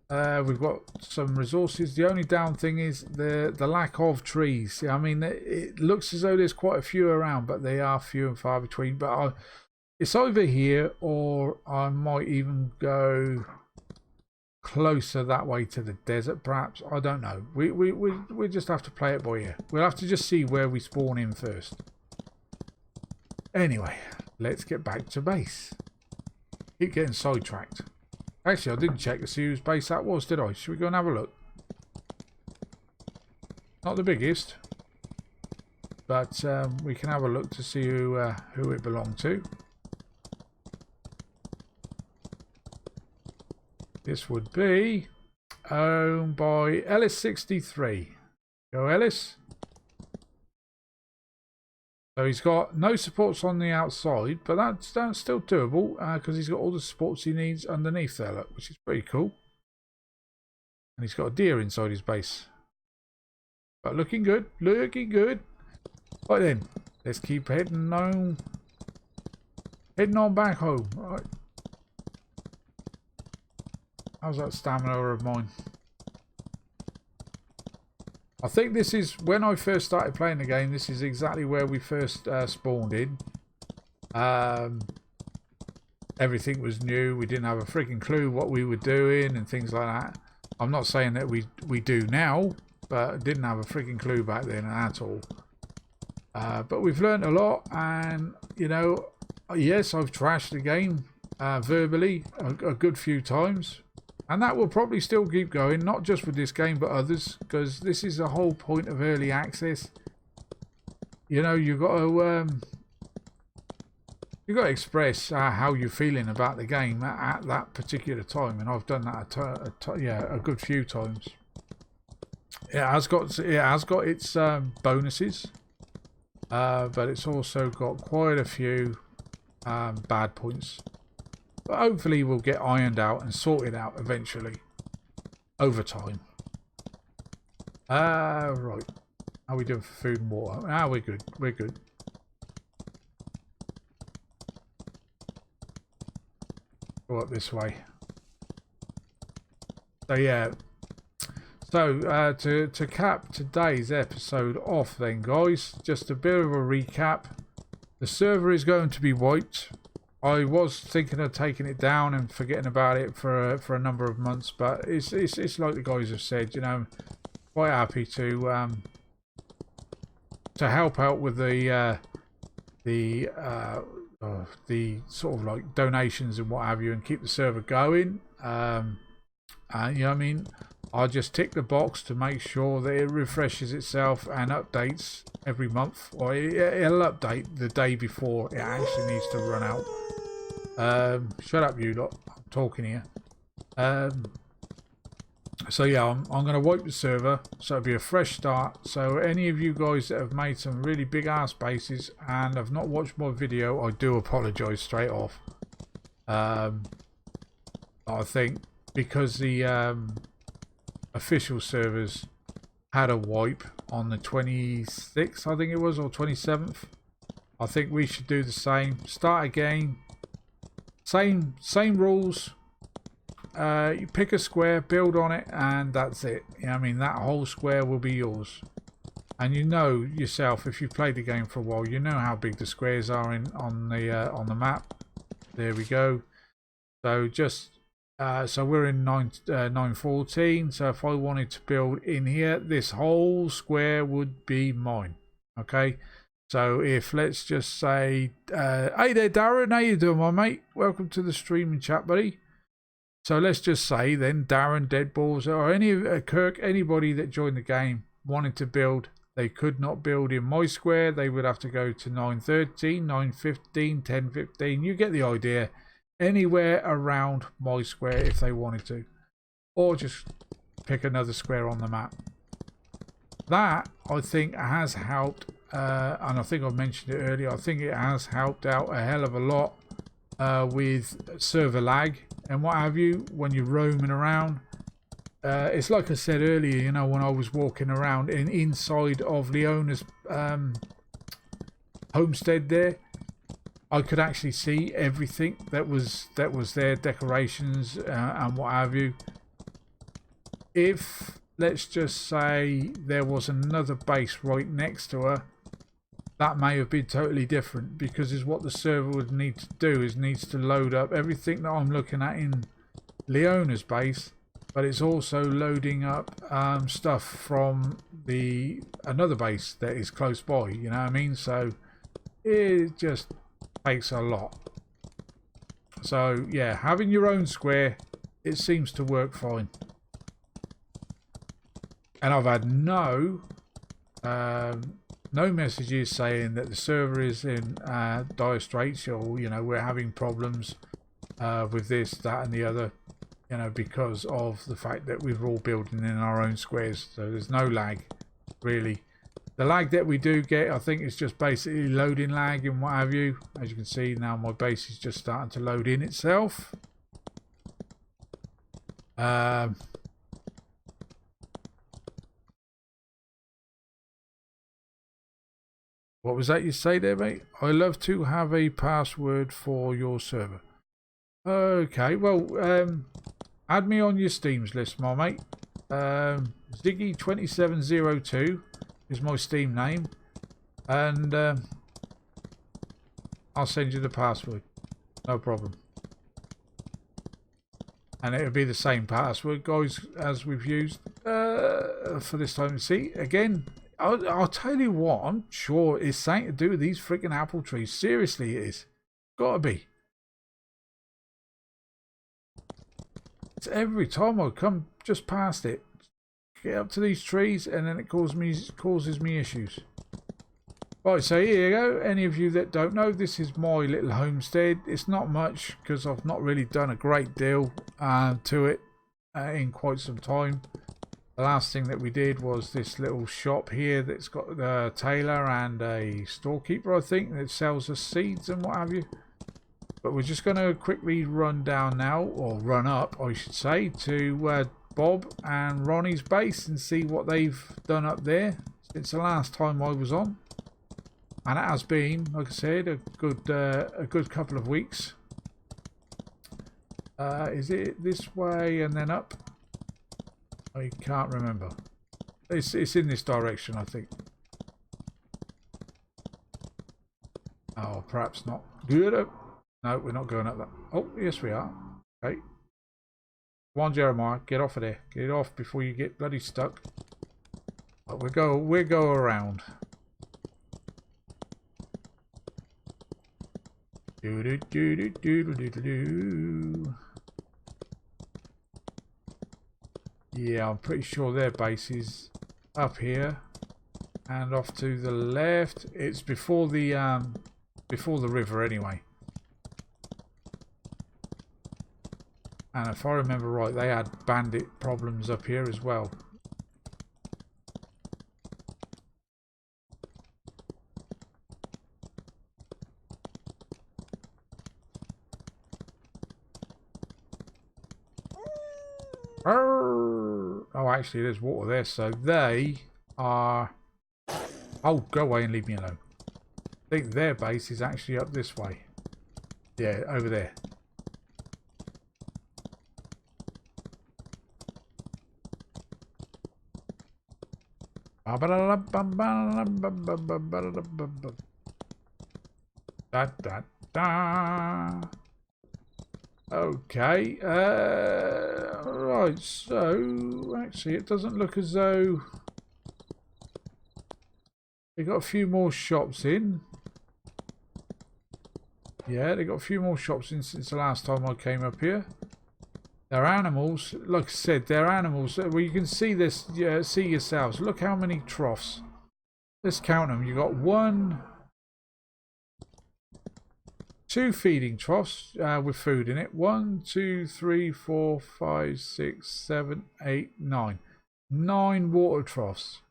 We've got some resources. The only down thing is the lack of trees. I mean, it looks as though there's quite a few around, but they are few and far between. But it's over here, or I might even go closer that way to the desert, perhaps. I don't know. We just have to play it by ear. We'll have to just see where we spawn in first. Anyway, let's get back to base. Keep getting sidetracked. Actually, I didn't check to see whose base that was, did I? Should we go and have a look? Not the biggest, but we can have a look to see who it belonged to. This would be owned by Ellis63. Go Ellis. So he's got no supports on the outside, but that's still doable because he's got all the supports he needs underneath there, look, which is pretty cool. And he's got a deer inside his base. But looking good, looking good. Right then, let's keep heading on back home. Right. How's that stamina of mine? I think this is, when I first started playing the game, this is exactly where we first spawned in. Everything was new. We didn't have a freaking clue what we were doing and things like that. I'm not saying that we do now, but didn't have a freaking clue back then at all. But we've learned a lot, and, you know, yes, I've trashed the game verbally a good few times. And that will probably still keep going, not just with this game, but others, because this is the whole point of early access. You know, you've got to express how you're feeling about the game at that particular time, and I've done that a good few times. It has got its bonuses, but it's also got quite a few bad points. But hopefully we'll get ironed out and sorted out eventually. Over time. Right. How are we doing for food and water? We're good. We're good. Go up this way. So yeah. So to cap today's episode off then, guys, just a bit of a recap. The server is going to be wiped. I was thinking of taking it down and forgetting about it for a number of months, but it's like the guys have said, you know, quite happy to help out with the sort of like donations and what have you, and keep the server going. And you know what I mean, I just tick the box to make sure that it refreshes itself and updates every month, or it'll update the day before it actually needs to run out. Shut up, you lot. I'm talking here. So yeah, I'm going to wipe the server, so it'll be a fresh start. So any of you guys that have made some really big ass bases and have not watched my video, I do apologise straight off. I think because the official servers had a wipe on the 26th, I think it was, or 27th. I think we should do the same. Start again. Same rules. You pick a square, build on it, and that's it. You know what I mean? That whole square will be yours. And you know yourself, if you've played the game for a while, you know how big the squares are on the map. There we go. So just so we're in 914. So if I wanted to build in here, this whole square would be mine. Okay. So if, let's just say, hey there Darren, how you doing my mate? Welcome to the streaming chat, buddy. So let's just say then Darren, Deadballs, or any Kirk, anybody that joined the game wanted to build, they could not build in my square. They would have to go to 913, 915, 1015. You get the idea. anywhere around my square if they wanted to, or just pick another square on the map. That I think has helped, and I think I mentioned it earlier, I think it has helped out a hell of a lot with server lag and what have you when you're roaming around. It's like I said earlier, you know, when I was walking around inside of Leona's homestead there, I could actually see everything that was there, decorations and what have you. If, let's just say, there was another base right next to her, that may have been totally different, because is what the server would need to do is needs to load up everything that I'm looking at in Leona's base, but it's also loading up stuff from another base that is close by, you know what I mean? So it just takes a lot. So yeah, having your own square, it seems to work fine. And I've had no messages saying that the server is in dire straits, or you know, we're having problems with this, that and the other, you know, because of the fact that we're all building in our own squares. So there's no lag really. The lag that we do get, I think, is just basically loading lag and what have you. As you can see now, my base is just starting to load in itself. What was that you say there, mate? I love to have a password for your server. Okay, well, add me on your Steam's list, my mate. Ziggy2702 is my Steam name, and I'll send you the password, no problem. And it'll be the same password, guys, as we've used for this time. See, again, I'll tell you what, I'm sure it's something to do with these freaking apple trees. Seriously, it is. Gotta be. It's every time I come just past it, get up to these trees, and then it causes me issues. Right, so here you go. Any of you that don't know, this is my little homestead. It's not much because I've not really done a great deal to it in quite some time. The last thing that we did was this little shop here that's got a tailor and a storekeeper, I think, that sells us seeds and what have you. But we're just going to quickly run down now, or run up, I should say, to Bob and Ronnie's base and see what they've done up there since the last time I was on. And it has been, like I said, a good couple of weeks. Is it this way and then up? I can't remember. It's in this direction, I think. Oh, perhaps not. Good. No, we're not going up that. Oh, yes, we are. Okay. Come on, Jeremiah, get off of there. Get off before you get bloody stuck. But we'll go around. Do do do do do do do do. Yeah, I'm pretty sure their base is up here and off to the left. It's before the river anyway. And if I remember right, they had bandit problems up here as well. Oh, actually, there's water there, so they are... Oh, go away and leave me alone. I think their base is actually up this way. Yeah, over there. Da da da. Okay, right, so actually it doesn't look as though they got a few more shops in. Yeah, they got a few more shops in since the last time I came up here. Their animals, like I said, they're animals. Well, you can see this, yeah, see yourselves. Look how many troughs. Let's count them. You got 1, 2 feeding troughs with food in it. 1, 2, 3, 4, 5, 6, 7, 8, 9. 9 water troughs.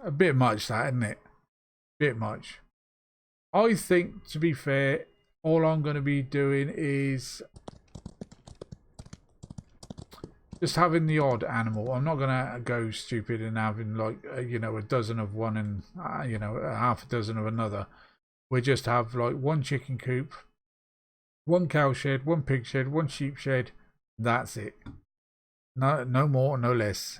A bit much, that, isn't it? Bit much. I think, to be fair, all I'm going to be doing is just having the odd animal. I'm not going to go stupid and having like, you know, a dozen of one and, you know, a half a dozen of another. We just have like 1 chicken coop, 1 cow shed, 1 pig shed, 1 sheep shed. That's it. No more, no less.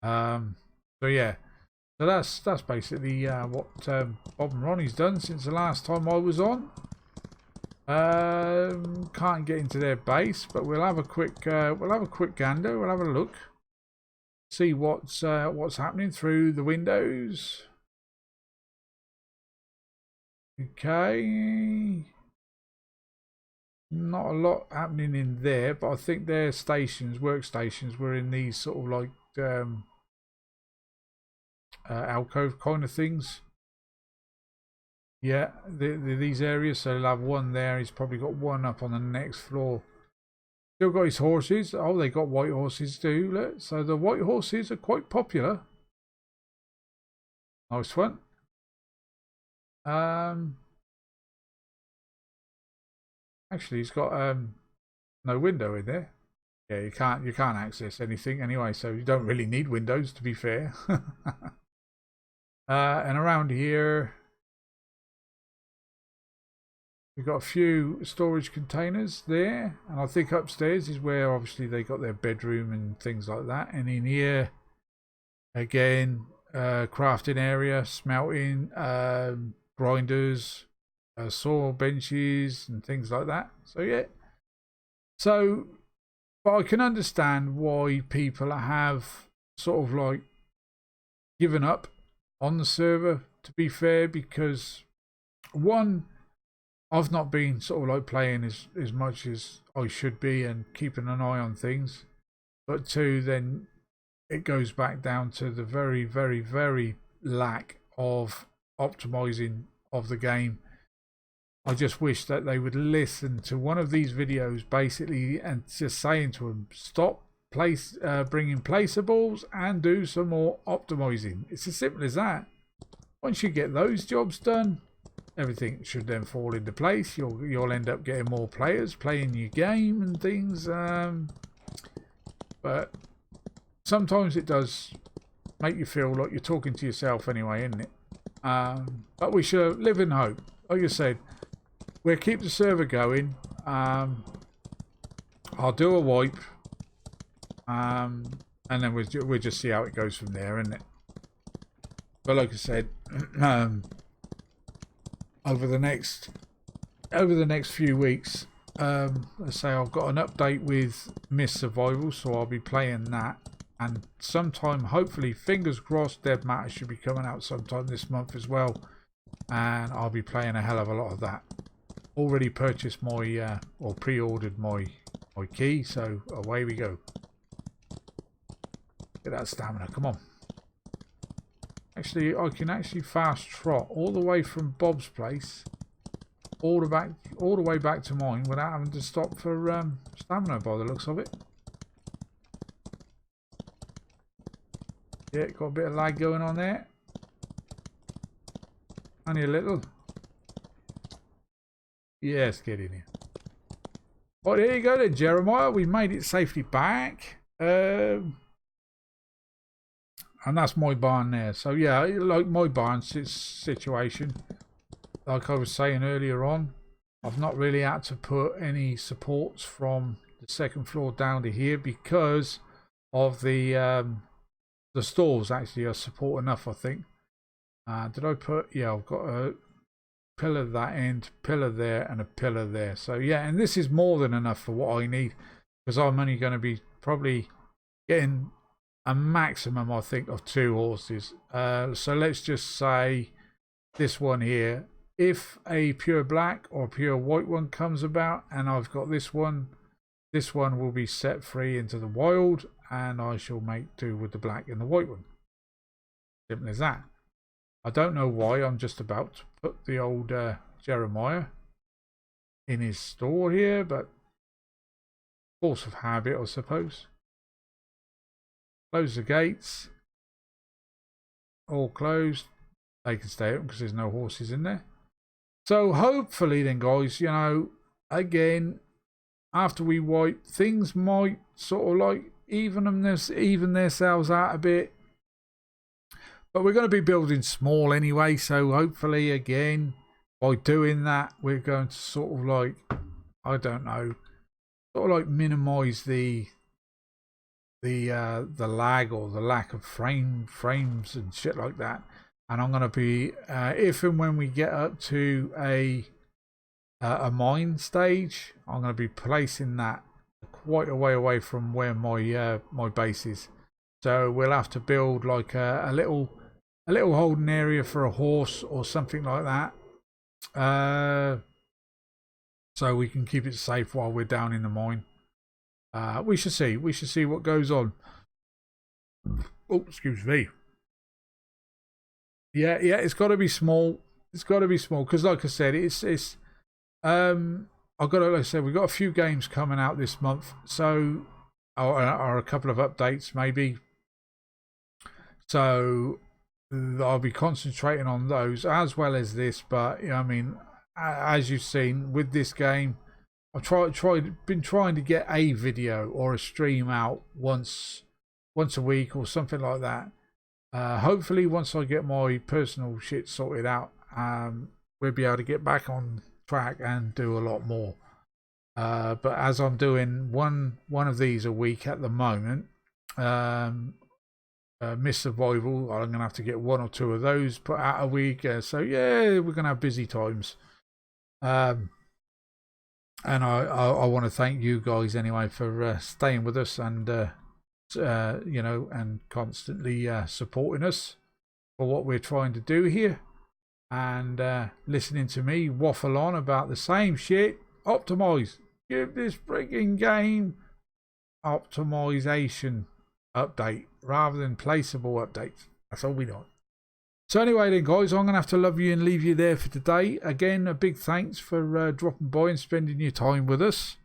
So yeah, so that's basically what Bob and Ronnie's done since the last time I was on. Can't get into their base, but we'll have a quick gander. We'll have a look, see what's happening through the windows. Okay, not a lot happening in there, but I think their stations, workstations, were in these sort of like alcove kind of things. Yeah, these areas. So they'll have 1 there. He's probably got 1 up on the next floor. Still got his horses. Oh, they got white horses too. Look. So the white horses are quite popular. Nice one. Actually, he's got no window in there. Yeah, you can't access anything anyway, so you don't really need windows, to be fair. And around here we've got a few storage containers there, and I think upstairs is where obviously they got their bedroom and things like that. And in here again, crafting area, smelting, grinders, saw benches and things like that. So yeah, so but I can understand why people have sort of like given up on the server, to be fair, because 1, I've not been sort of like playing as much as I should be and keeping an eye on things, but 2, then it goes back down to the very, very, very lack of optimizing of the game. I just wish that they would listen to one of these videos basically and just saying to them, stop bringing placeables and do some more optimizing. It's as simple as that. Once you get those jobs done, everything should then fall into place. You'll end up getting more players playing your game and things. But sometimes it does make you feel like you're talking to yourself anyway, isn't it? But we should live in hope. Like I said, we'll keep the server going. I'll do a wipe. And then we'll just see how it goes from there, isn't it? But like I said, over the next few weeks, let's say I've got an update with Miss Survival, so I'll be playing that. And sometime, hopefully, fingers crossed, Dead Matter should be coming out sometime this month as well. And I'll be playing a hell of a lot of that. Already purchased my, or pre-ordered my key, so away we go. Get that stamina, come on. Actually, I can actually fast trot all the way from Bob's place, all the way back to mine without having to stop for stamina by the looks of it. Yeah, got a bit of lag going on there. Only a little. Yes, get in here. Oh, there you go then, Jeremiah. We made it safely back. And that's my barn there. So yeah, like my barn situation, like I was saying earlier on, I've not really had to put any supports from the 2nd floor down to here because of the stalls actually are support enough, I think. Did I put, yeah, I've got a pillar that end, pillar there and a pillar there. So yeah, and this is more than enough for what I need, because I'm only going to be probably getting a maximum, I think, of 2 horses. So let's just say this one here, if a pure black or pure white one comes about and I've got this one will be set free into the wild, and I shall make do with the black and the white one. Simple as that. I don't know why I'm just about to put the old Jeremiah in his store here, but force of habit, I suppose. Close the gates. All closed. They can stay open because there's no horses in there. So hopefully then, guys, you know, again, after we wipe, things might sort of like even themselves out a bit. But we're going to be building small anyway, so hopefully again, by doing that, we're going to sort of like, I don't know, sort of like minimize the lag or the lack of frames and shit like that. And I'm going to be if and when we get up to a mine stage, I'm going to be placing that quite a way away from where my my base is. So we'll have to build like a little holding area for a horse or something like that, so we can keep it safe while we're down in the mine. We should see what goes on. Oh, excuse me. Yeah, it's got to be small. It's got to be small because, like I said, it's I've got to, like I said, we've got a few games coming out this month, so or a couple of updates maybe. So I'll be concentrating on those as well as this. But you know, I mean, as you've seen with this game, I've been trying to get a video or a stream out once a week or something like that. Hopefully once I get my personal shit sorted out, we'll be able to get back on track and do a lot more. But as I'm doing one of these a week at the moment, Miss Survival, I'm gonna have to get one or two of those put out a week. So yeah, we're gonna have busy times. And I want to thank you guys anyway for staying with us and you know, and constantly supporting us for what we're trying to do here, and listening to me waffle on about the same shit. Optimize, give this freaking game optimization update rather than placeable updates. That's all we know. So anyway then, guys, I'm gonna have to love you and leave you there for today. Again, a big thanks for dropping by and spending your time with us.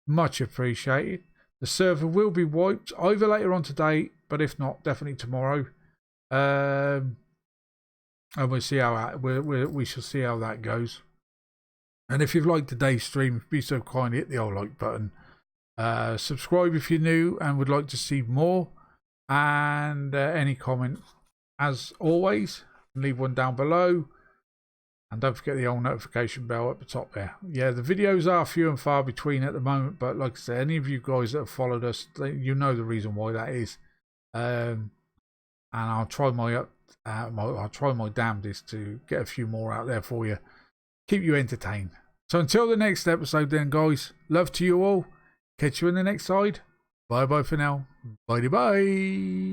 Much appreciated. The server will be wiped either later on today, but if not, definitely tomorrow. And we'll see how we shall see how that goes. And if you've liked today's stream, be so kind, hit the old like button. Subscribe if you're new and would like to see more. And any comment, as always, leave one down below. And don't forget the old notification bell at the top there. Yeah, the videos are few and far between at the moment, but like I said, any of you guys that have followed us, you know the reason why that is. And I'll try my damnedest to get a few more out there for you. Keep you entertained. So until the next episode then, guys, love to you all. Catch you in the next side. Bye bye for now. Bye bye.